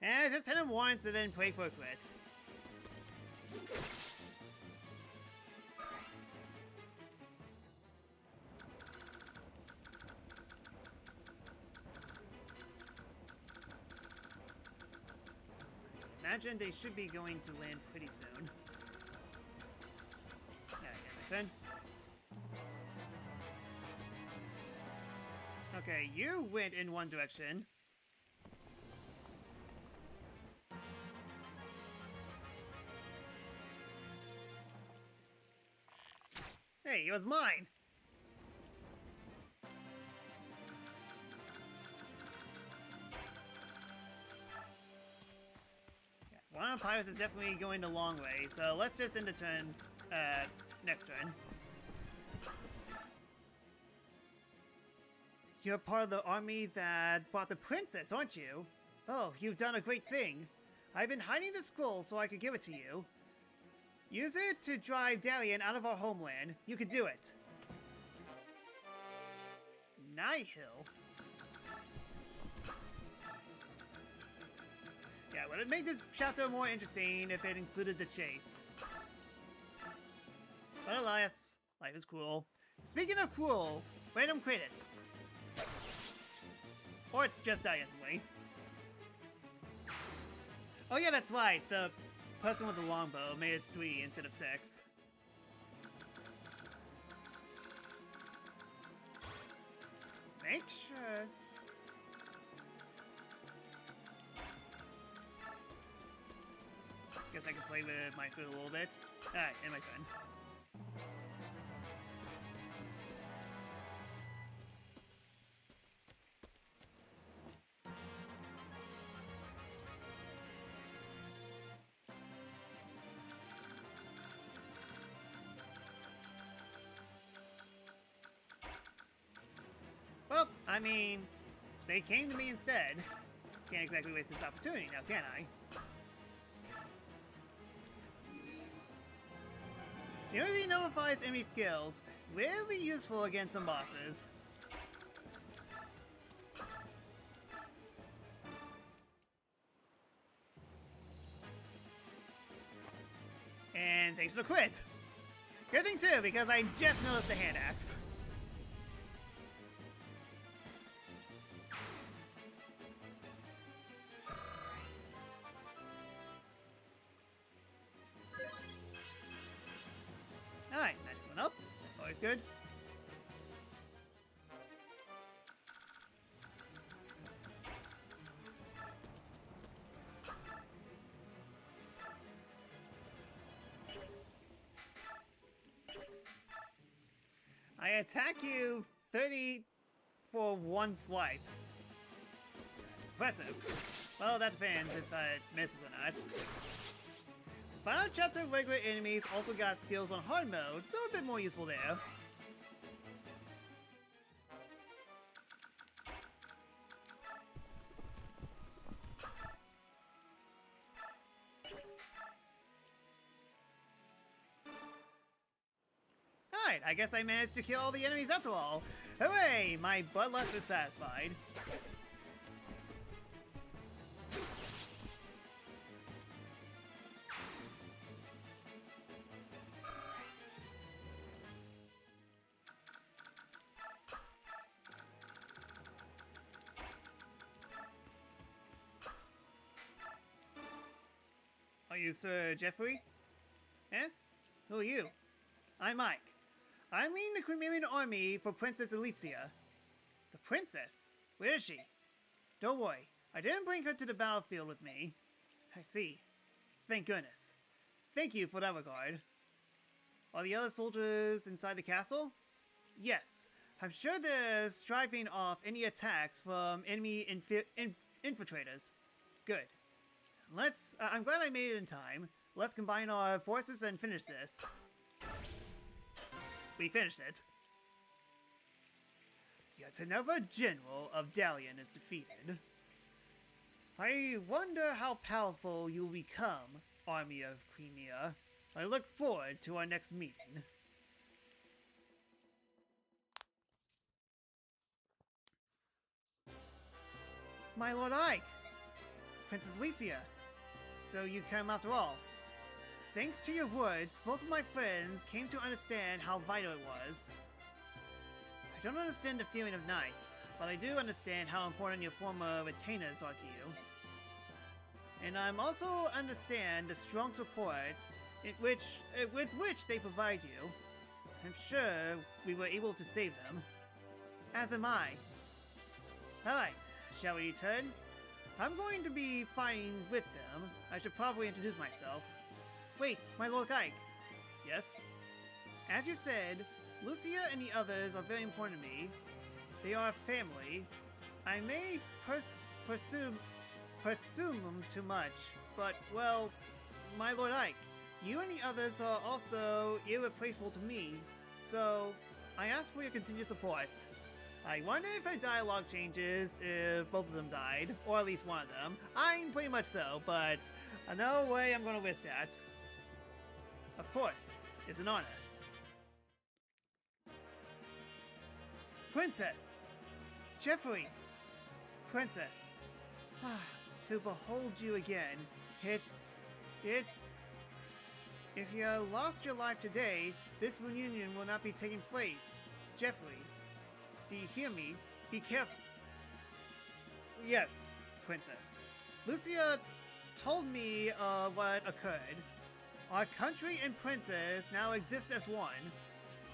And just hit him once and then pray for a crit. Imagine they should be going to land pretty soon. Yeah, my turn. Okay, you went in one direction. Hey, it was mine! Yeah, one of the pirates is definitely going the long way, so let's just end the turn, next turn. You're part of the army that brought the princess, aren't you? Oh, you've done a great thing. I've been hiding the scroll so I could give it to you. Use it to drive Dalian out of our homeland. You can do it. Nihil? Yeah, would it make this chapter more interesting if it included the chase? But alas, life is cruel. Speaking of cruel, random credit. Or just die instantly. Oh yeah, that's right. The person with the longbow made it 3 instead of 6. Make sure. Guess I can play with my food a little bit. Alright, end my turn. Well, I mean, they came to me instead. Can't exactly waste this opportunity now, can I? The OV notifies enemy skills, really useful against some bosses. And thanks for the crit! Good thing too, because I just noticed the hand axe. Alright, nice one up. That's always good. I attack you 30 for 1 swipe. That's impressive. Well, that depends if it misses or not. Final chapter regular enemies also got skills on hard mode, so a bit more useful there. Alright, I guess I managed to kill all the enemies after all. Hooray! My bloodlust is satisfied. Are you Sir Jeffrey? Eh? Who are you? I'm Mike. I'm leading the Cremerian army for Princess Elizia. The princess? Where is she? Don't worry, I didn't bring her to the battlefield with me. I see. Thank goodness. Thank you for that regard. Are the other soldiers inside the castle? Yes. I'm sure they're striving off any attacks from enemy infiltrators. Good. I'm glad I made it in time. Let's combine our forces and finish this. We finished it. Yet another general of Dalian is defeated. I wonder how powerful you will become, Army of Crimea. I look forward to our next meeting. My Lord Ike! Princess Alicia! So you came after all. Thanks to your words, both of my friends came to understand how vital it was. I don't understand the feeling of knights, but I do understand how important your former retainers are to you. And I'm also understand the strong support with which they provide you. I'm sure we were able to save them. As am I. Alright, shall we return? I'm going to be fighting with them. I should probably introduce myself. Wait, my Lord Ike. Yes? As you said, Lucia and the others are very important to me. They are family. I may presume too much, but, well, my Lord Ike, you and the others are also irreplaceable to me, so I ask for your continued support. I wonder if our dialogue changes if both of them died, or at least one of them. I'm pretty much so, but no way I'm gonna risk that. Of course, it's an honor. Princess! Jeffrey! Princess! To behold you again, it's... If you lost your life today, this reunion will not be taking place. Jeffrey, do you hear me? Be careful. Yes, Princess. Lucia told me what occurred. Our country and princess now exist as one.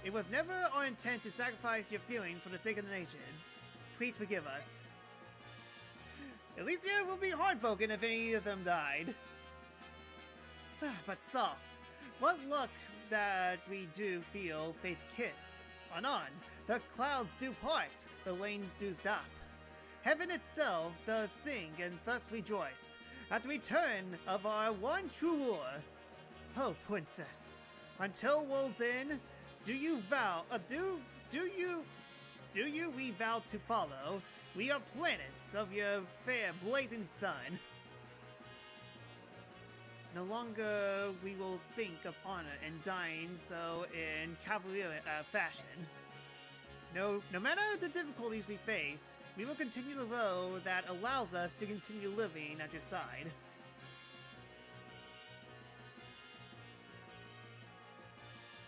It was never our intent to sacrifice your feelings for the sake of the nation. Please forgive us. Alicia will be heartbroken if any of them died. But soft. What luck that we do feel faith kiss. Anon, the clouds do part, the lanes do stop. Heaven itself does sing and thus rejoice at the return of our one true ruler. Oh, Princess, until world's end, do you we vow to follow? We are planets of your fair blazing sun. No longer we will think of honor and dying so in cavalier fashion. No matter the difficulties we face, we will continue the road that allows us to continue living at your side.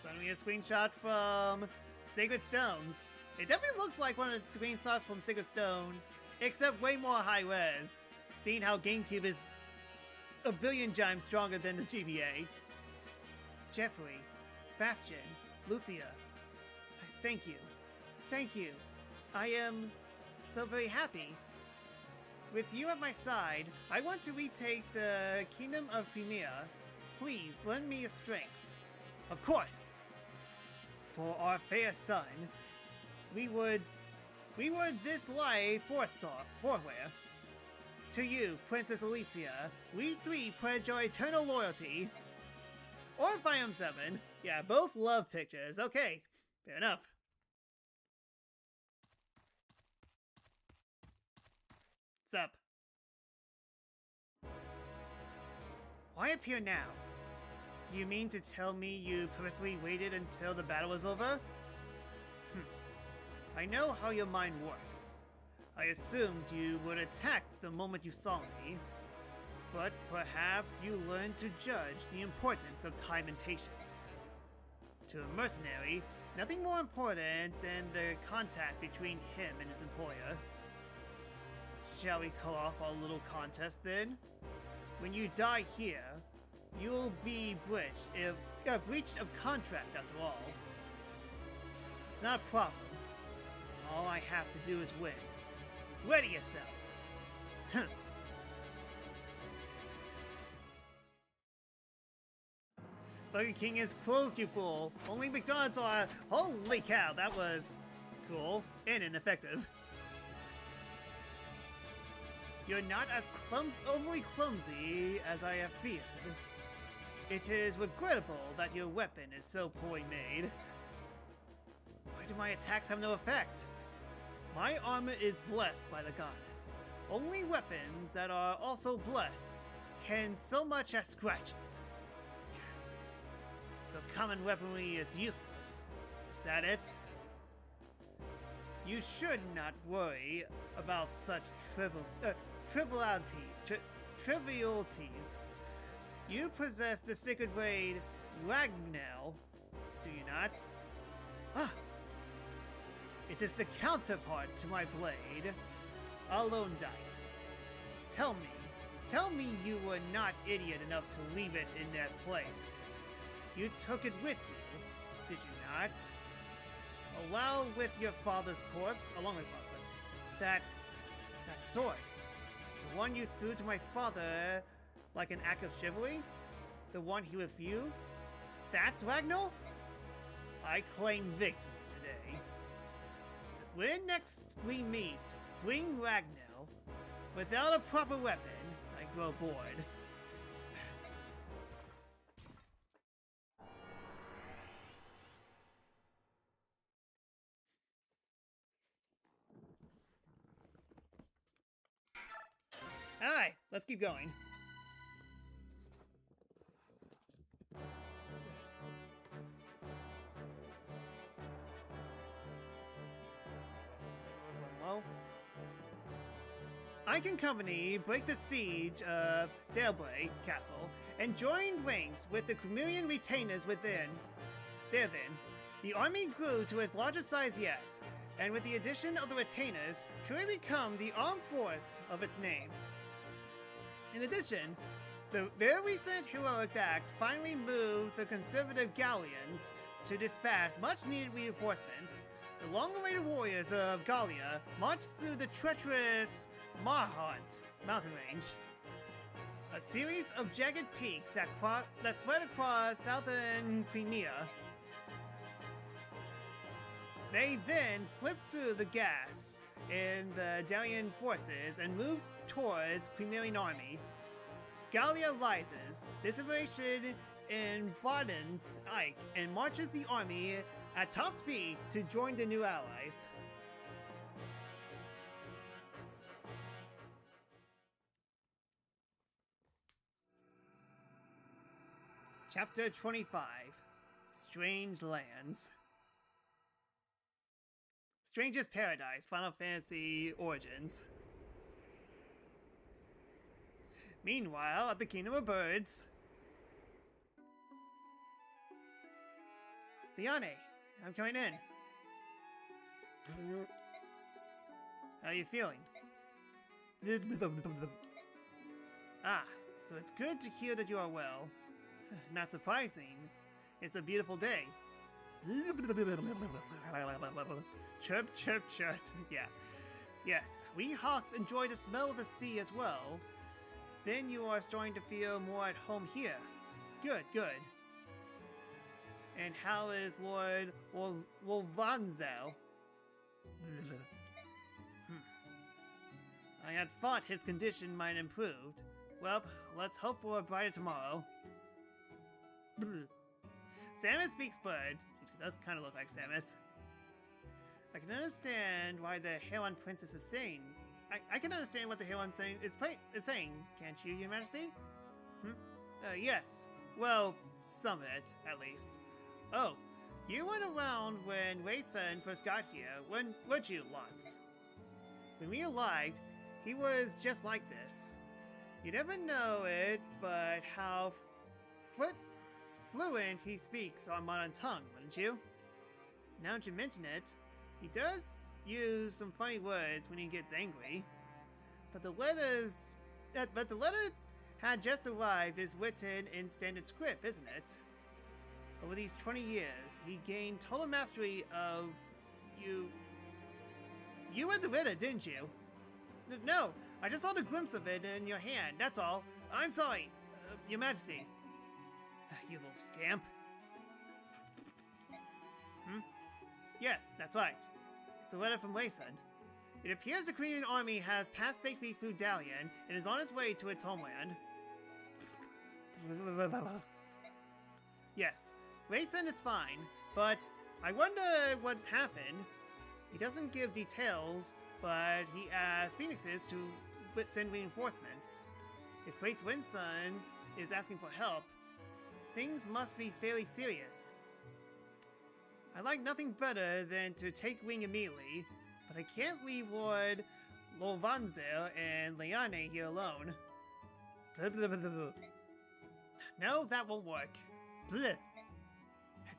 Sending me a screenshot from Sacred Stones. It definitely looks like one of the screenshots from Sacred Stones, except way more high res, seeing how GameCube is a billion times stronger than the GBA. Jeffrey, Bastion, Lucia, thank you. Thank you. I am so very happy. With you at my side, I want to retake the Kingdom of Crimea. Please lend me your strength. Of course. For our fair son, we would this life forwhere. To you, Princess Alicia, we three pledge our eternal loyalty. Or if I am 7. Yeah, both love pictures. Okay, fair enough. What's up? Why appear now? Do you mean to tell me you purposely waited until the battle was over? I know how your mind works. I assumed you would attack the moment you saw me. But perhaps you learned to judge the importance of time and patience. To a mercenary, nothing more important than the contact between him and his employer. Shall we call off our little contest then? When you die here, you'll be breached of contract after all. It's not a problem. All I have to do is win. Ready yourself. Burger King is closed, you fool. Only McDonald's are... Holy cow, that was cool and ineffective. you're not as overly clumsy as I have feared. It is regrettable that your weapon is so poorly made. Why do my attacks have no effect? My armor is blessed by the goddess. Only weapons that are also blessed can so much as scratch it. So common weaponry is useless. Is that it? You should not worry about such trivialities. You possess the sacred blade Ragnell, do you not? Ah! It is the counterpart to my blade, Alondite. Tell me you were not idiot enough to leave it in that place. You took it with you, did you not? Along with your father's corpse, that sword. The one you threw to my father like an act of chivalry? The one he refused? That's Ragnall? I claim victory today. When next we meet, bring Ragnall. Without a proper weapon, I grow bored. Alright, let's keep going. Icon Company break the siege of Delbray Castle and joined ranks with the Cremerian retainers within. There then, the army grew to its largest size yet, and with the addition of the retainers, truly become the armed force of its name. In addition, their recent heroic act finally moved the conservative Gallians to dispatch much-needed reinforcements. The long-awaited warriors of Gallia marched through the treacherous Marhant mountain range, a series of jagged peaks that spread across southern Crimea. They then slipped through the gaps in the Darian forces and moved towards Cremerian army. Gallia rises, this information in Baden's Ike, and marches the army at top speed to join the new allies. Chapter 25, Strange Lands. Strangest Paradise, Final Fantasy Origins. Meanwhile, at the Kingdom of Birds. Liane, I'm coming in. How are you feeling? Ah, so it's good to hear that you are well. Not surprising. It's a beautiful day. Chirp, chirp, chirp. Yeah. Yes, we hawks enjoy the smell of the sea as well. Then you are starting to feel more at home here. Good, good. And how is Lord Wolvanzel? I had thought his condition might improve. Well, let's hope for a brighter tomorrow. Samus speaks bird. She does kind of look like Samus. I can understand why the Heron Princess is saying. I can understand what the Heron is saying, can't you, Your Majesty? Yes. Well, some of it, at least. Oh, you weren't around when Wei-san first got here, weren't you, Lots? When we arrived, he was just like this. You never know it, but how fluent he speaks on modern tongue, wouldn't you? Now that you mention it, he does use some funny words when he gets angry. But the letter had just arrived is written in standard script, isn't it? Over these 20 years, he gained total mastery of you. You read the letter, didn't you? No, I just saw the glimpse of it in your hand, that's all. I'm sorry, Your Majesty. You little scamp. Yes, that's right. It's a letter from Wei-san. It appears the Korean army has passed safely through Dalian and is on its way to its homeland. Yes, Rayson is fine, but I wonder what happened. He doesn't give details, but he asks Phoenixes to send reinforcements. If Grace Winson is asking for help, things must be fairly serious. I like nothing better than to take wing immediately, but I can't leave Lord Lovanzel and Leane here alone. No, that won't work. Blech.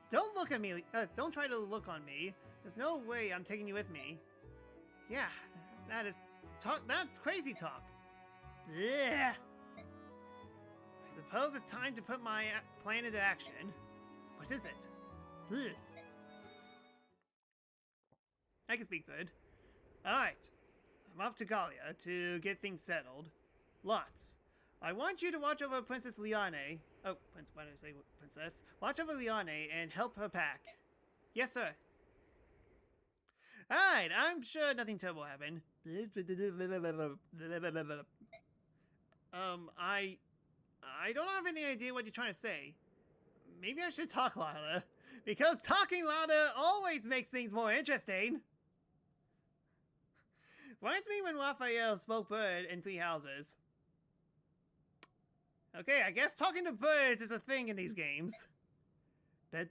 Don't look at me. Don't try to look on me. There's no way I'm taking you with me. Yeah, that is talk. That's crazy talk. Blech. I suppose it's time to put my plan into action. What is it? Blech. I can speak good. Alright. I'm off to Galia to get things settled. Lots. I want you to watch over Princess Liane. Oh, why did I say princess? Watch over Liane and help her pack. Yes, sir. Alright, I'm sure nothing terrible happened. I don't have any idea what you're trying to say. Maybe I should talk louder. Because talking louder always makes things more interesting. Reminds me when Raphael spoke bird in Three Houses. Okay, I guess talking to birds is a thing in these games. Do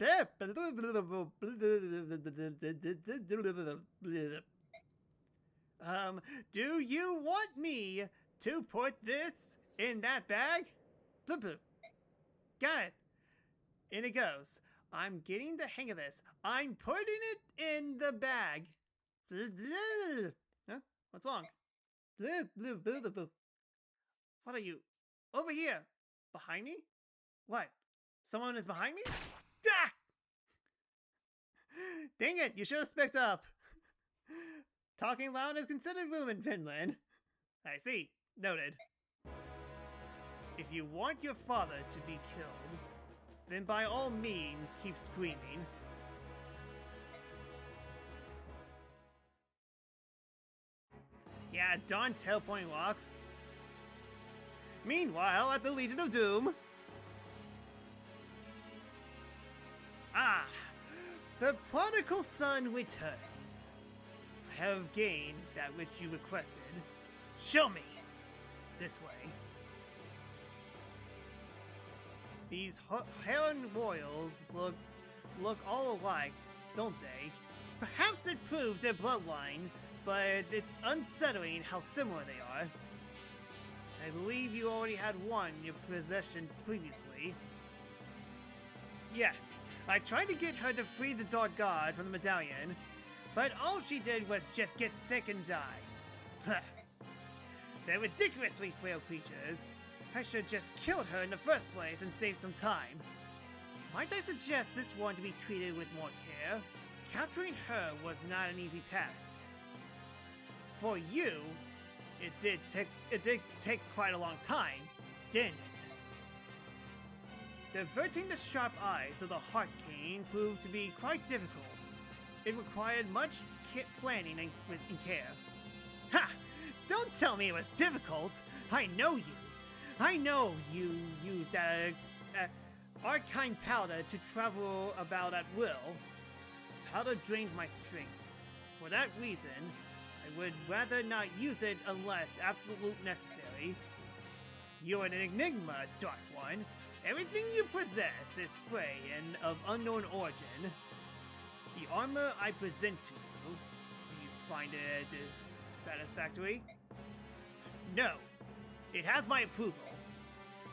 you want me to put this in that bag? Got it. In it goes. I'm getting the hang of this. I'm putting it in the bag. Huh? What's wrong? What are you? Over here. Behind me? What? Someone is behind me? Ah! Dang it, you should have specked up. Talking loud is considered rude in Finland. I see. Noted. If you want your father to be killed, then by all means keep screaming. Yeah, darn teleporting rocks. Meanwhile, at the Legion of Doom... Ah! The prodigal son returns. I have gained that which you requested. Show me! This way. These Heron Royals look all alike, don't they? Perhaps it proves their bloodline, but it's unsettling how similar they are. I believe you already had one in your possessions previously. Yes, I tried to get her to free the Dark God from the medallion, but all she did was just get sick and die. They're ridiculously frail creatures. I should have just killed her in the first place and saved some time. Might I suggest this one to be treated with more care? Capturing her was not an easy task. For you, it did take quite a long time, didn't it? Diverting the sharp eyes of the Heart King proved to be quite difficult. It required much planning and care. Ha! Don't tell me it was difficult! I know you! I know you used arcane powder to travel about at will. Powder drains my strength. For that reason, I would rather not use it unless absolute necessary. You're an enigma, Dark One. Everything you possess is fray and of unknown origin. The armor I present to you, do you find it satisfactory? No. It has my approval.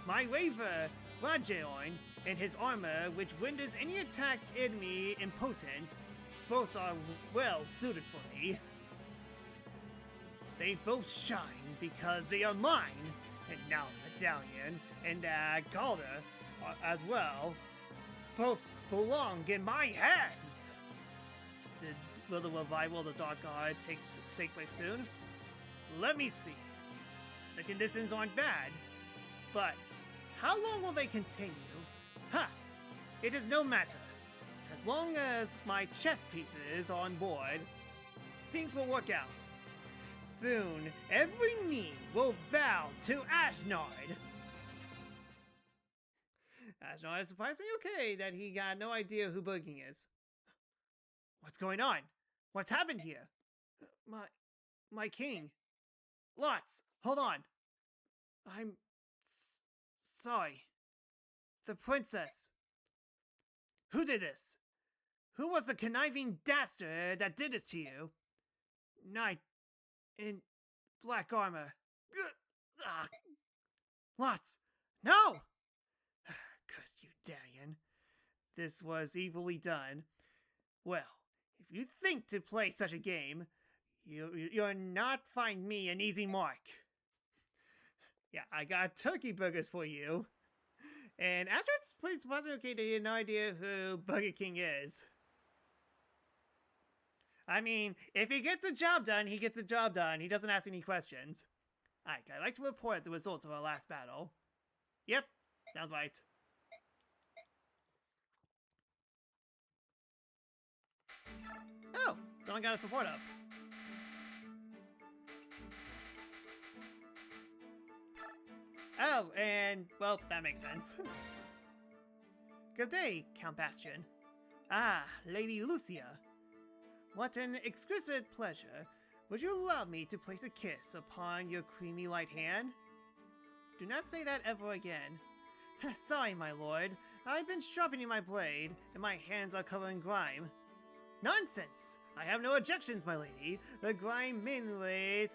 My Raver, Rajeorn, and his armor, which renders any attack enemy impotent, both are well suited for me. They both shine because they are mine, and now the medallion and Galder as well, both belong in my hands. Will the revival of the Dark God take place soon? Let me see. The conditions aren't bad, but how long will they continue? Ha! It is no matter. As long as my chess pieces are on board, things will work out. Soon, every knee will bow to Ashnard. Ashnard is surprisingly okay that he got no idea who Burger King is. What's going on? What's happened here? My king. Lots, hold on. I'm sorry. The princess. Who did this? Who was the conniving dastard that did this to you? Knight in black armor. Lots. No! Curse you, Darian. This was evilly done. Well, if you think to play such a game, you'll not find me an easy mark. Yeah, I got turkey burgers for you. And after it's pretty surprisingly okay that he had no idea who Burger King is. I mean, if he gets the job done, he gets the job done. He doesn't ask any questions. Alright, I'd like to report the results of our last battle. Yep, sounds right. Oh, someone got a support up. Oh, and, well, that makes sense. Good day, Count Bastion. Ah, Lady Lucia. What an exquisite pleasure. Would you allow me to place a kiss upon your creamy light hand? Do not say that ever again. Sorry, my lord. I've been sharpening my blade, and my hands are covered in grime. Nonsense! I have no objections, my lady. The grime mainly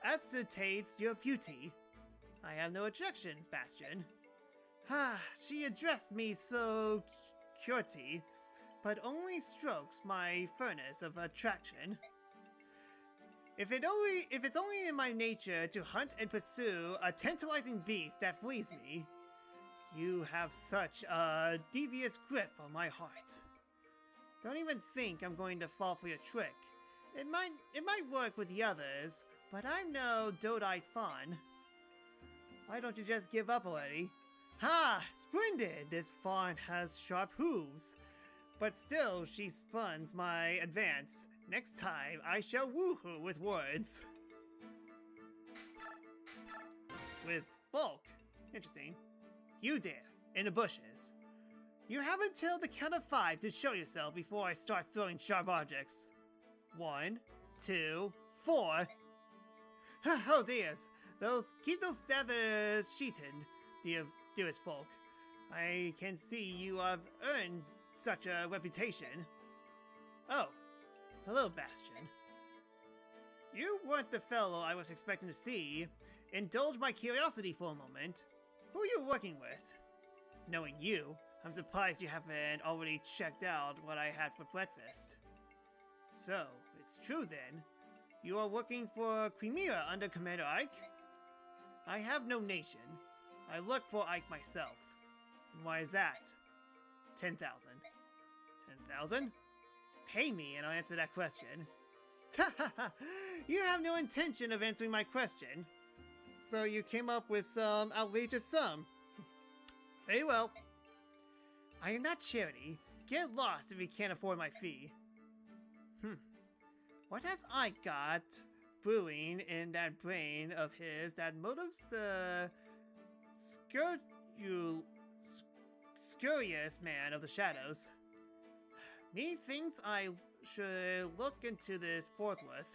assertates your beauty. I have no objections, Bastion. She addressed me so curtly, but only strokes my furnace of attraction. If it's only in my nature to hunt and pursue a tantalizing beast that flees me, you have such a devious grip on my heart. Don't even think I'm going to fall for your trick. It might work with the others, but I'm no doe-eyed fawn. Why don't you just give up already? Ha! Splendid! This fawn has sharp hooves. But still, she spuns my advance. Next time, I shall woo her with words. With bulk. Interesting. You dare, in the bushes. You have until the count of 5 to show yourself before I start throwing sharp objects. 1, 2, 4. Oh dears. Keep those daggers sheathed, dearest folk. I can see you have earned such a reputation. Oh, hello, Bastion. You weren't the fellow I was expecting to see. Indulge my curiosity for a moment. Who are you working with? Knowing you, I'm surprised you haven't already checked out what I had for breakfast. So, it's true then. You are working for Crimea under Commander Ike? I have no nation. I look for Ike myself. And why is that? 10,000. 10,000? Pay me and I'll answer that question. You have no intention of answering my question. So you came up with some outrageous sum. Very well. I am not charity. Get lost if you can't afford my fee. What has Ike got brewing in that brain of his that motives the scurrious man of the shadows? Methinks I should look into this forthwith.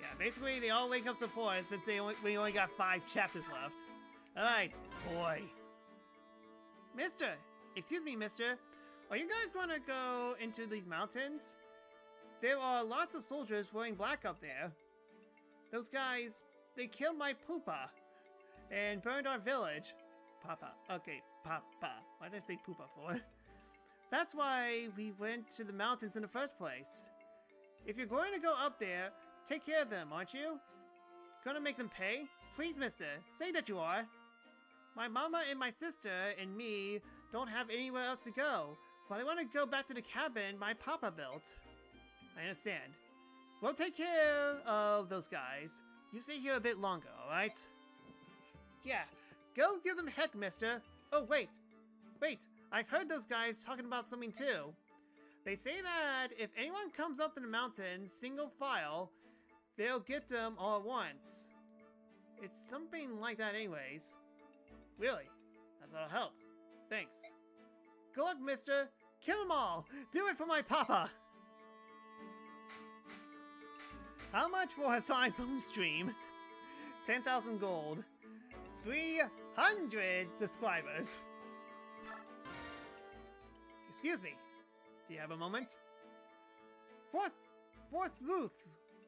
Yeah, basically they all link up support since we only got 5 chapters left. Alright, boy. Excuse me, mister. Are you guys gonna go into these mountains? There are lots of soldiers wearing black up there. Those guys, they killed my poopa and burned our village. Papa. Okay, Papa. Why did I say poopa for? That's why we went to the mountains in the first place. If you're going to go up there, take care of them, aren't you? Gonna make them pay? Please, mister, say that you are. My mama and my sister and me don't have anywhere else to go, but I want to go back to the cabin my papa built. I understand. We'll take care of those guys. You stay here a bit longer, alright? Yeah, go give them heck, mister. Oh, wait. I've heard those guys talking about something too. They say that if anyone comes up to the mountain single file, they'll get them all at once. It's something like that anyways. Really? That's oughta help. Thanks. Good luck, mister. Kill them all. Do it for my papa. How much for a Sonic Boom stream? 10,000 gold. 300 subscribers. Excuse me. Do you have a moment? Fourth Luth.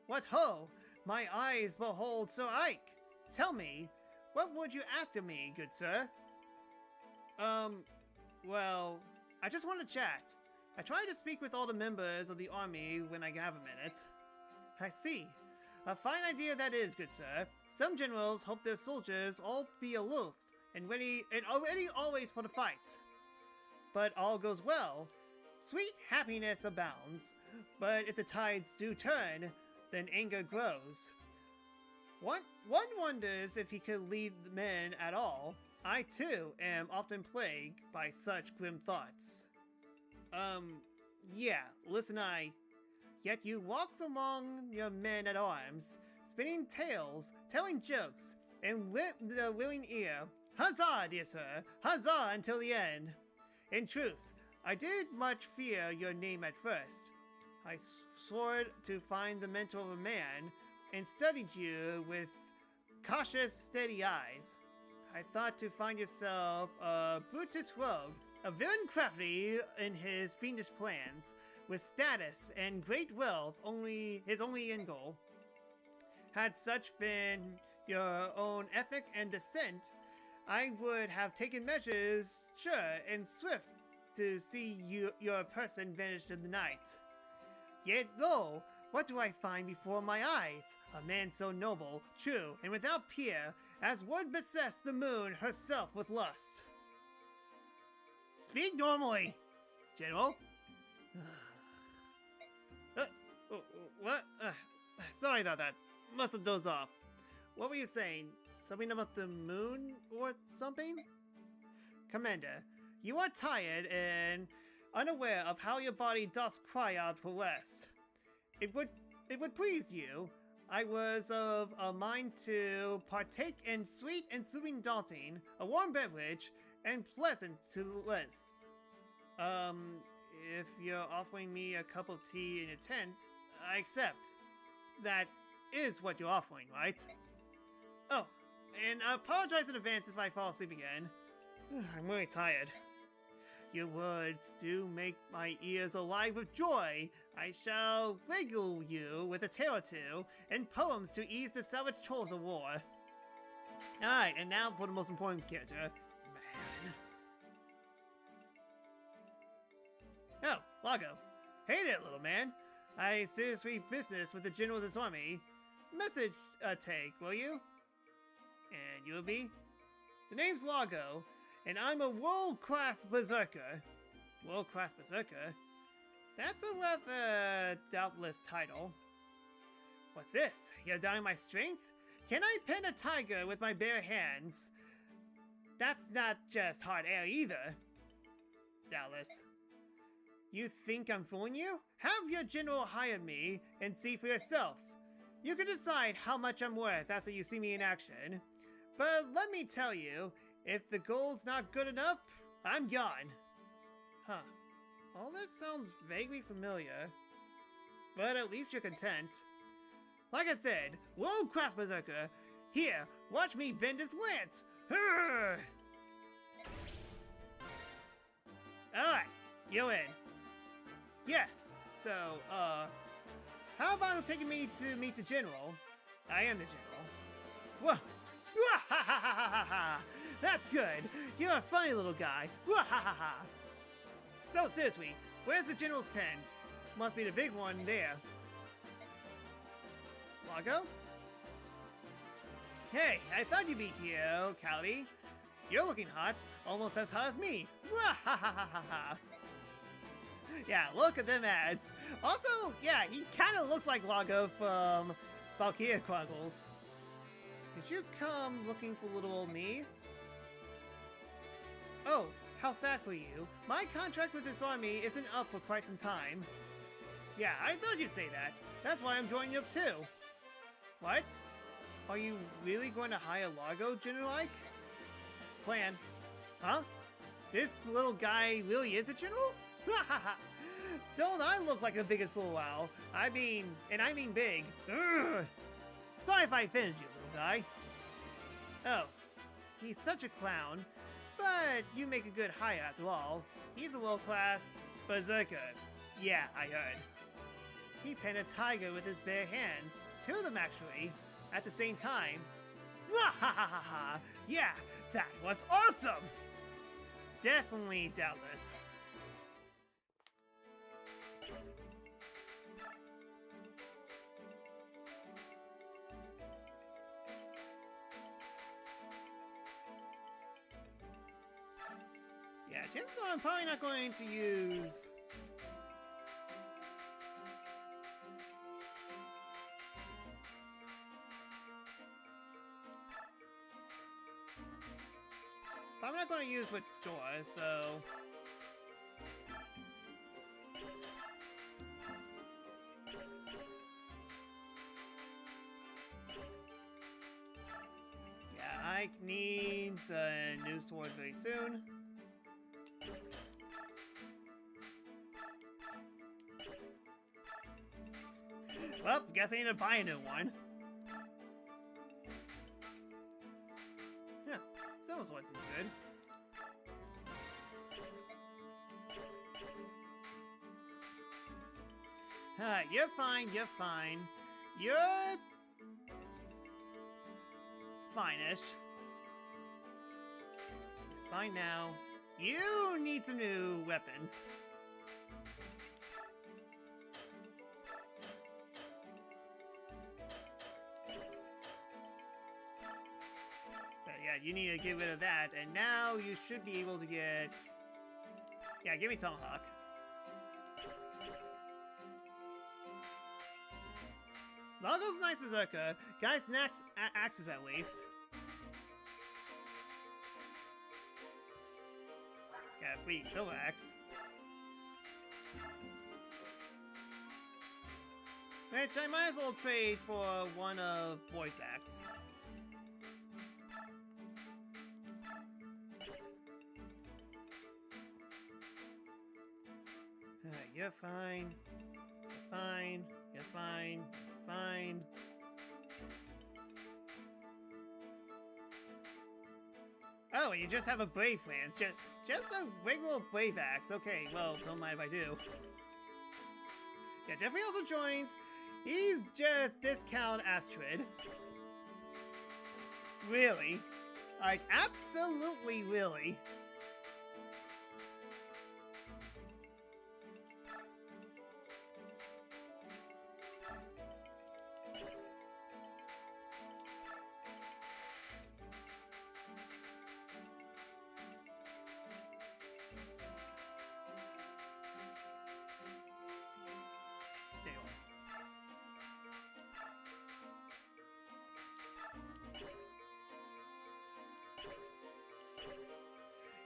What ho! My eyes behold Sir Ike. Tell me, what would you ask of me, good sir? Well, I just want to chat. I try to speak with all the members of the army when I have a minute. I see. A fine idea that is, good sir. Some generals hope their soldiers all be aloof and ready always for the fight. But all goes well. Sweet happiness abounds. But if the tides do turn, then anger grows. One wonders if he could lead the men at all. I too am often plagued by such grim thoughts. Yeah, listen Yet you walked among your men at arms, spinning tales, telling jokes, and lit the willing ear. Huzzah, dear sir! Huzzah until the end! In truth, I did much fear your name at first. I swore to find the mentor of a man, and studied you with cautious, steady eyes. I thought to find yourself a Brutus rogue, a villain crafty in his fiendish plans, with status and great wealth his only end goal. Had such been your own ethic and descent, I would have taken measures sure and swift to see your person vanished in the night. Yet lo, what do I find before my eyes? A man so noble, true, and without peer, as would possess the moon herself with lust. Speak normally, General. What? Sorry about that. Must have dozed off. What were you saying? Something about the moon or something? Commander, you are tired and unaware of how your body does cry out for rest. It would please you. I was of a mind to partake in sweet and soothing daunting, a warm beverage, and pleasant to liss. If you're offering me a cup of tea in your tent, I accept. That is what you're offering, right? Oh, and I apologize in advance if I fall asleep again. I'm really tired. Your words do make my ears alive with joy. I shall regale you with a tale or two, and poems to ease the savage chores of war. Alright, and now for the most important character, man. Oh, Lago. Hey there, little man. I seriously business with the general of this army. Message take, will you? And you'll be? The name's Lago, and I'm a world-class berserker. World-class berserker? That's a rather doubtless title. What's this? You're doubting my strength? Can I pen a tiger with my bare hands? That's not just hot air either. Doubtless. You think I'm fooling you? Have your general hire me and see for yourself. You can decide how much I'm worth after you see me in action. But let me tell you, if the gold's not good enough, I'm gone. Huh. All this sounds vaguely familiar. But at least you're content. Like I said, world-class berserker. Here, watch me bend this lance. Alright, you in. Yes, so, how about taking me to meet the general? I am the general. Whoa! That's good. You're a funny little guy. So seriously, where's the general's tent? Must be the big one there. Lago? Hey, I thought you'd be here, Callie. You're looking hot, almost as hot as me. Yeah, look at them ads. Also, yeah, he kind of looks like Lago from Valkyria Chronicles. Did you come looking for little old me? Oh, How sad for you. My contract with this army isn't up for quite some time. Yeah, I thought you'd say that. That's why I'm joining you up too. What? Are you really going to hire Largo, General Ike? It's planned. Huh? This little guy really is a general? Don't I look like the biggest fool? Wow. I mean big. Urgh. Sorry if I offended you, little guy. Oh, he's such a clown, but you make a good hire after all. He's a world-class berserker. Yeah, I heard. He pinned a tiger with his bare hands. Two of them, actually, at the same time. Wahahaha! Yeah, that was awesome! Definitely doubtless. Yeah, chances are I'm probably not going to use... I'm not going to use which store, so... Yeah, Ike needs a new sword very soon. Well, guess I need to buy a new one. Yeah, Silver Sword seems good. You're fine, you're fine. You're... fine-ish. Fine now. You need some new weapons. But yeah, you need to get rid of that, and now you should be able to get... Yeah, give me Tomahawk. Largo's a nice berserker. Guy snacks axes at least. Got a free silver axe. Which I might as well trade for one of Boyd's axe. You're fine. You're fine. You're fine. Fine. Oh, and you just have a Brave Lance. Just a regular Brave Axe. Okay, well, don't mind if I do. Yeah, Jeffrey also joins. He's just discount Astrid. Really? Like, absolutely really.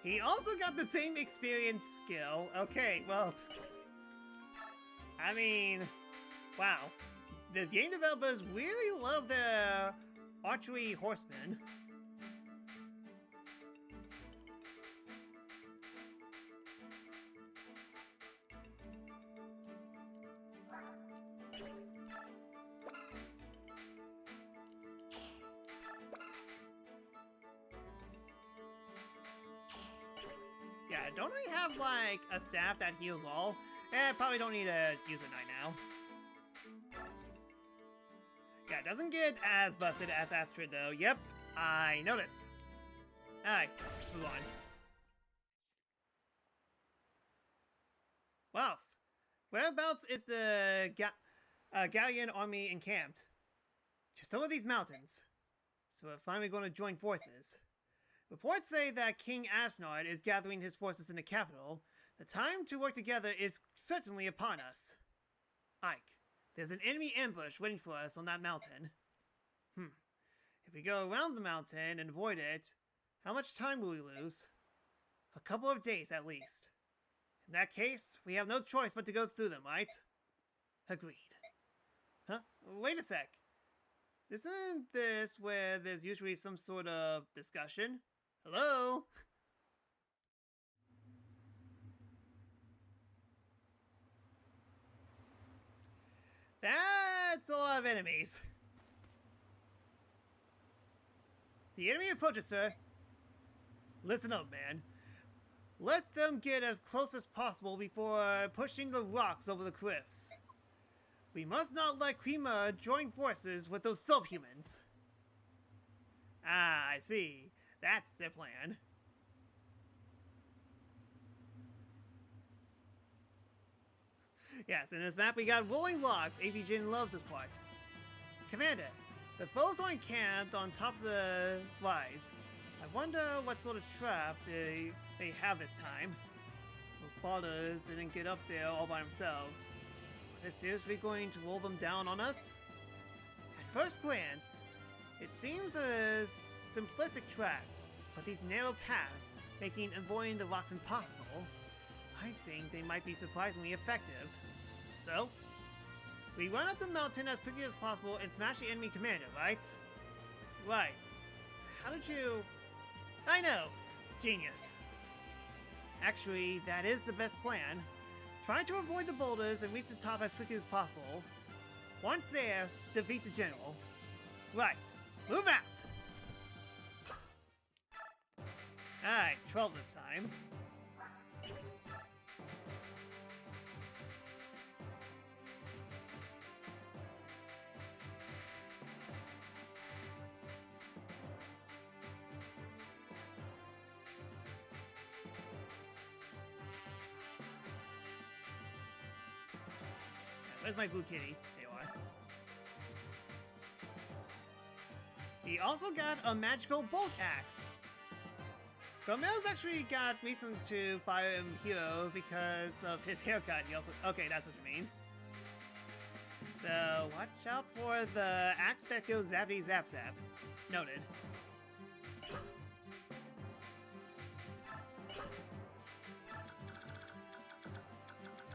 He also got the same experience skill. Okay, well... I mean... Wow. The game developers really love their archery horsemen. Yeah, don't I have, like, a staff that heals all? Probably don't need to use it right now. Yeah, it doesn't get as busted as Astrid, though. Yep, I noticed. Alright, move on. Wow. Whereabouts is the Galleon army encamped? Just over these mountains. So we're finally going to join forces. Reports say that King Asnard is gathering his forces in the capital. The time to work together is certainly upon us. Ike, there's an enemy ambush waiting for us on that mountain. If we go around the mountain and avoid it, how much time will we lose? A couple of days at least. In that case, we have no choice but to go through them, right? Agreed. Huh? Wait a sec. Isn't this where there's usually some sort of discussion? Hello? That's a lot of enemies. The enemy approaches, sir. Listen up, man. Let them get as close as possible before pushing the rocks over the cliffs. We must not let Krima join forces with those subhumans. Ah, I see. That's their plan. Yes, in this map we got rolling logs. AV Jin loves this part. Commander, the foes are encamped on top of the rise. I wonder what sort of trap they have this time. Those spotters didn't get up there all by themselves. Are they seriously going to roll them down on us? At first glance, it seems a simplistic trap, but these narrow paths, making avoiding the rocks impossible, I think they might be surprisingly effective. So, we run up the mountain as quickly as possible and smash the enemy commander, right? Right. How did you... I know! Genius. Actually, that is the best plan. Try to avoid the boulders and reach the top as quickly as possible. Once there, defeat the general. Right. Move out! Alright, 12 this time. Where's my blue kitty? There you are. He also got a magical bolt axe. Gomel's actually got reason to fire him heroes because of his haircut. He also... Okay, that's what you mean. So, watch out for the axe that goes zappity zap zap. Noted.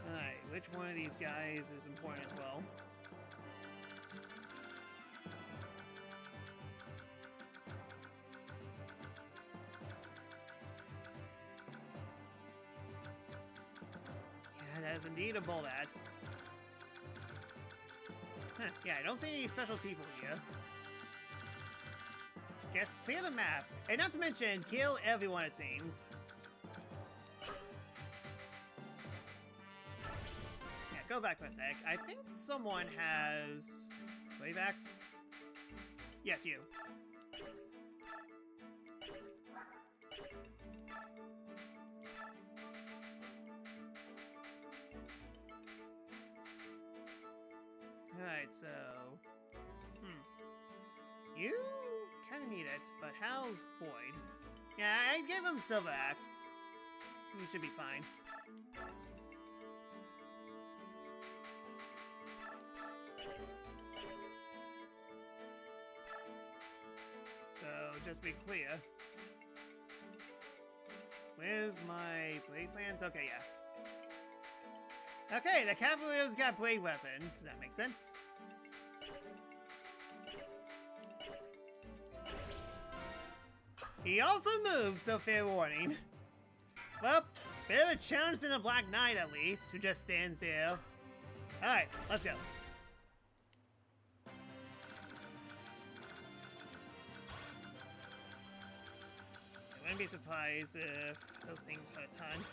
Alright, which one of these guys is important as well? Yeah, that is indeed a bolt axe. Huh, yeah, I don't see any special people here. Guess clear the map, and not to mention, kill everyone it seems. Yeah, go back for a sec. I think someone has... Wave axe? Yes, you. Alright, so... You kinda need it, but how's Boyd? Yeah, I gave him Silver Axe. You should be fine. So, just to be clear. Where's my blade plans? Okay, yeah. Okay, the cavalier's got blade weapons. That makes sense. He also moves, so fair warning. Well, bit of a challenge than a Black Knight at least, who just stands there. Alright, let's go. I wouldn't be surprised if those things hurt a ton.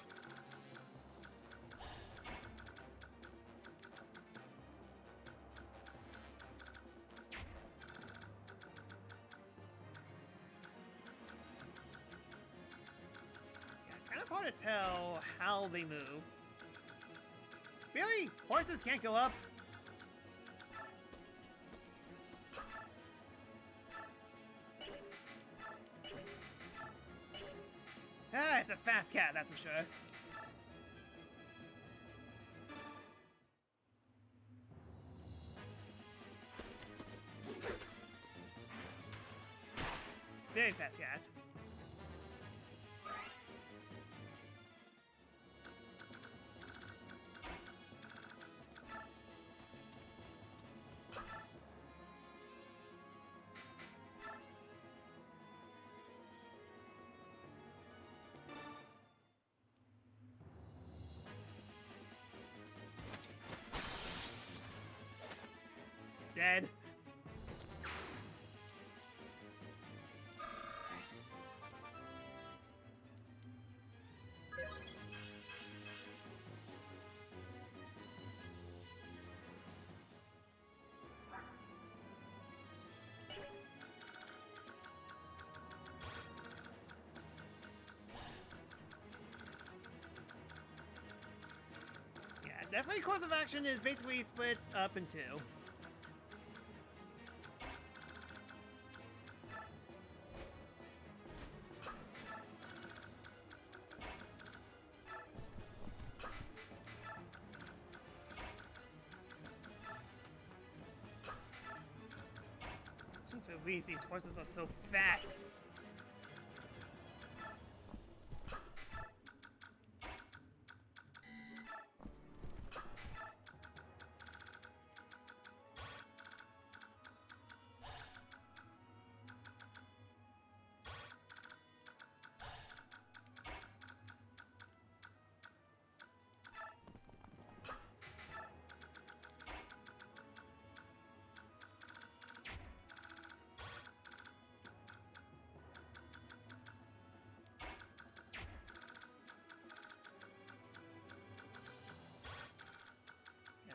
Hard to tell how they move. Really? Horses can't go up? Ah, it's a fast cat, that's for sure. Very fast cat. dead. Definitely course of action is basically split up in two. Jeez Louise, these horses are so fat.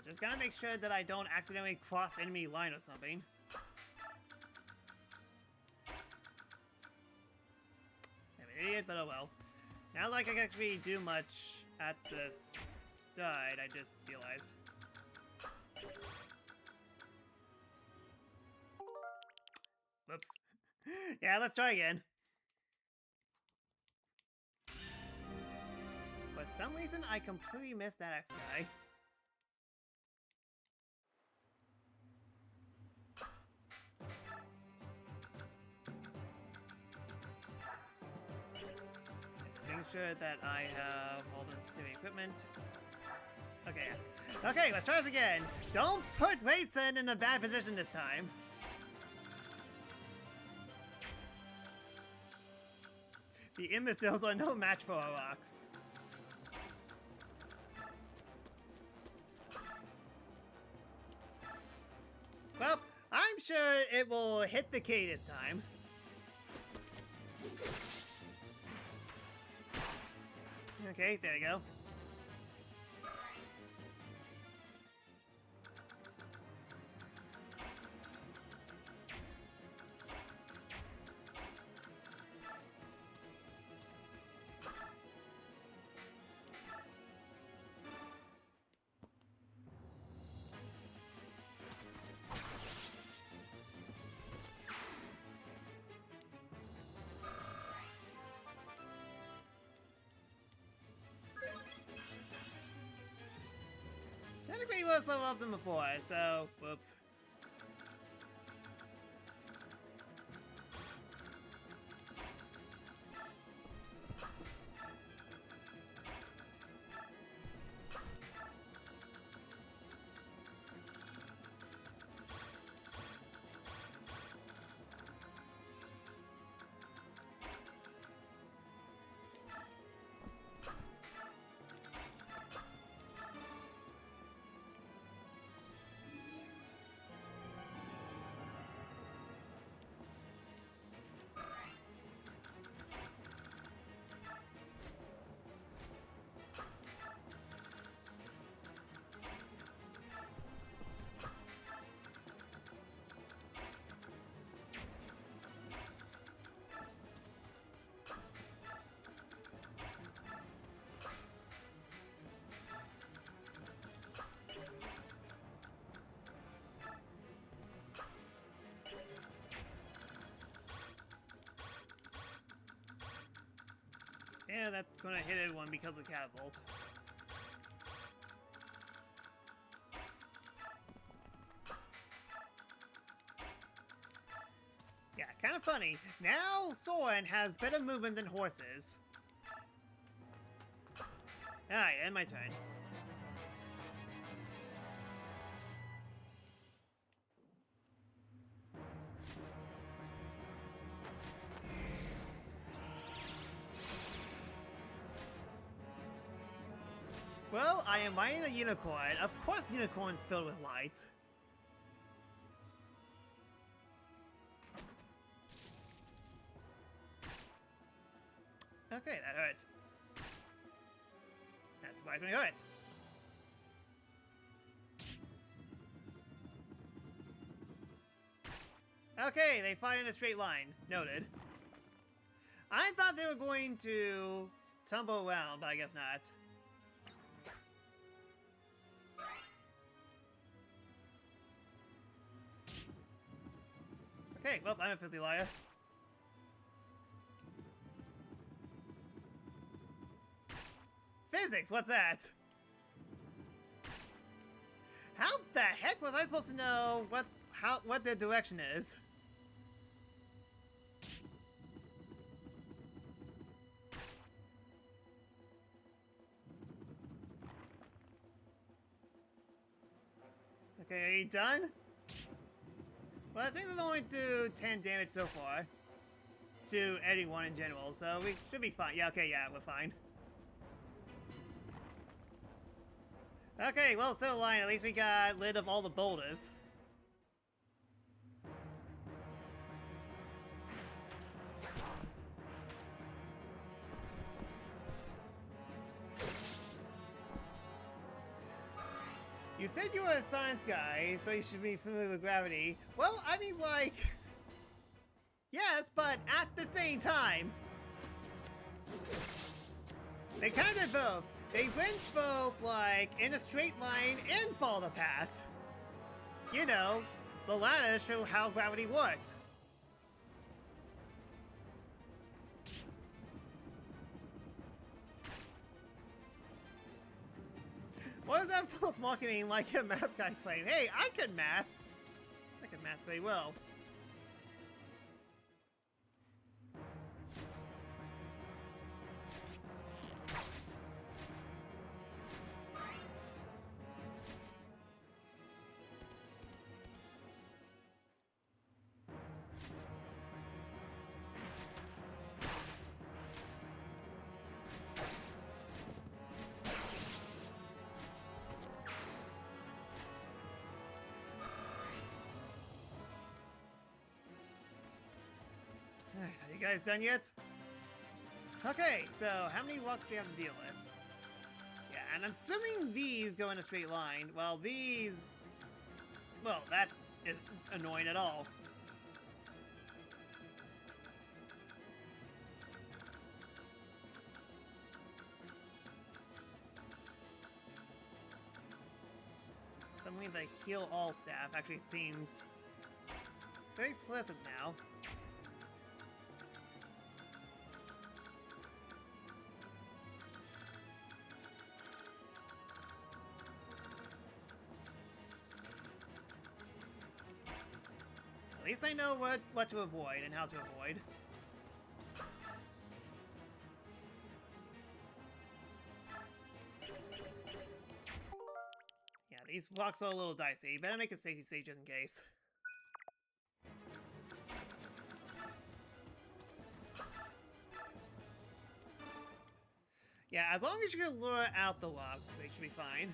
Just gotta make sure that I don't accidentally cross enemy line or something. I'm an idiot, but oh well. Not like I can actually do much at this side, I just realized. Whoops. Yeah, let's try again. For some reason, I completely missed that X guy. Sure that I have all the necessary equipment. Okay. Okay, let's try this again. Don't put Raisin in a bad position this time. The imbeciles are no match for our rocks. Well, I'm sure it will hit the K this time. Okay, there you go. Technically, he was level up than before, so whoops. Yeah, that's gonna hit everyone because of catapult. Yeah, kind of funny. Now Soren has better movement than horses. Alright, end my turn. Well, I am riding a unicorn. Of course unicorns filled with light. surprisingly hurt. Okay, they fire in a straight line. Noted. I thought they were going to tumble around, but I guess not. Okay, well, I'm a filthy liar. Physics, what's that? How the heck was I supposed to know what their direction is? Okay, are you done? Well, I think it's only do 10 damage so far. To anyone in general, so we should be fine. Yeah, okay, yeah, we're fine. Okay, well, still aligned. At least we got rid of all the boulders. You said you were a science guy, so you should be familiar with gravity. Well, I mean, like... Yes, but at the same time... They kind of both. They went both, like, in a straight line and follow the path. You know, the latter show how gravity worked. What is that both marketing like a math guy claim? Hey, I could math! I could math very well. Are you guys done yet? Okay, so how many walks do we have to deal with? Yeah, and I'm assuming these go in a straight line. Well, these... Well, that isn't annoying at all. Suddenly the heal all staff actually seems very pleasant now. At least I know what to avoid and how to avoid. Yeah, these blocks are a little dicey. You better make a safety save just in case. Yeah, as long as you can lure out the logs, they should be fine.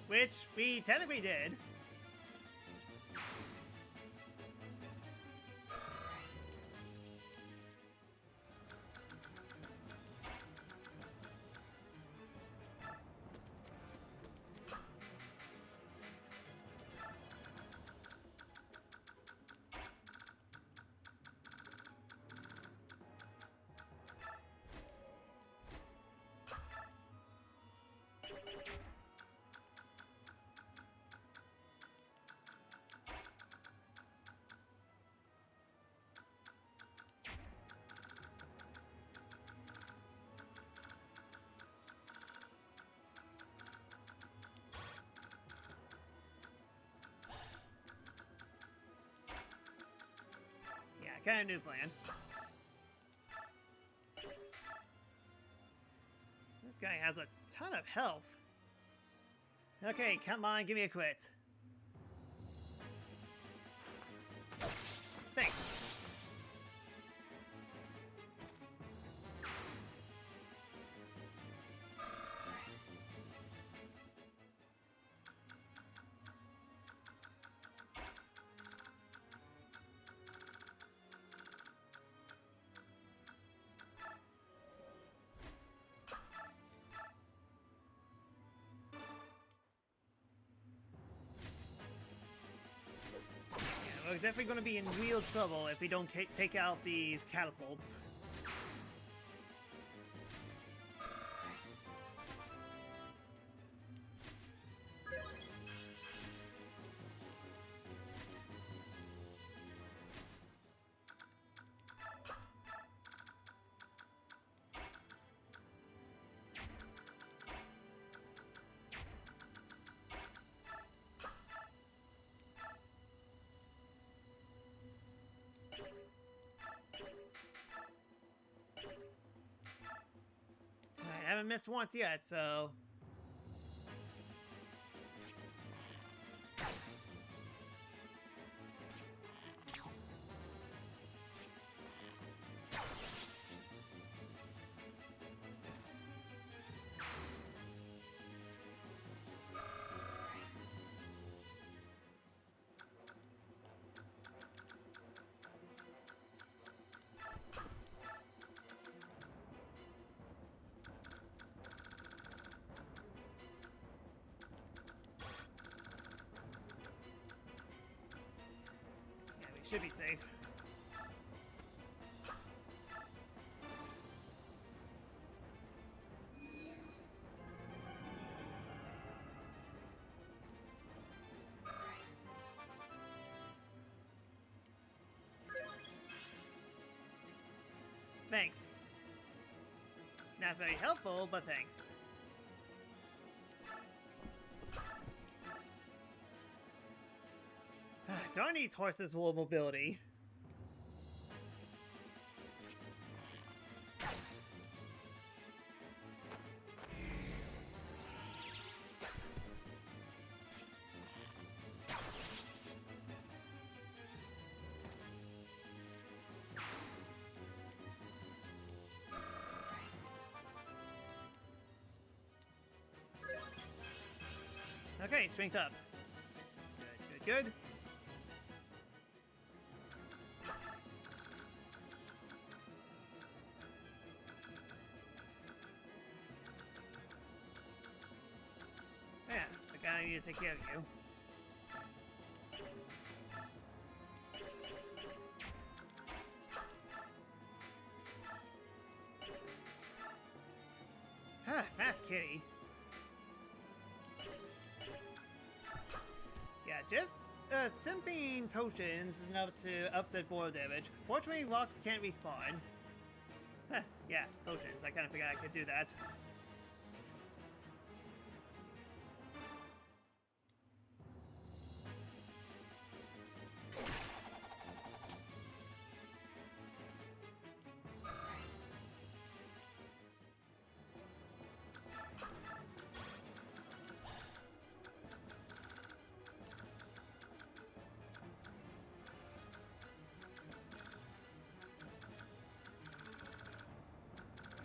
Which we technically did. Kind of new plan. This guy has a ton of health. Okay, come on, give me a crit. Thanks. we're definitely going to be in real trouble if we don't take out these catapults. I haven't missed once yet, so... should be safe. Thanks. Not very helpful, but thanks. Darn these horses' full mobility. Okay, strength up. Good, good, good. Yeah, I kinda need to take care of you. Fast kitty. Yeah, just simping potions is enough to upset boil damage. Fortunately, rocks can't respawn. Yeah, potions. I kind of forgot I could do that.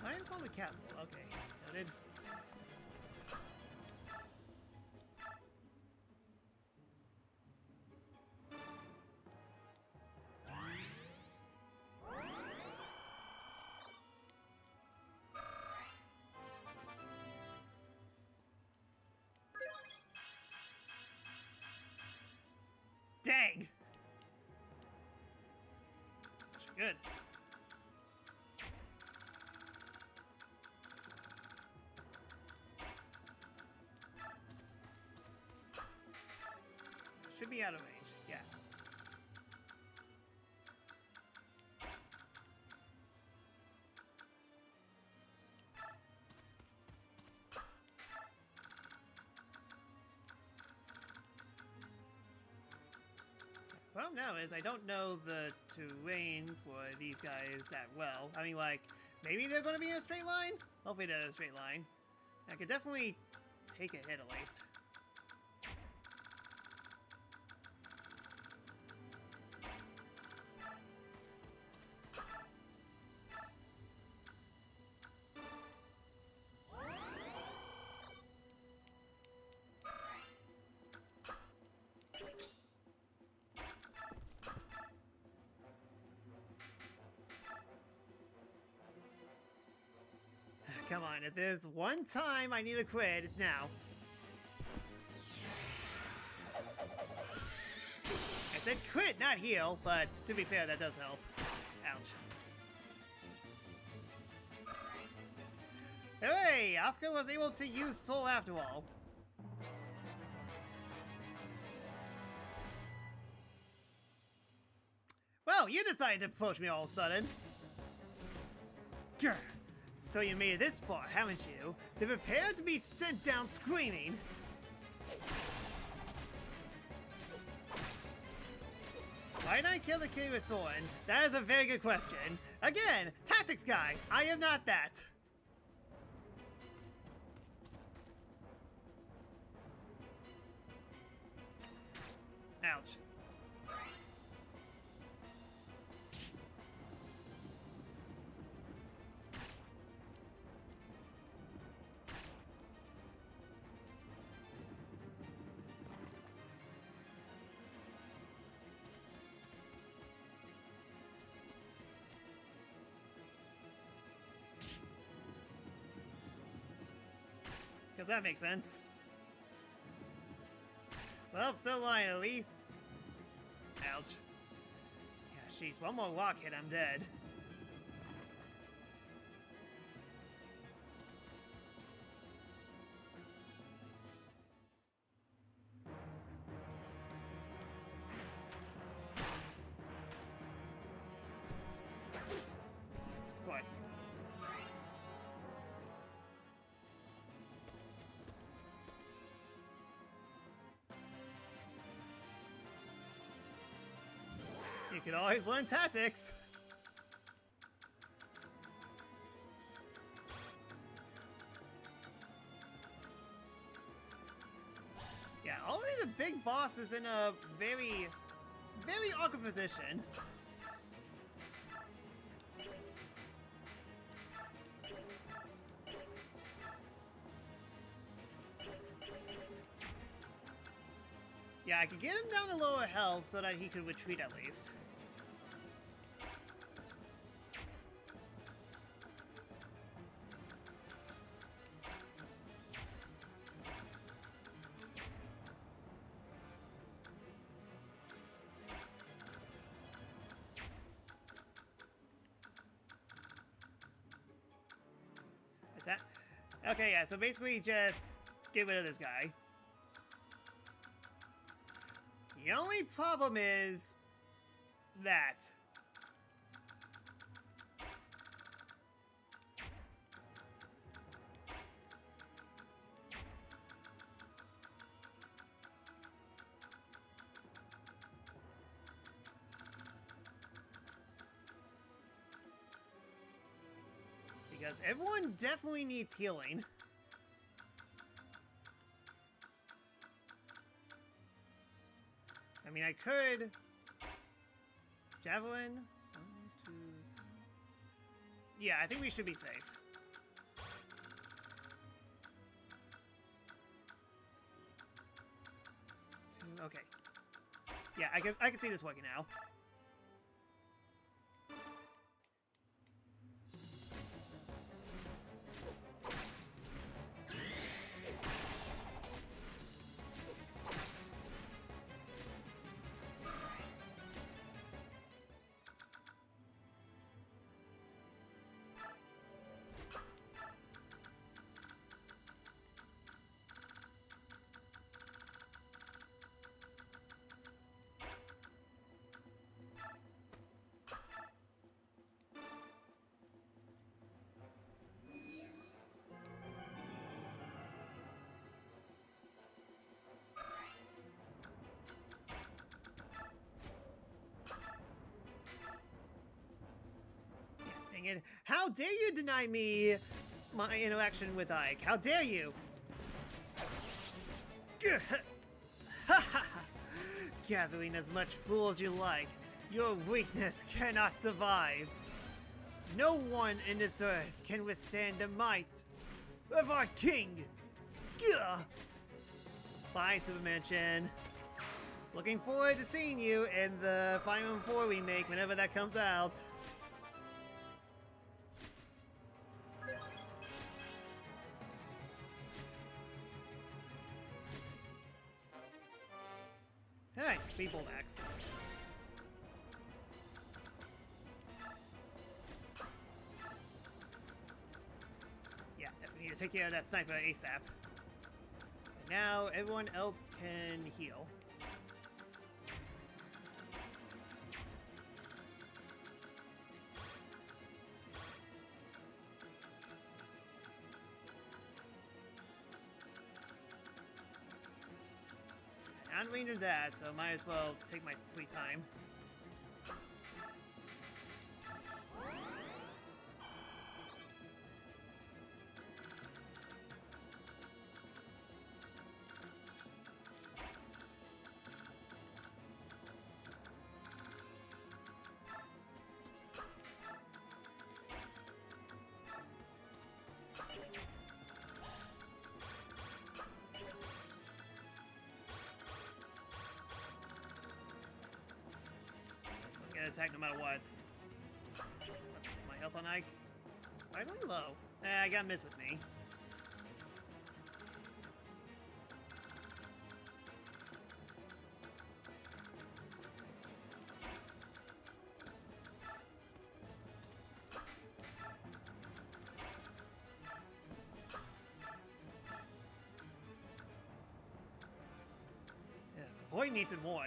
I am called a catapult. Okay, noted. Dang! Good. Should be out of range, yeah. Problem now is I don't know the terrain for these guys that well. I mean, like, maybe they're going to be in a straight line? Hopefully they're in a straight line. I could definitely take a hit at least. Come on, if there's one time I need to quit, it's now. I said crit, not heal, but to be fair, that does help. Ouch. Hey, Asuka was able to use Soul after all. Well, you decided to approach me all of a sudden. Grr. So you made it this far, haven't you? Then prepare to be sent down screaming. Why did I kill the kid with Soren? That is a very good question. Again, tactics guy. I am not that. Ouch. Because that makes sense. Well, so long at least. Ouch. Yeah, jeez, one more rock hit, I'm dead. Twice. You can always learn tactics. Yeah, already the big boss is in a very awkward position. Yeah, I could get him down to lower health so that he could retreat at least. Attack. Okay, yeah, so basically just get rid of this guy. The only problem is that. Because everyone definitely needs healing. I mean, I could... Javelin? 1, 2, 3... Yeah, I think we should be safe. 2, okay. Yeah, I can see this working now. Dang it. How dare you deny me my interaction with Ike? How dare you? Gathering as much fool as you like, your weakness cannot survive. No one in this earth can withstand the might of our king. Gah! Bye, Supermention. Looking forward to seeing you in the Fire Emblem 4 remake whenever that comes out. Alright, Be bold axe. Yeah, definitely need to take care of that sniper ASAP. And now everyone else can heal. I'm not into that, so might as well take my sweet time. Attack no matter what. Let's put my health on Ike. Surprisingly low. I got miss with me. Yeah, the boy needs it more.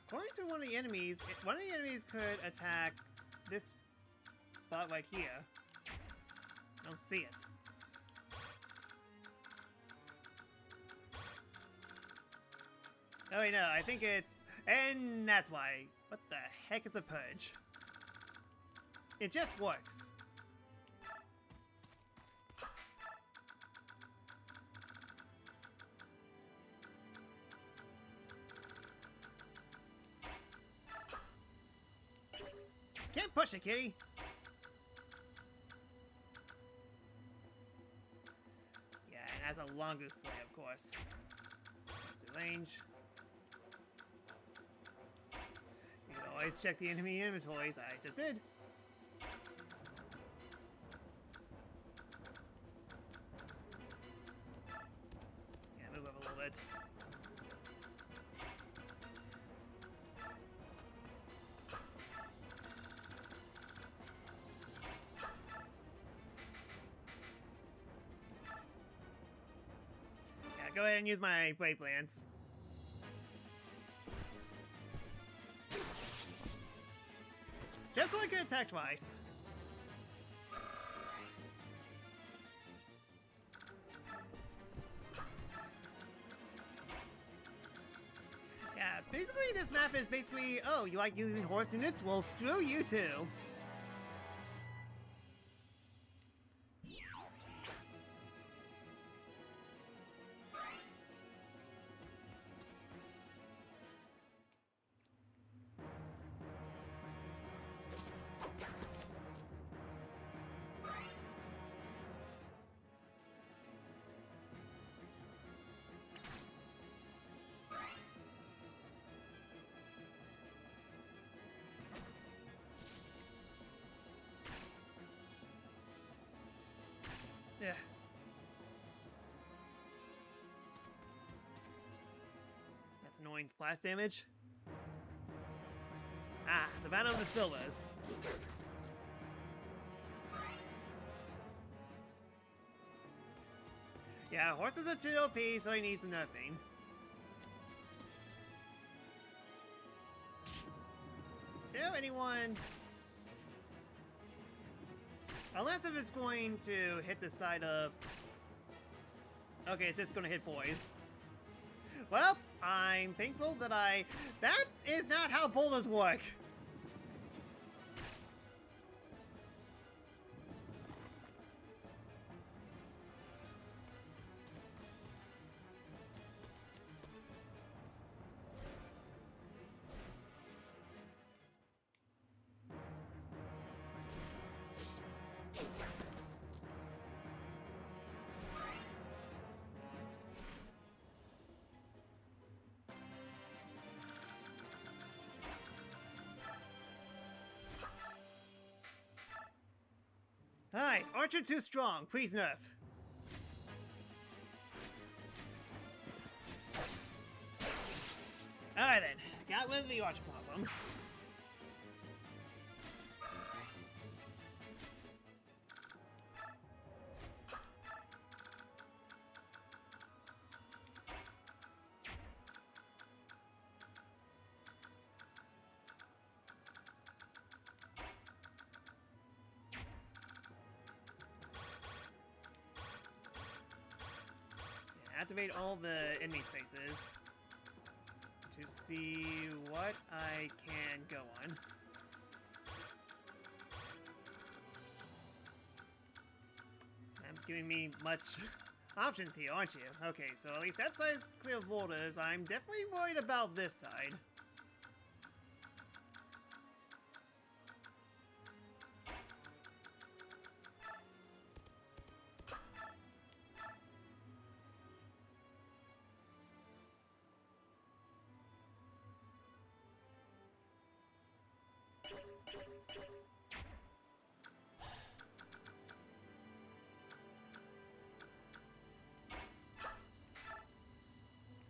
According to one of the enemies could attack this spot right here. I don't see it. Oh wait, no, I think it's... And that's why. What the heck is a purge? It just works. Can't push it, kitty! Yeah, and has a longer slay, of course. That's a range. You can always check the enemy inventories. I just did. Yeah, move up a little bit. Go ahead and use my Brave Lance. Just so I can attack twice. Yeah, basically this map is basically, oh, you like using horse units? Well, screw you too. Yeah. That's annoying splash damage. Ah, the Battle of the Silvers. Yeah, horses are too OP, so he needs nothing. So anyone... Unless if it's going to hit the side of... Okay, it's just going to hit Boyd. Well, I'm thankful that That is not how boulders work! Archer too strong. Please nerf. Alright then. Got rid of the Archer problem. Activate all the enemy spaces to see what I can go on. I'm giving me much options here, aren't you? Okay, so at least that side's clear of borders. I'm definitely worried about this side.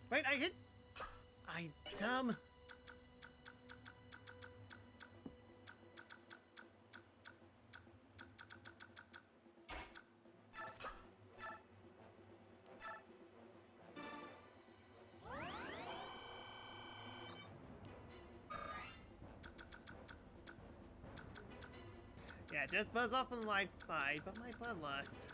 Wait, I hit... I dumb... Yeah, just buzz off on the light side, but my bloodlust.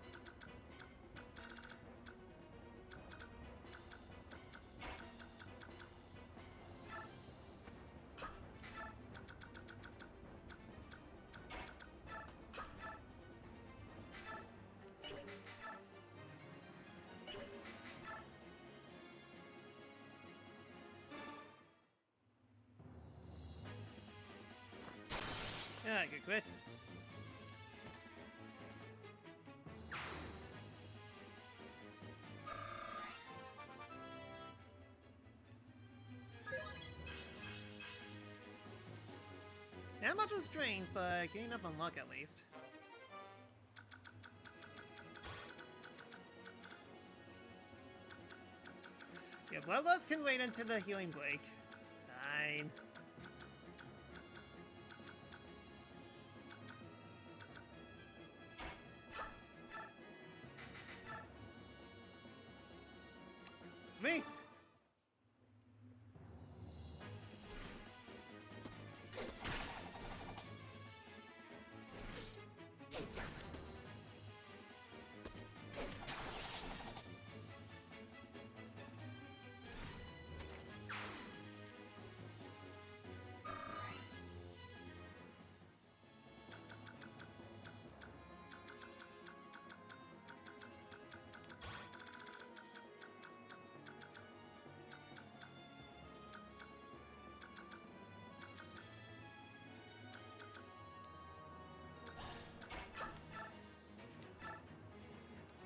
Yeah, good quit. Not much of strength, but getting up on luck at least. Yeah, Bloodlust can wait until the healing break. Fine. It's me!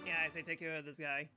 Yeah, I say take care of this guy.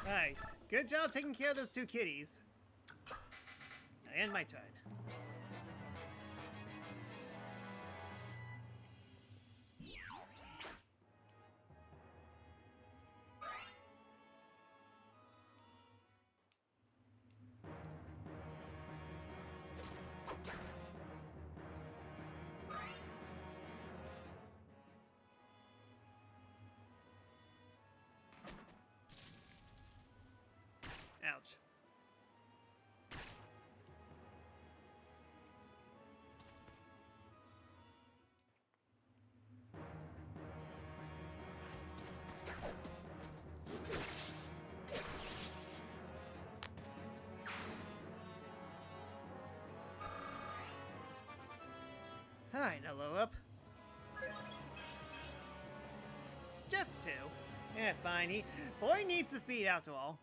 Alright, good job taking care of those two kitties. Now end my turn. Ouch. Alright, now lower up. Just 2. Yeah, fine. Boy needs the speed after all.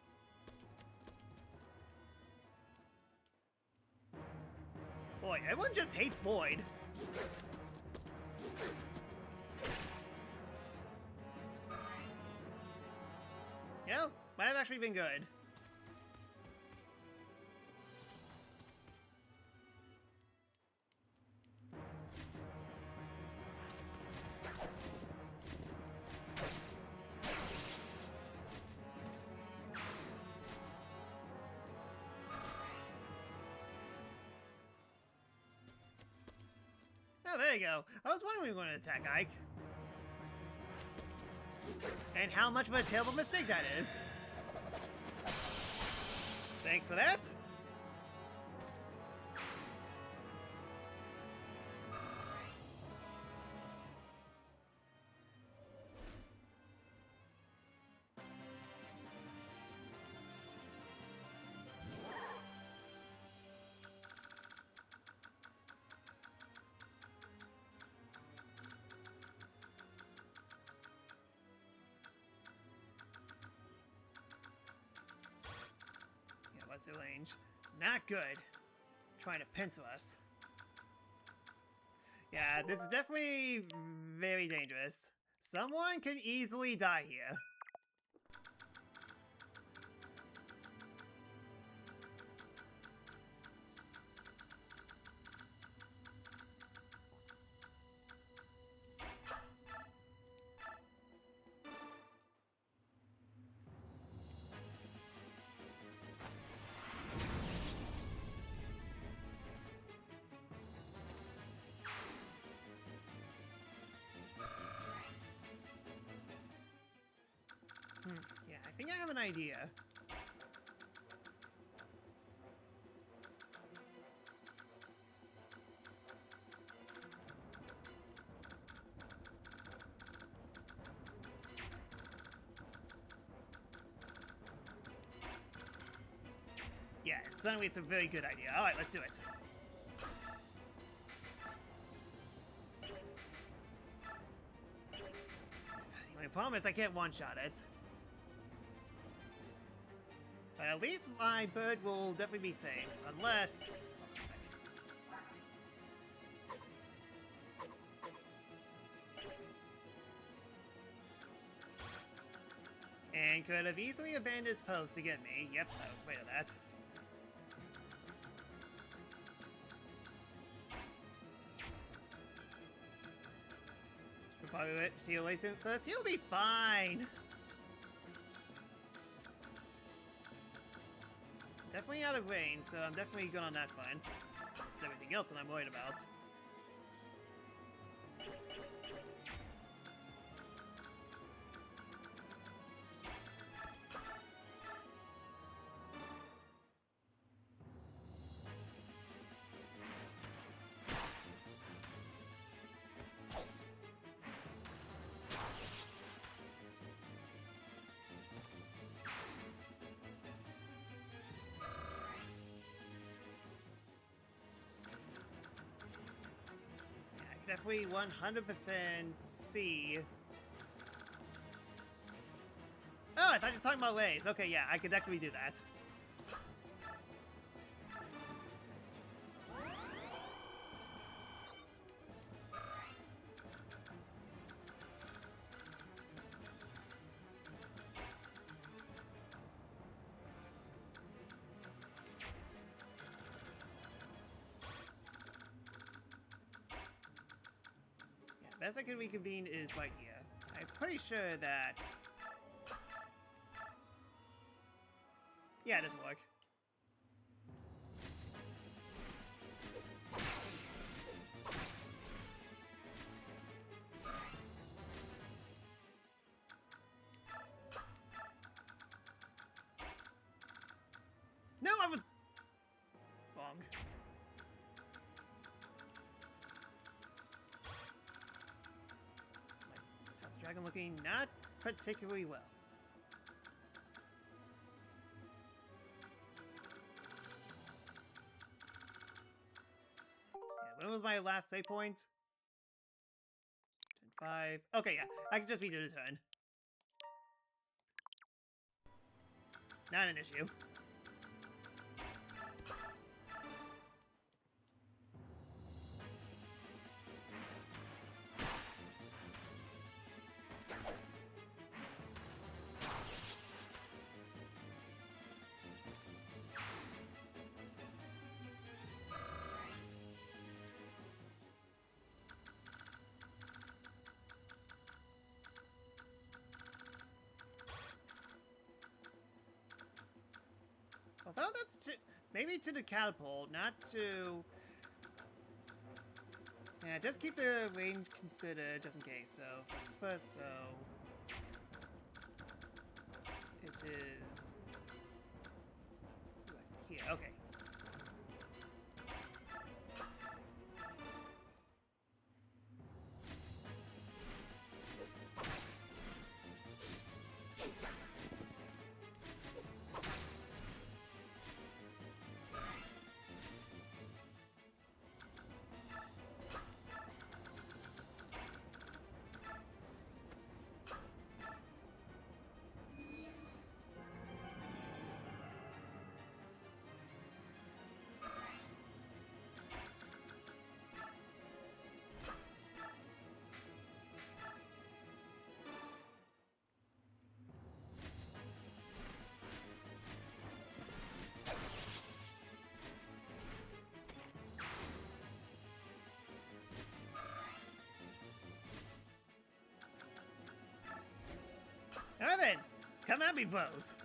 Boy, everyone just hates Boyd. You know, might have actually been good. Oh, there you go. I was wondering we were going to attack Ike. And how much of a terrible mistake that is. Thanks for that. What's the range? Not good. Trying to pencil us. Yeah, this is definitely very dangerous. Someone can easily die here. Yeah, I think I have an idea. Yeah, suddenly it's a very good idea. Alright, let's do it. The only problem is I can't one-shot it. But at least my bird will definitely be safe. Unless... and could have easily abandoned his post to get me. Yep, I was afraid of that. Should probably steal away him first. He'll be fine! Definitely out of range, so I'm definitely good on that front. It's everything else that I'm worried about. Definitely 100% see. Oh, I thought you were talking about ways. Okay, yeah, I could definitely do that. Best I can reconvene is right here. I'm pretty sure that... yeah, it doesn't work. No, I was... wrong. Dragon looking not particularly well. Yeah, when was my last save point? 5. Okay, yeah. I can just be doing a turn. Not an issue. Although that's maybe to the catapult, not to... Yeah, just keep the range considered just in case. So, first, so... It is... Here, okay. Alright then, come at me, bros.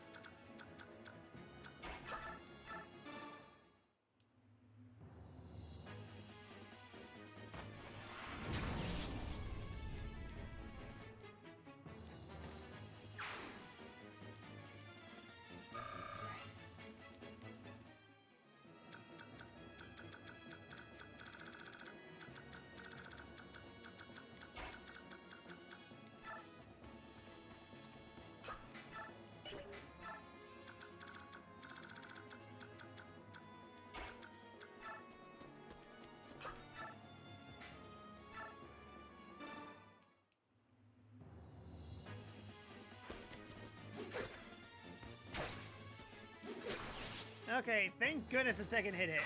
Okay, thank goodness the second hit hit.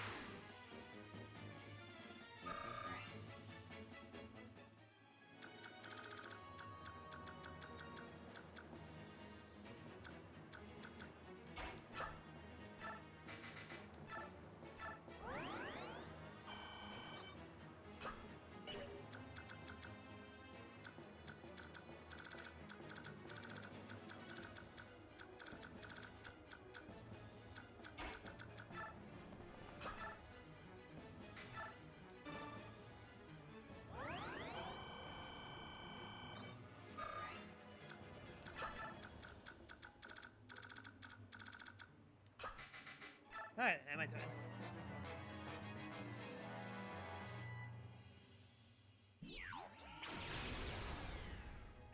Alright, now my turn.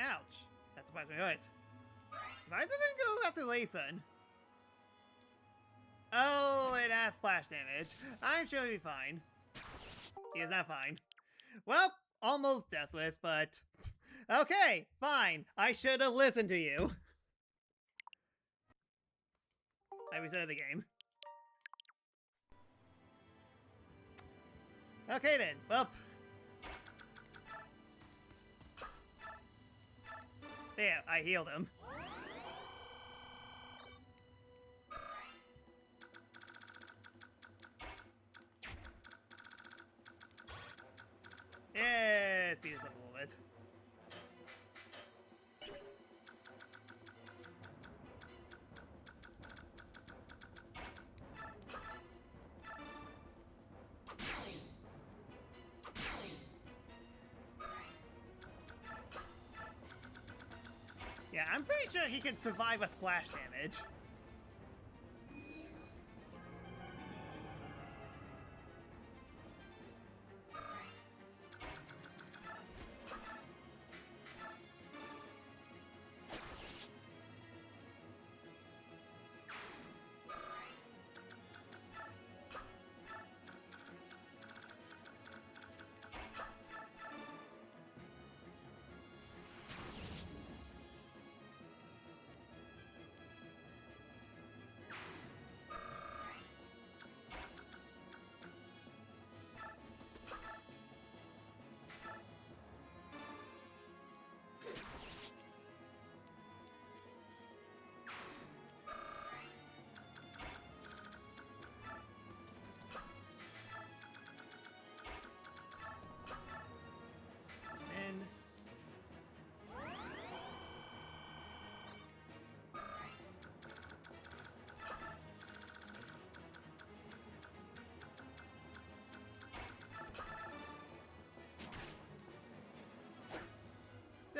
Ouch! That surprised me. Alright. Surprised it didn't go after Laysun. Oh, it has splash damage. I'm sure he'll be fine. He is not fine. Well, almost deathless, but... Okay, fine. I should have listened to you. I resetted the game. Okay then, well... There, I healed him. Yeah, speed us up a little bit. Yeah, I'm pretty sure he can survive a splash damage.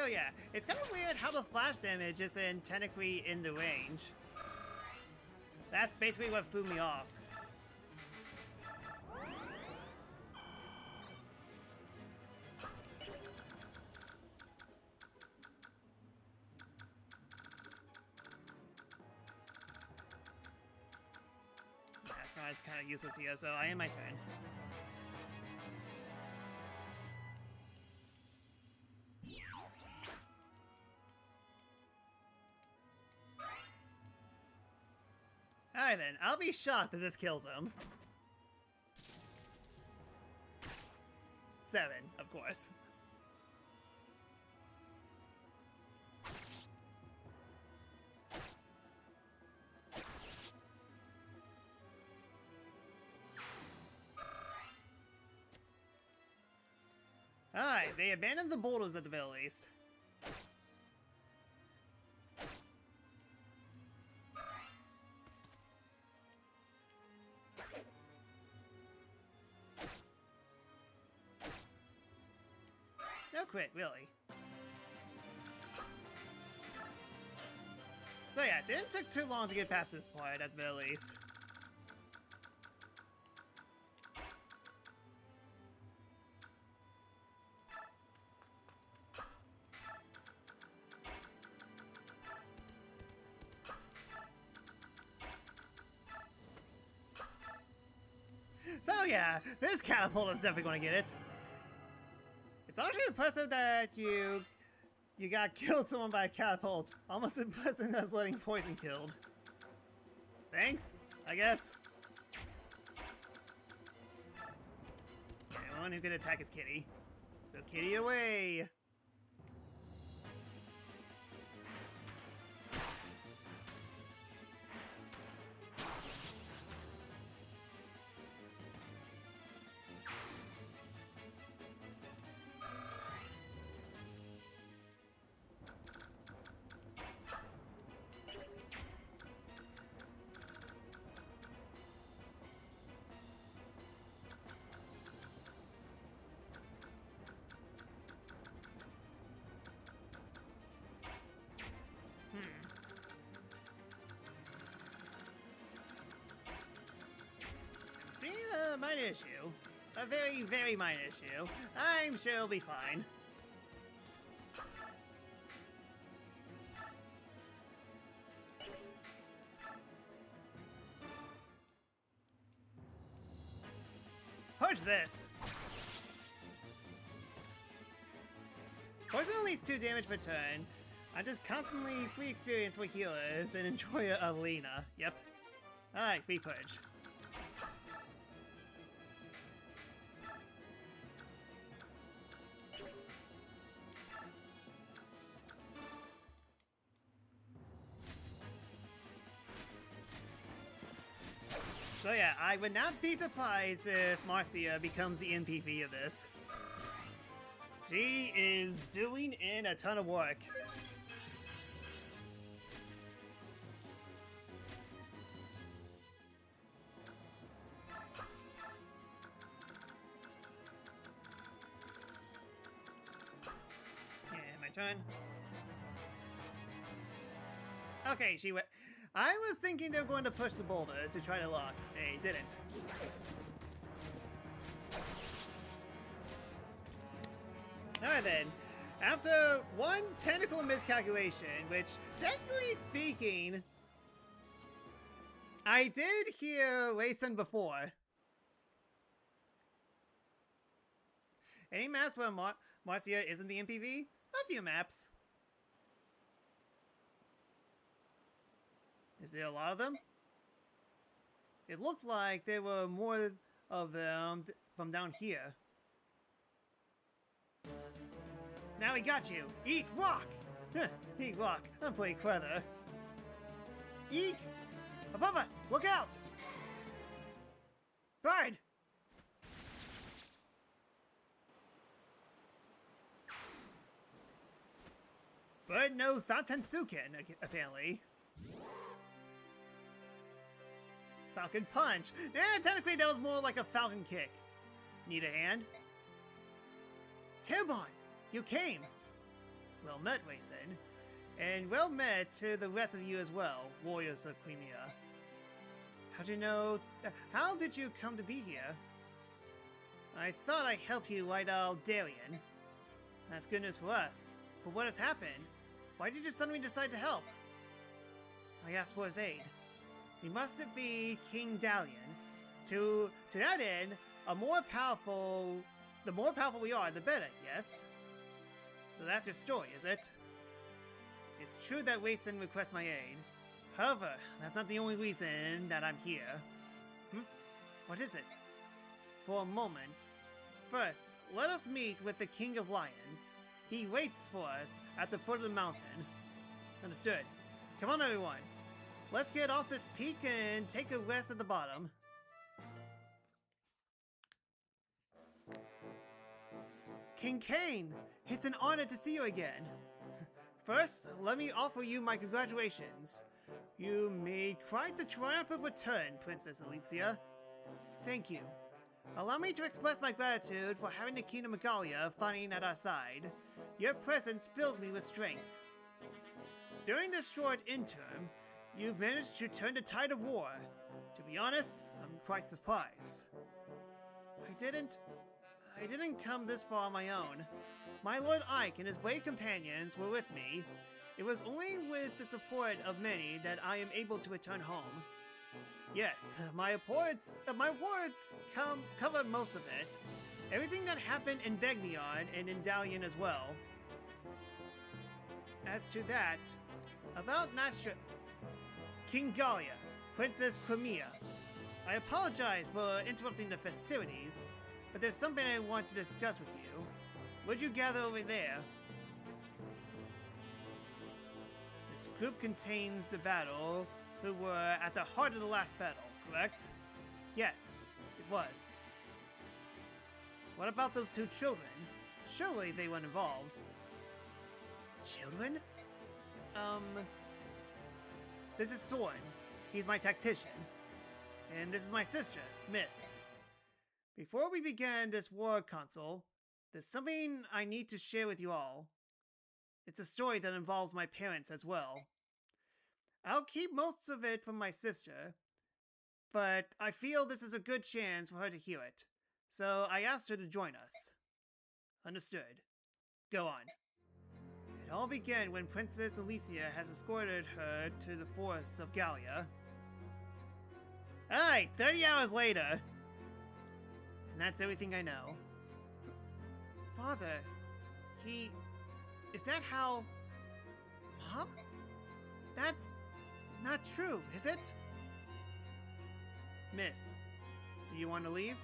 yeah, it's kind of weird how the splash damage isn't technically in the range. That's basically what threw me off. It's kind of useless here, so I am my turn. Alright then, I'll be shocked if this kills him. 7, of course. Alright, they abandoned the boulders at the very least. No quit, really. So yeah, it didn't take too long to get past this part at the very least. So yeah, this catapult is definitely going to get it. It's actually impressive that you got killed someone by a catapult. Almost impressive as letting poison killed. Thanks, I guess. Okay, one who can attack is Kitty. So Kitty away! See, a minor issue. A very, very minor issue. I'm sure it'll be fine. Purge this! Poison at least 2 damage per turn. I just constantly free experience for healers and enjoy a Lena. Yep. Alright, free purge. So yeah, I would not be surprised if Marcia becomes the MPV of this. She is doing in a ton of work. Yeah, my turn. Okay, she went. I was thinking they were going to push the boulder to try to lock. They didn't. Alright then. After one technical miscalculation, which, technically speaking, I did hear Rayson before. Any maps where Marcia isn't the MPV? A few maps. Is there a lot of them? It looked like there were more of them from down here. Now we got you! Eat rock! Eat rock, I'm playing clever. Eek! Above us! Look out! Bird! Bird knows Santensuken, apparently. Falcon Punch! Technically that was more like a Falcon Kick. Need a hand? Tibbon! You came! Well met, Wason. And well met to the rest of you as well, warriors of Crimea. How did you come to be here? I thought I'd help you right out Darien. That's good news for us. But what has happened? Why did you suddenly decide to help? I asked for his aid. We must defeat King Dalian. To that end, the more powerful we are, the better, yes? So that's your story, is it? It's true that Wason requests my aid. However, that's not the only reason that I'm here. What is it? For a moment. First, let us meet with the King of Lions. He waits for us at the foot of the mountain. Understood. Come on, everyone. Let's get off this peak and take a rest at the bottom. King Kane! It's an honor to see you again. First, let me offer you my congratulations. You made quite the triumphant return, Princess Alicia. Thank you. Allow me to express my gratitude for having the Kingdom of Galia fighting at our side. Your presence filled me with strength. During this short interim, you've managed to turn the tide of war. To be honest, I'm quite surprised. I didn't come this far on my own. My Lord Ike and his brave companions were with me. It was only with the support of many that I am able to return home. Yes, my reports cover most of it. Everything that happened in Begnion and in Dalian as well. As to that, about King Galia, Princess Crimea. I apologize for interrupting the festivities, but there's something I want to discuss with you. Would you gather over there? This group contains the battle who were at the heart of the last battle, correct? Yes, it was. What about those two children? Surely they weren't involved. Children? This is Soren. He's my tactician. And this is my sister, Mist. Before we begin this war console, there's something I need to share with you all. It's a story that involves my parents as well. I'll keep most of it from my sister, but I feel this is a good chance for her to hear it. So I asked her to join us. Understood. Go on. It all began when Princess Alicia has escorted her to the forests of Galia. Alright, 30 hours later. And that's everything I know. Father, is that how... Mom? That's not true, is it? Miss, do you want to leave?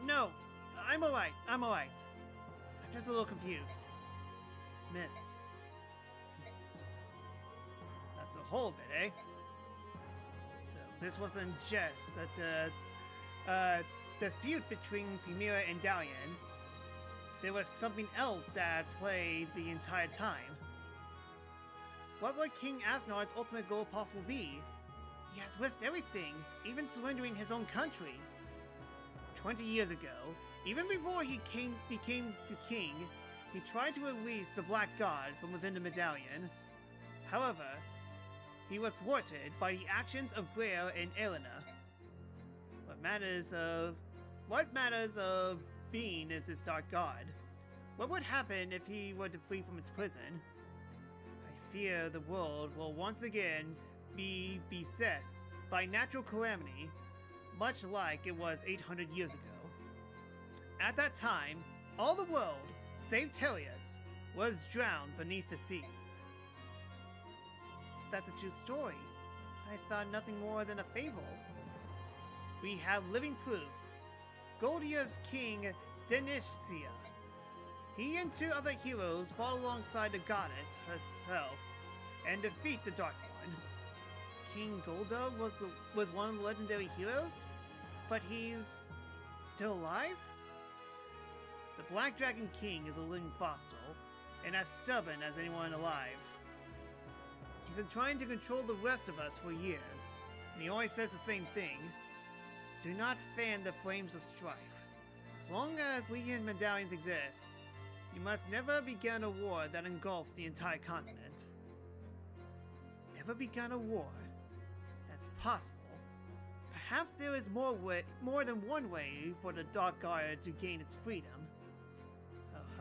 No. I'm alright. I'm just a little confused. Mist. That's a whole of it, eh? So this wasn't just a dispute between Crimea and Dalian. There was something else that played the entire time. What would King Asnard's ultimate goal possibly be? He has risked everything, even surrendering his own country. 20 years ago, even before he became the king, he tried to release the Black God from within the medallion. However, he was thwarted by the actions of Greer and Elena. What matters of being is this dark god. What would happen if he were to flee from its prison? I fear the world will once again be beset by natural calamity, much like it was 800 years ago. At that time, all the world, save Terius, was drowned beneath the seas. That's a true story. I thought nothing more than a fable. We have living proof. Goldia's king, Denishtia. He and two other heroes fought alongside the goddess herself and defeat the Dark One. King Golda was one of the legendary heroes, but he's still alive? The Black Dragon King is a living fossil, and as stubborn as anyone alive. He's been trying to control the rest of us for years, and he always says the same thing. Do not fan the flames of strife. As long as Legion medallions exist, You must never begin a war that engulfs the entire continent. Never begun a war? That's possible. Perhaps there is more than one way for the Dark Guard to gain its freedom.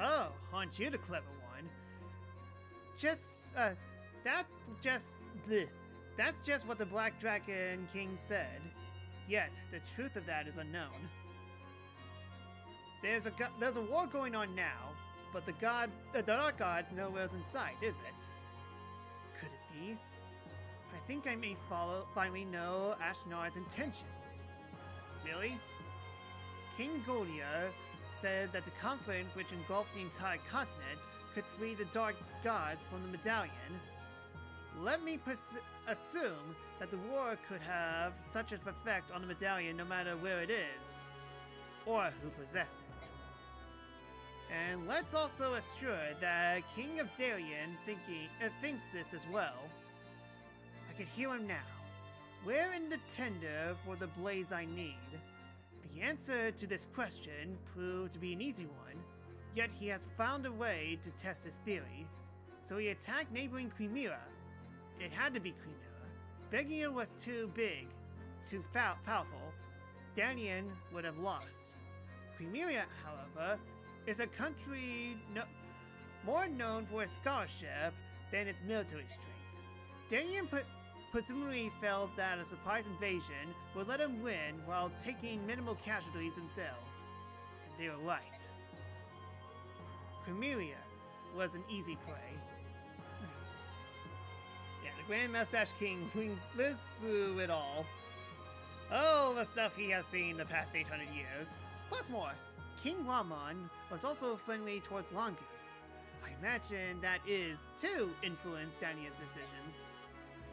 Oh, aren't you the clever one? That's just what the Black Dragon King said. Yet, the truth of that is unknown. There's a war going on now, but the Dark God's nowhere in sight, is it? Could it be? I think I may finally know Ashnard's intentions. Really? King Goldia said that the conflict which engulfs the entire continent could free the Dark Gods from the medallion. Let me assume that the war could have such an effect on the medallion no matter where it is, or who possessed it. And let's also assure that King of Darien thinks this as well. I can hear him now. Where in the tender for the blaze I need? The answer to this question proved to be an easy one, yet he has found a way to test his theory. So he attacked neighboring Chimera. It had to be Chimera. Begia was too big, too powerful. Darien would have lost. Chimera, however, is a country more known for its scholarship than its military strength. Darien presumably felt that a surprise invasion would let him win while taking minimal casualties themselves. And they were right. Chimera was an easy prey. Yeah, the Grand Mustache King lives through it all. Oh, the stuff he has seen the past 800 years. Plus more. King Ramon was also friendly towards Longus. I imagine that is to influence Daniel's decisions.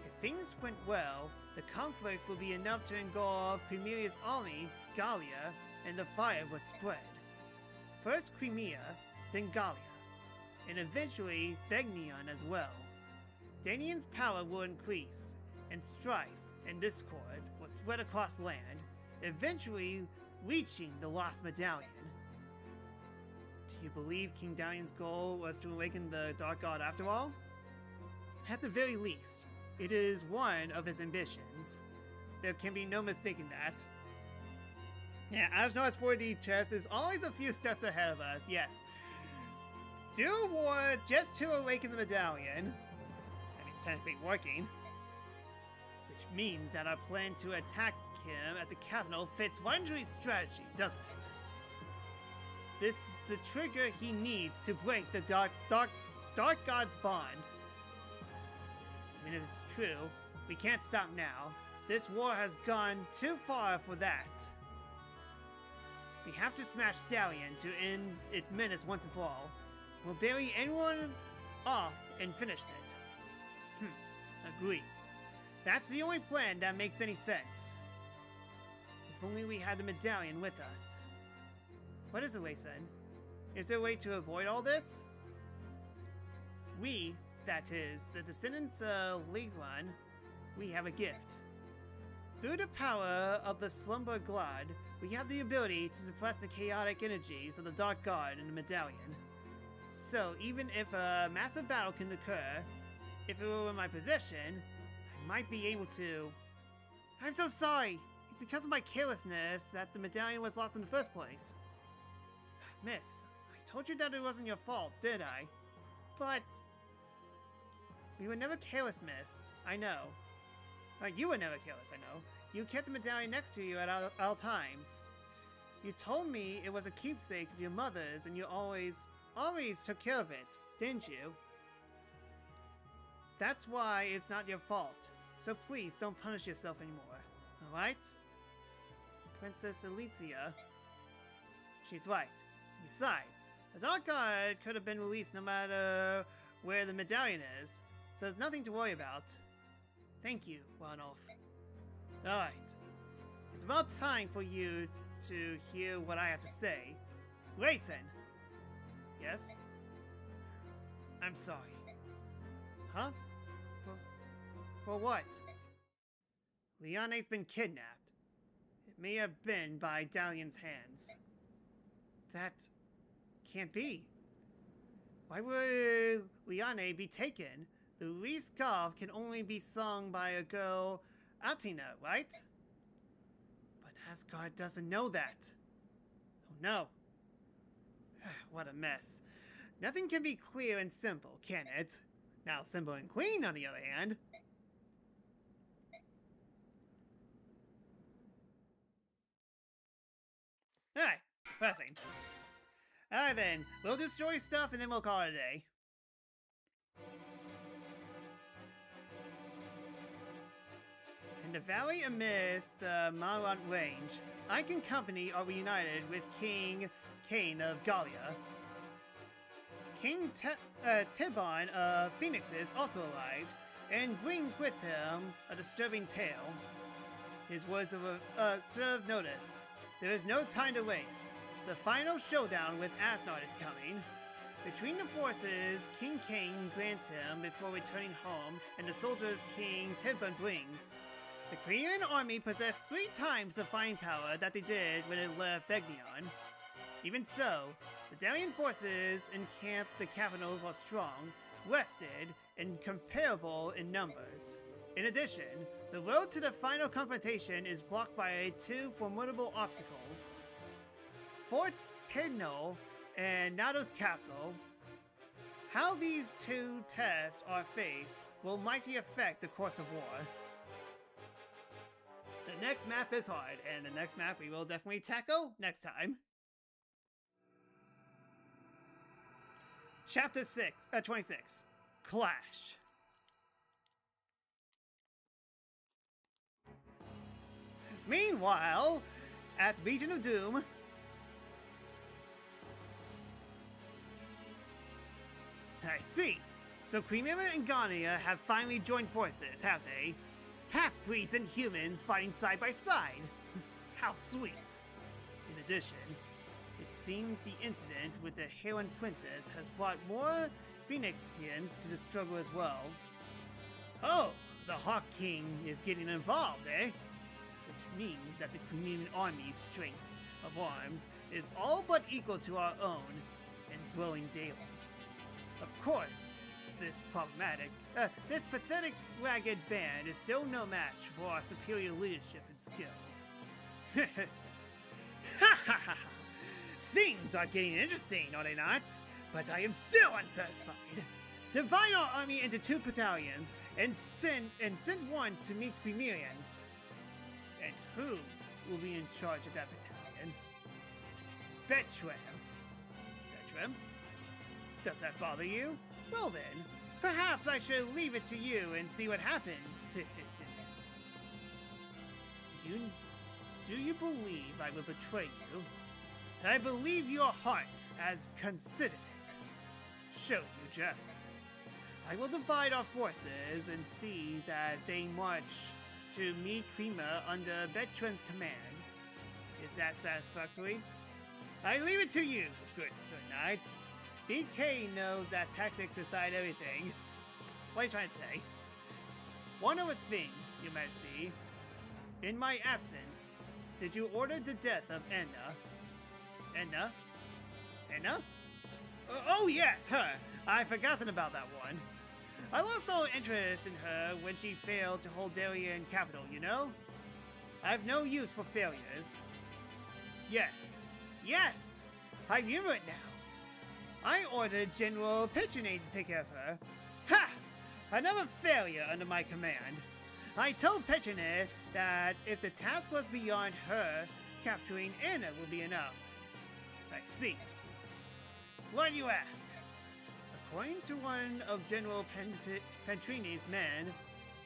If things went well, the conflict will be enough to engulf Chimera's army, Gallia, and the fire would spread. First Chimera, then Gallia, and eventually Begnion as well. Daniel's power will increase, and strife and discord will spread across land, eventually reaching the lost medallion. Do you believe King Daniel's goal was to awaken the Dark God after all? At the very least, it is one of his ambitions. There can be no mistaking that. Yeah, Ashnard's 4D chess is always a few steps ahead of us, yes. Do a war just to awaken the medallion. I mean, technically working. Which means that our plan to attack him at the capital fits Wondry's strategy, doesn't it? This is the trigger he needs to break the Dark God's bond. I mean, if it's true, we can't stop now. This war has gone too far for that. We have to smash Darien to end its menace once and for all. We'll bury anyone off and finish it. Agree. That's the only plan that makes any sense. If only we had the medallion with us. What is the way, son? Is there a way to avoid all this? We, that is, the descendants of Liguan, we have a gift. Through the power of the Slumber God, we have the ability to suppress the chaotic energies of the Dark God in the medallion. So, even if a massive battle can occur, if it were in my possession, I might be able to... I'm so sorry! It's because of my carelessness that the medallion was lost in the first place. Miss, I told you that it wasn't your fault, did I? But... we were never careless, miss. I know. You were never careless, I know. You kept the medallion next to you at all times. You told me it was a keepsake of your mother's and you always took care of it, didn't you? That's why it's not your fault. So please don't punish yourself anymore, alright? Princess Elitzia. She's right. Besides, the Dark God could have been released no matter where the medallion is, so there's nothing to worry about. Thank you, Ranulf. Alright. It's about time for you to hear what I have to say. Rayson! Yes? I'm sorry. Huh? For what? Leone's been kidnapped. It may have been by Dalian's hands. That can't be. Why would Liane be taken? The least golf can only be sung by a girl, Atina, right? But Asgard doesn't know that. Oh no. What a mess. Nothing can be clear and simple, can it? Now simple and clean, on the other hand. Alright, pressing. Alright then, we'll destroy stuff and then we'll call it a day. In the valley amidst the Malrant Range, Ike and company are reunited with King Cain of Gallia. King Tibon of Phoenixes also arrived, and brings with him a disturbing tale. His words serve notice. There is no time to waste. The final showdown with Asgard is coming. Between the forces King Cain grants him before returning home, and the soldiers King Tibon brings, the Korean army possessed 3 times the fighting power that they did when it left Begnion. Even so, the Darien forces encamped the capitals are strong, rested, and comparable in numbers. In addition, the road to the final confrontation is blocked by 2 formidable obstacles: Fort Pidno and Nados Castle. How these 2 tests are faced will mighty affect the course of war. The next map is hard, and the next map we will definitely tackle next time. Chapter 26, Clash. Meanwhile, at Legion of Doom, I see. So Creamier and Gania have finally joined forces, have they? Half-breeds and humans fighting side by side. How sweet. In addition, it seems the incident with the Heron Princess has brought more Phoenixians to the struggle as well. Oh, the Hawk King is getting involved, eh? Which means that the Crimean army's strength of arms is all but equal to our own, and growing daily. Of course, this pathetic ragged band is still no match for our superior leadership and skills. Ha ha ha! Things are getting interesting, are they not? But I am still unsatisfied. Divide our army into 2 battalions and send one to meet Cremerians. And who will be in charge of that battalion? Bertram. Bertram? Does that bother you? Well then, perhaps I should leave it to you and see what happens. Do you believe I will betray you? I believe your heart has considered it. Show you just. I will divide our forces and see that they march to meet Krima under Bertram's command. Is that satisfactory? I leave it to you, good Sir Knight. BK knows that tactics decide everything. What are you trying to say? One other thing, Your Majesty. In my absence, did you order the death of Enna? Enna? Enna? Oh yes, her! I've forgotten about that one. I lost all interest in her when she failed to hold Darien capital, you know? I've no use for failures. Yes. Yes! I remember it now. I ordered General Petronate to take care of her. Ha! Another failure under my command. I told Petronate that if the task was beyond her, capturing Anna would be enough. I see. Why do you ask? According to one of General Pentrini's men,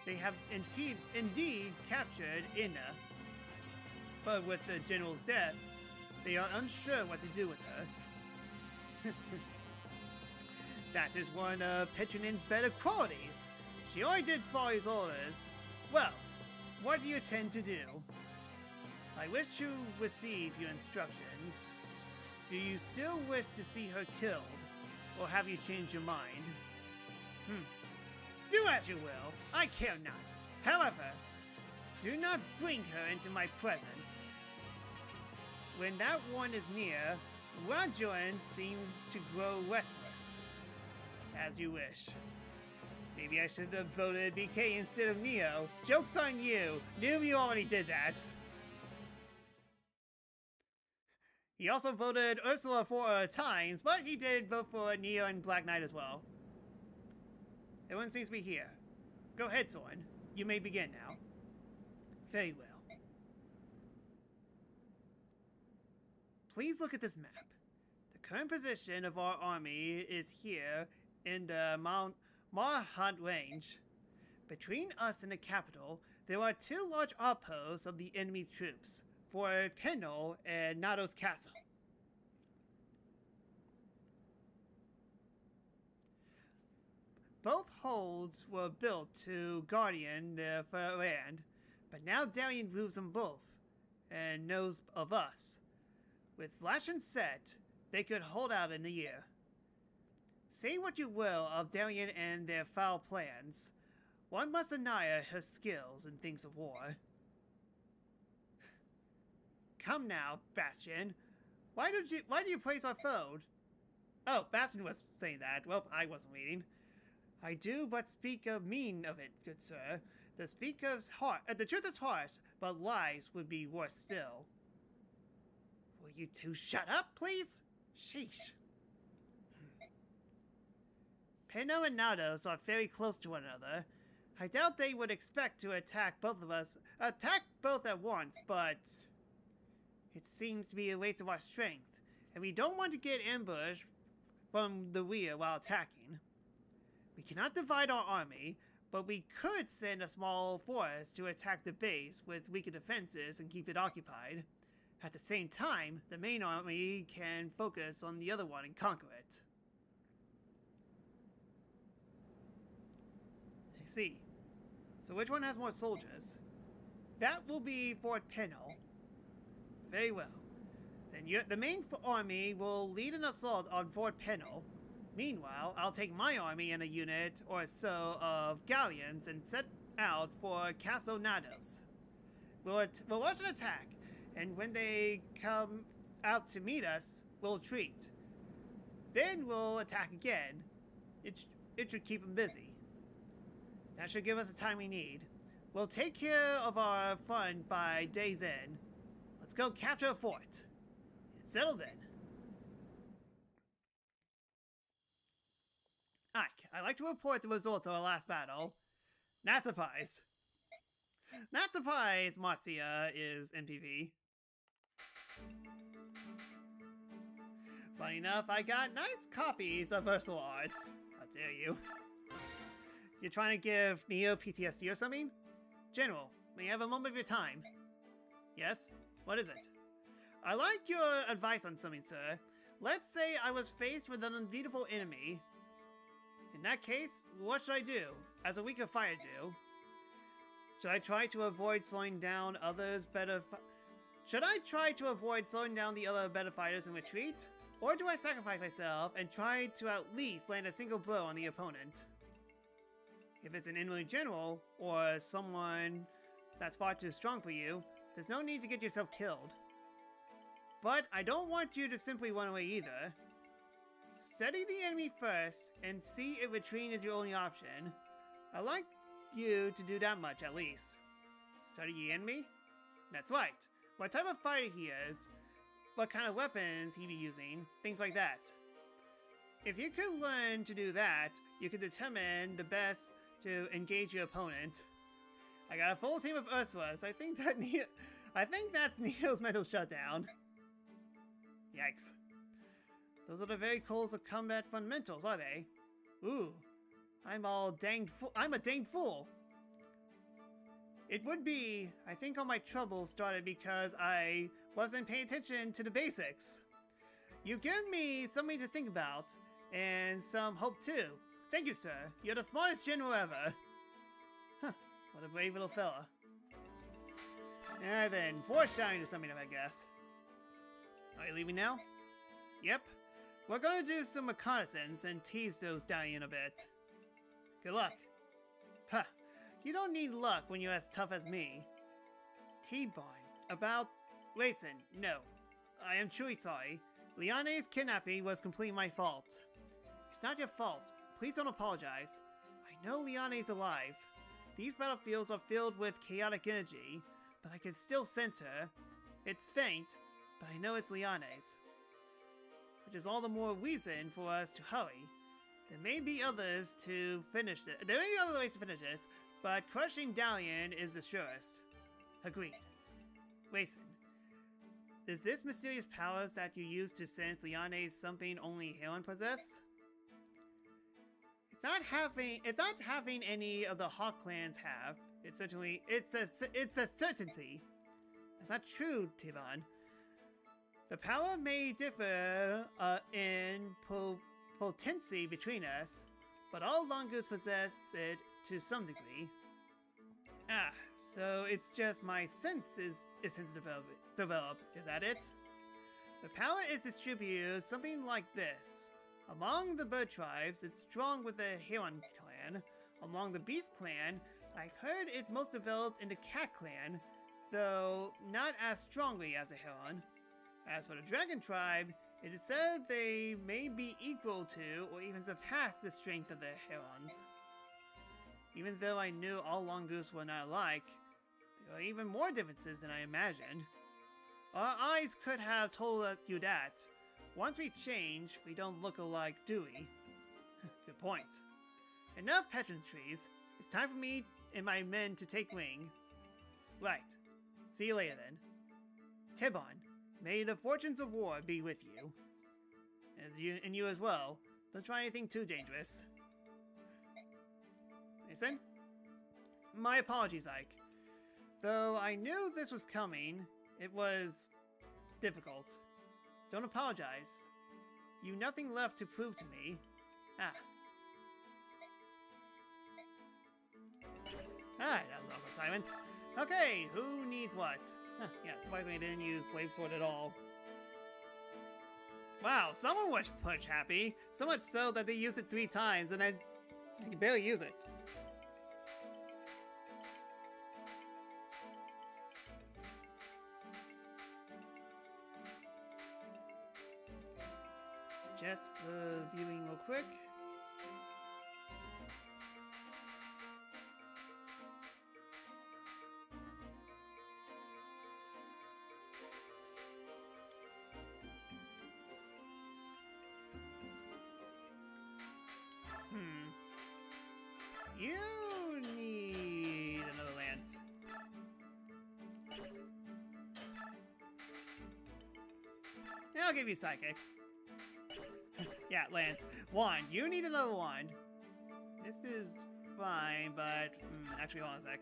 they have indeed captured Inna. But with the general's death, they are unsure what to do with her. That is one of Petronin's better qualities. She only did follow his orders. Well, what do you intend to do? I wish to receive your instructions. Do you still wish to see her killed, or have you changed your mind? Do as you will, I care not. However, do not bring her into my presence. When that one is near, Rajoran seems to grow restless. As you wish. Maybe I should have voted BK instead of Neo. Joke's on you! Knew you already did that. He also voted Ursula 4 times, but he did vote for Neo and Black Knight as well. Everyone seems to be here. Go ahead, Soren. You may begin now. Very well. Please look at this map. The current position of our army is here in the Mount Marhat range. Between us and the capital, there are two large outposts of the enemy's troops, Fort Penal and Nado's Castle. Both holds were built to guardian their land, but now Darien rules them both, and knows of us. With Flash and Set, they could hold out in a year. Say what you will of Darien and their foul plans, one must admire her skills in things of war. Come now, Bastion. Why do you praise our foe? Oh, Bastion was saying that. Well, I wasn't reading. I do but speak of mean of it, good sir. The truth is harsh, but lies would be worse still. Will you two shut up, please? Sheesh. Penno and Nados are very close to one another. I doubt they would expect to attack both at once, but it seems to be a waste of our strength, and we don't want to get ambushed from the rear while attacking. We cannot divide our army, but we could send a small force to attack the base with weaker defenses and keep it occupied. At the same time, the main army can focus on the other one and conquer it. I see. So which one has more soldiers? That will be Fort Penal. Very well. Then the main army will lead an assault on Fort Penal. Meanwhile, I'll take my army and a unit or so of galleons and set out for Castle Nados. We'll launch an attack, and when they come out to meet us, we'll retreat. Then we'll attack again. It should keep them busy. That should give us the time we need. We'll take care of our fun by day's end. Let's go capture a fort. It's settled then. Ike, I'd like to report the results of our last battle. Not surprised. Not surprised Marcia is MPV. Funny enough, I got nice copies of Versal Arts. How dare you. You're trying to give Neo PTSD or something? General, may I have a moment of your time? Yes? What is it? I like your advice on something, sir. Let's say I was faced with an unbeatable enemy. In that case, what should I do? As a weaker fighter do? Should I try to avoid slowing down others better Should I try to avoid slowing down the other better fighters and retreat? Or do I sacrifice myself and try to at least land a single blow on the opponent? If it's an enemy general, or someone that's far too strong for you, there's no need to get yourself killed. But I don't want you to simply run away either. Study the enemy first, and see if retreating is your only option. I'd like you to do that much at least. Study the enemy? That's right. What type of fighter he is, what kind of weapons he be using, things like that. If you could learn to do that, you could determine the best to engage your opponent. I got a full team of Ursulas. I think that's Neo's mental shutdown. Yikes. Those are the very coals of combat fundamentals, are they? Ooh. I'm a danged fool. It would be. I think all my troubles started because I wasn't paying attention to the basics. You give me something to think about, and some hope too. Thank you, sir. You're the smartest general ever. Huh. What a brave little fella. And then, foreshadowing to something, I guess. Are you leaving now? Yep. We're gonna do some reconnaissance and tease those down in a bit. Good luck. Puh. You don't need luck when you're as tough as me. T-Barn. About... Racing. No. I am truly sorry. Liane's kidnapping was completely my fault. It's not your fault. please don't apologize. I know Liane's alive. These battlefields are filled with chaotic energy, but I can still sense her. It's faint, but I know it's Liane's. Which is all the more reason for us to hurry. There may be others to finish this. There may be other ways to finish this, but crushing Dalian is the surest. Agreed. Raisin, is this mysterious powers that you use to sense Liane's something only Heron possess? It's not having any of the Hawk clans have. It's a certainty. That's not true, Tivan. The power may differ in potency between us, but all Longus possess it to some degree. Ah, so it's just my senses isn't develop, is that it? The power is distributed something like this. Among the bird tribes, it's strong with the Heron clan. Among the beast clan, I've heard it's most developed in the cat clan, though not as strongly as a Heron. As for the dragon tribe, it is said they may be equal to or even surpass the strength of the Herons. Even though I knew all Longus were not alike, there are even more differences than I imagined. Our eyes could have told you that. Once we change, we don't look alike, do we? Good point. Enough pleasantries. It's time for me and my men to take wing. Right. See you later then. Tibon, may the fortunes of war be with you. And you as well. Don't try anything too dangerous. Mason? My apologies, Ike. Though I knew this was coming, it was difficult. Don't apologize. You've nothing left to prove to me. Ah, that was awkward silence. Okay, who needs what? Huh, yeah, surprisingly I didn't use Blade Sword at all. Wow, someone was punch happy. So much so that they used it 3 times and I can barely use it. Just viewing real quick. You need another lance. Yeah, I'll give you psychic. Yeah, lance. Wand. You need another wand. This is fine, but actually, hold on a sec.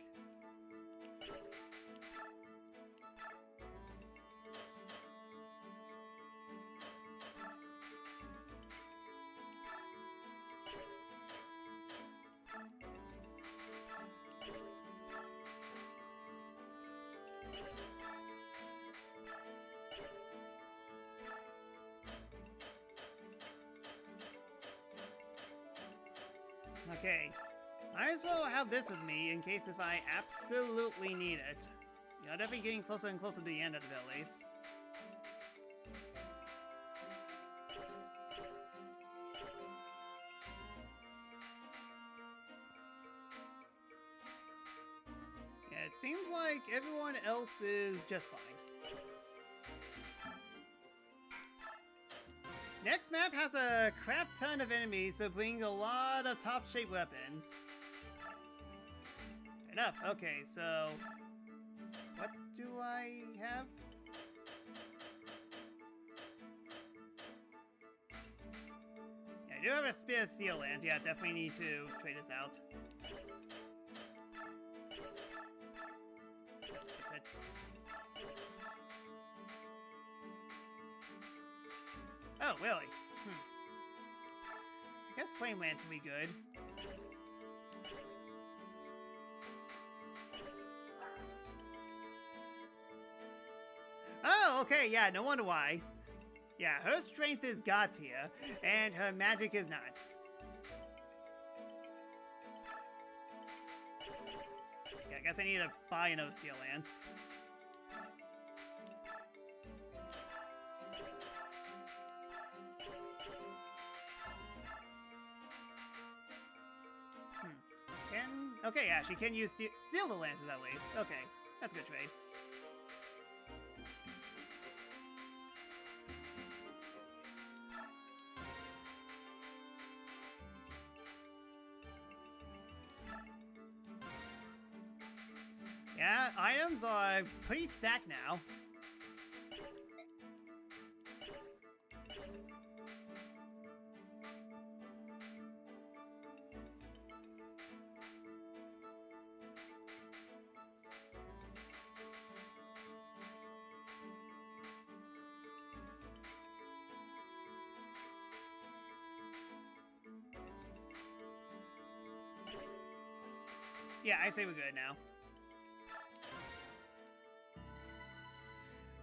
Okay, might as well have this with me in case if I absolutely need it. You're definitely getting closer and closer to the end at the very least. Yeah, it seems like everyone else is just fine. Next map has a crap ton of enemies, so brings a lot of top-shape weapons. Enough. Okay, so what do I have? Yeah, I do have a Spear of Steel Lance. Yeah, definitely need to trade this out. That's it. Oh, really? I guess Flame Lance would be good. Oh, okay, yeah, no wonder why. Yeah, her strength is God tier, and her magic is not. Yeah, I guess I need to buy another Steel Lance. Okay, yeah, she can use steal the lances at least. Okay, that's a good trade. Yeah, items are pretty stacked now. Yeah, I say we're good now.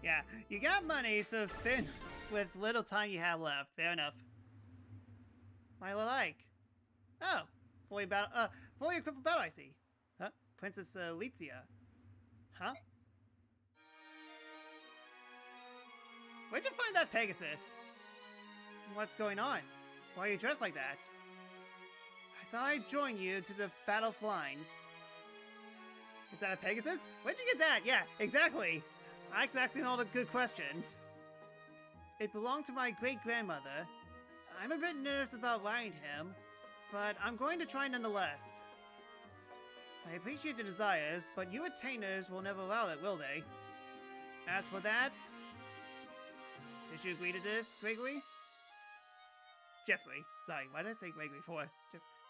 Yeah, you got money, so spend with little time you have left. Fair enough. I like. Oh, fully equipped for battle, I see. Huh? Princess Litzia. Huh? Where'd you find that Pegasus? What's going on? Why are you dressed like that? I thought I'd join you to the battle lines. Is that a Pegasus? Where'd you get that? Yeah, exactly. I asking all the good questions. It belonged to my great-grandmother. I'm a bit nervous about riding him, but I'm going to try nonetheless. I appreciate the desires, but you retainers will never allow it, will they? As for that... Did you agree to this, Gregory? Jeffrey. Sorry, why did I say Gregory for?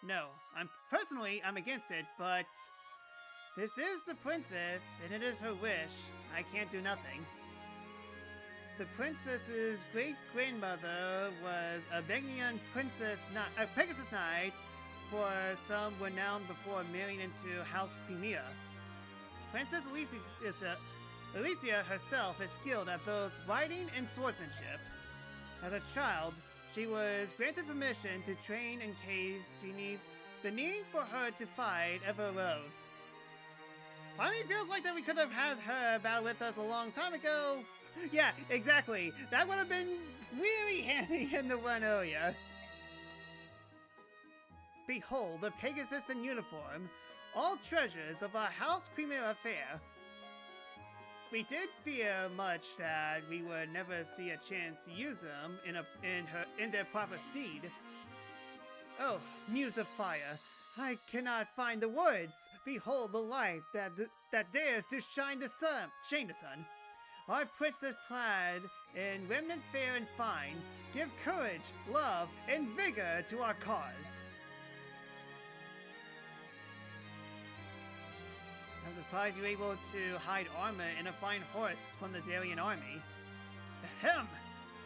No, I'm against it, but... This is the princess, and it is her wish. I can't do nothing. The princess's great-grandmother was a Begnian Pegasus Knight for some renown before marrying into House Crimea. Princess Alicia herself is skilled at both riding and swordsmanship. As a child, she was granted permission to train in case the need for her to fight ever arose. I mean, it feels like that we could have had her battle with us a long time ago. Yeah, exactly. That would have been really handy in the one earlier. Behold, the Pegasus in uniform, all treasures of our House Crimea fair. We did fear much that we would never see a chance to use them in their proper steed. Oh, muse of fire. I cannot find the words. Behold the light that dares to shine the sun. Our princess clad in remnant fair and fine, give courage, love, and vigor to our cause. I'm surprised you were able to hide armor in a fine horse from the Darien army. Ahem!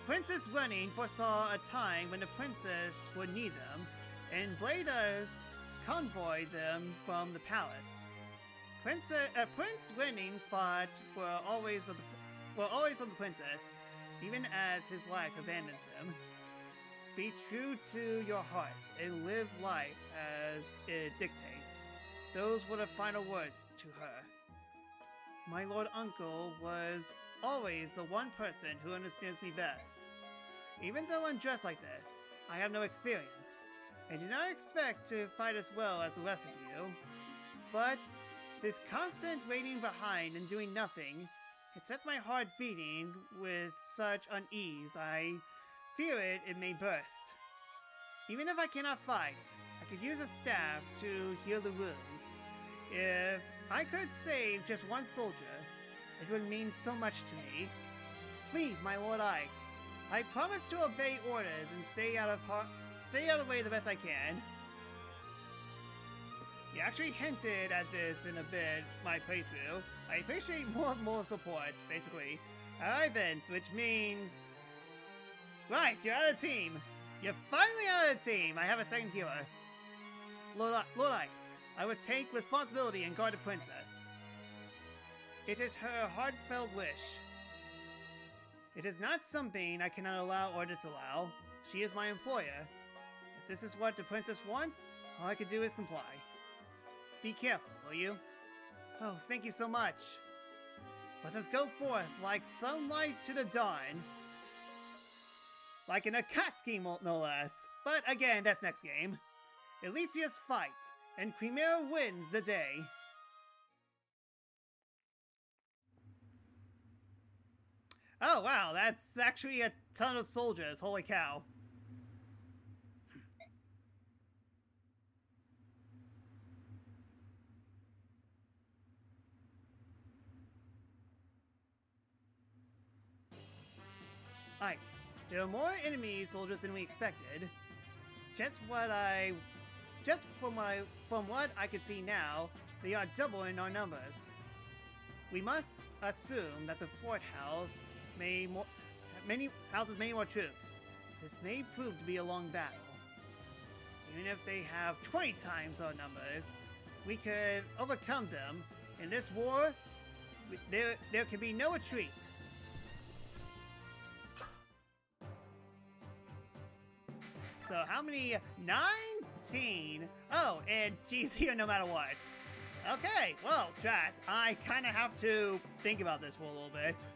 Princess Running foresaw a time when the princess would need them, and bade us convoy them from the palace. Prince Wenning's thoughts were always of the princess, even as his life abandons him. Be true to your heart and live life as it dictates. Those were the final words to her. My lord uncle was always the one person who understands me best. Even though I'm dressed like this, I have no experience. I do not expect to fight as well as the rest of you, but this constant waiting behind and doing nothing, it sets my heart beating with such unease I fear it may burst. Even if I cannot fight, I could use a staff to heal the wounds. If I could save just one soldier, it would mean so much to me. Please, my Lord Ike, I promise to obey orders and stay out of the way the best I can. You actually hinted at this in a bit, my playthrough. I appreciate more support, basically. Alright then, which means... Right, you're out of the team! You're finally out of the team! I have a second healer. Lord Ike, I would take responsibility and guard the princess. It is her heartfelt wish. It is not something I cannot allow or disallow. She is my employer. If this is what the princess wants, all I can do is comply. Be careful, will you? Oh, thank you so much. Let us go forth like sunlight to the dawn. Like in a Akatsuki, no less. But again, that's next game. Alicia's fight. And Khmer wins the day. Oh wow, that's actually a ton of soldiers, holy cow. Ike, there are more enemy soldiers than we expected. Just from what I could see now, they are doubling our numbers. We must assume that the fort houses many more troops. This may prove to be a long battle. Even if they have 20 times our numbers, we could overcome them. In this war, there can be no retreat. So how many? 19! Oh, and she's here no matter what. Okay, well, chat, I kind of have to think about this for a little bit.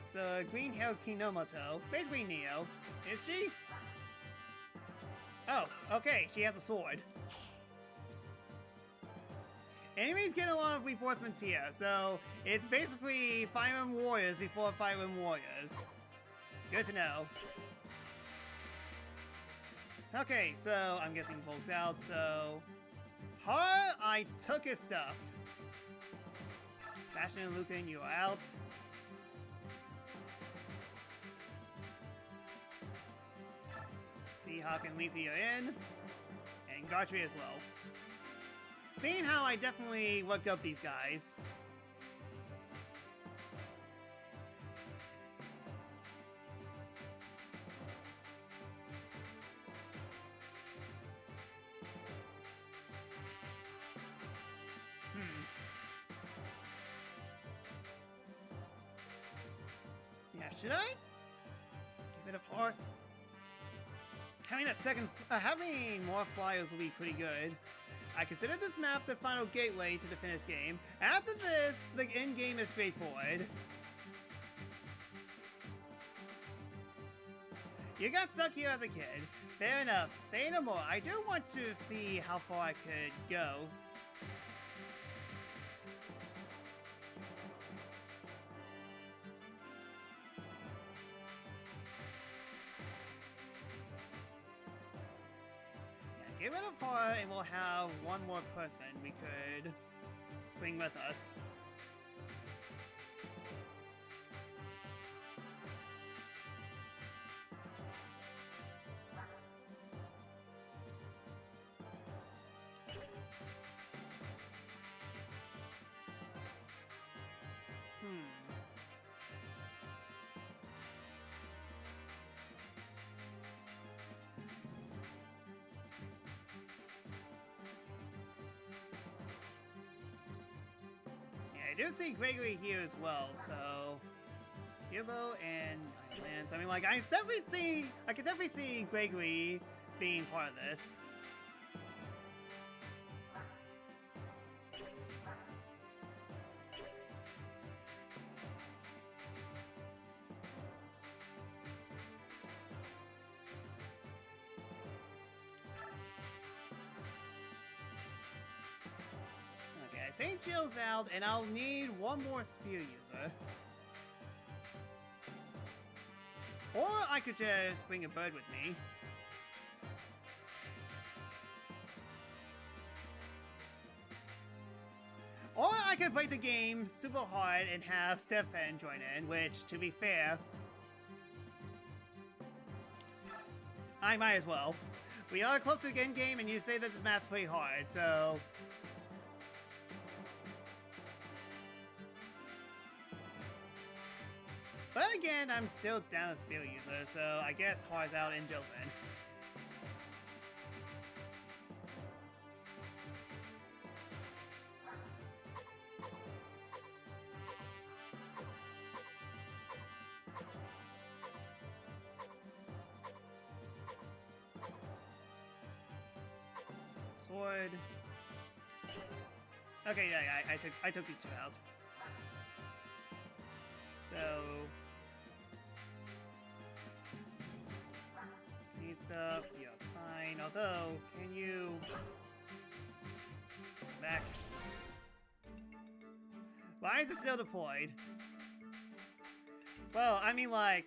So, green hair Kinomoto, basically Neo. Is she? Oh, okay, she has a sword. Enemies get a lot of reinforcements here, so it's basically Fire Emblem Warriors before Fire Emblem Warriors. Good to know. Okay, so I'm guessing Volk's out, so... I took his stuff. Bastion and Lucan, you are out. Seahawk and Leafy are in. And Gartry as well. Seeing how I definitely worked up these guys. Yeah, should I? Give it a heart. Having more flyers will be pretty good. I consider this map the final gateway to the finished game. After this, the end game is straightforward. You got stuck here as a kid. Fair enough. Say no more. I do want to see how far I could go. Get rid of horror and we'll have one more person we could bring with us. I do see Gregory here as well, so Skirbo and Lance. I mean, like, I could definitely see Gregory being part of this. St. Jill's out, and I'll need one more spear user. Or I could just bring a bird with me. Or I could play the game super hard and have Stefan join in, which, to be fair, I might as well. We are close to the end game, and you say that this map's pretty hard, so... But again, I'm still down as spear user, so I guess Har's out and Jill's in. Sword. Okay, yeah, I took these two out. So need stuff. stuff. You're fine. Although, can you... come back? Why is it still deployed? Well, I mean, like,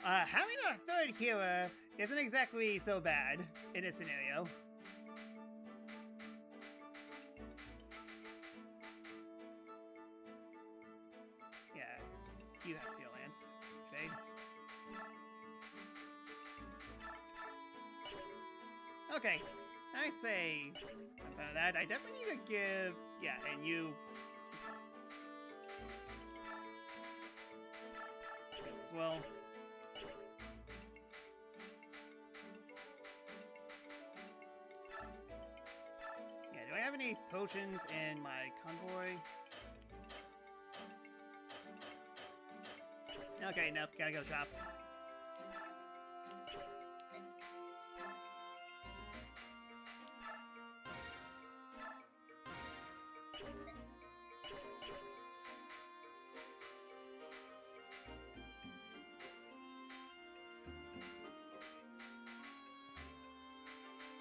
having a third hero isn't exactly so bad in this scenario. Yeah, you have Steel Lance. Trade. Okay, I say I'm fine with that. I definitely need to give... yeah, and you... this as well. Yeah, do I have any potions in my convoy? Okay, nope, gotta go shop.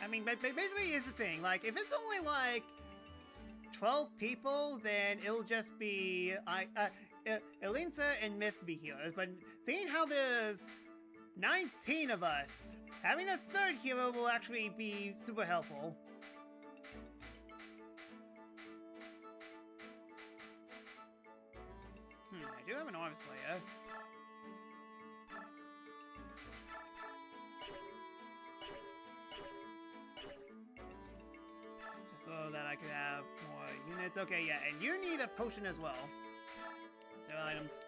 I mean, basically, here's the thing. Like, if it's only, like, 12 people, then it'll just be... Elinsa and Mist be healers. But seeing how there's 19 of us, having a third hero will actually be super helpful. I do have an Arm Slayer. So that I could have more units. Okay, yeah, and you need a potion as well. That's our items.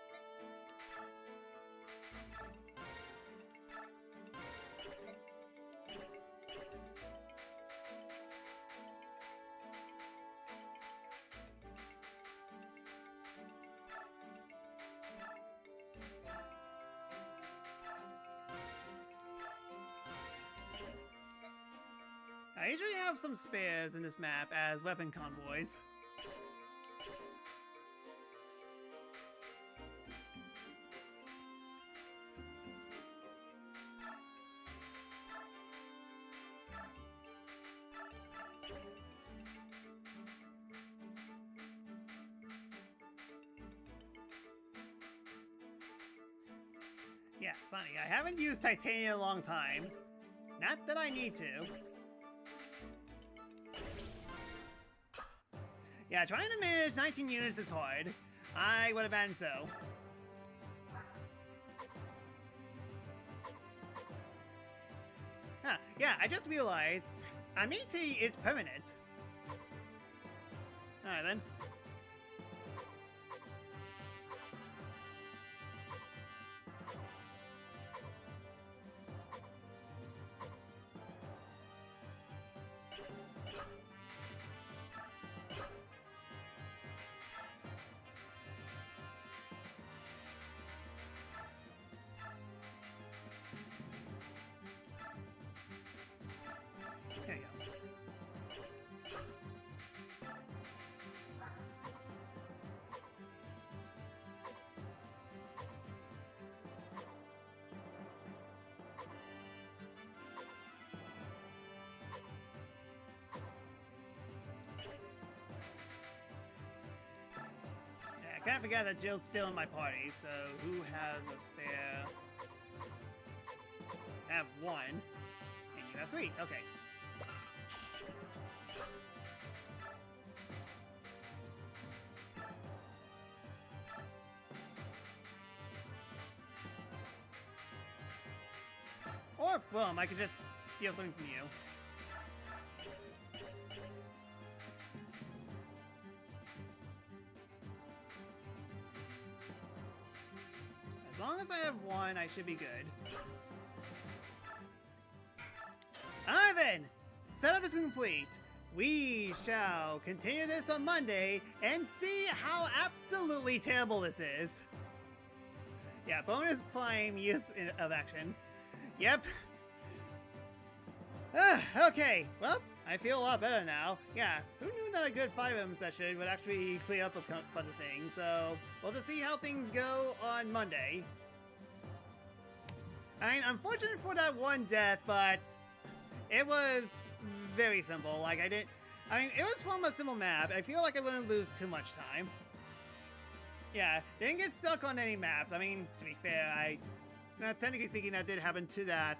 I usually have some spares in this map as weapon convoys. Yeah, funny. I haven't used titanium in a long time. Not that I need to. Yeah, trying to manage 19 units is hard. I would imagine so. Huh, yeah, I just realized Amity is permanent. Alright then. There you go. Yeah, I kind of forgot that Jill's still in my party, so who has a spare? I have one, and you have three. Okay. Or, boom, I could just steal something from you. As long as I have one, I should be good. Alright then! Setup is complete. We shall continue this on Monday and see how absolutely terrible this is. Yeah, bonus prime use of action. Yep. Okay, well, I feel a lot better now. Yeah, who knew that a good 5M session would actually clear up a bunch of things, so we'll just see how things go on Monday. I mean, unfortunate for that one death, but it was very simple. Like, it was from a simple map. I feel like I wouldn't lose too much time. Yeah, didn't get stuck on any maps. I mean, to be fair, technically speaking, that did happen to that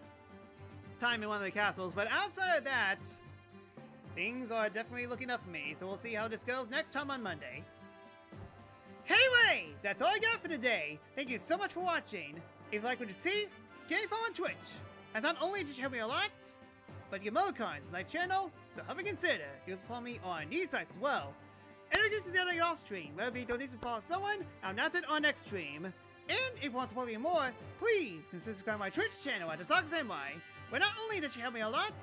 time in one of the castles. But outside of that, things are definitely looking up for me. So we'll see how this goes next time on Monday. Anyways, that's all I got for today. Thank you so much for watching. If you like what you see, give me a follow on Twitch, as not only does you help me a lot, but you get more coins on my channel, so help me consider. You also follow me on these sites as well. And if you just on your stream, whether it be donation for someone, I'll announce it on next stream. And if you want to support me more, please consider subscribing to my Twitch channel at The-Sakura-Samurai, where not only does you help me a lot,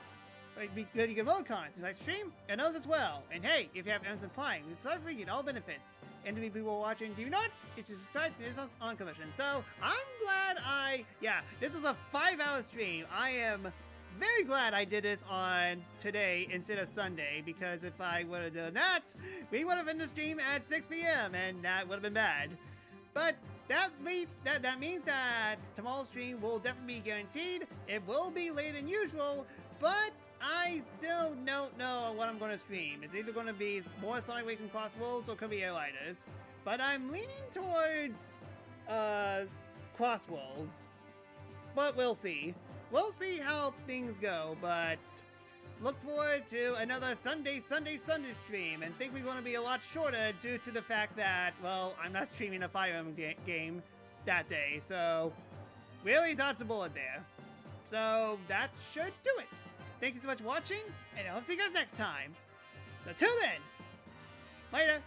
but you get more coins in my stream and those as well. And hey, if you have Amazon Prime, you start free, get all benefits. And to be people watching, do not, if you subscribe to this on commission. So I'm glad this was a 5-hour stream. I am very glad I did this on today instead of Sunday, because if I would have done that, we would have ended the stream at 6 p.m. and that would have been bad. But that means that tomorrow's stream will definitely be guaranteed. It will be later than usual, but I still don't know what I'm going to stream. It's either going to be more Sonic Racing Cross Worlds or it could be Airliners. But I'm leaning towards Cross Worlds. But we'll see. We'll see how things go, but look forward to another Sunday stream, and think we're going to be a lot shorter due to the fact that, well, I'm not streaming a Fire Emblem game that day, so really dodged the bullet there. So that should do it. Thank you so much for watching, and I hope to see you guys next time. So till then, later.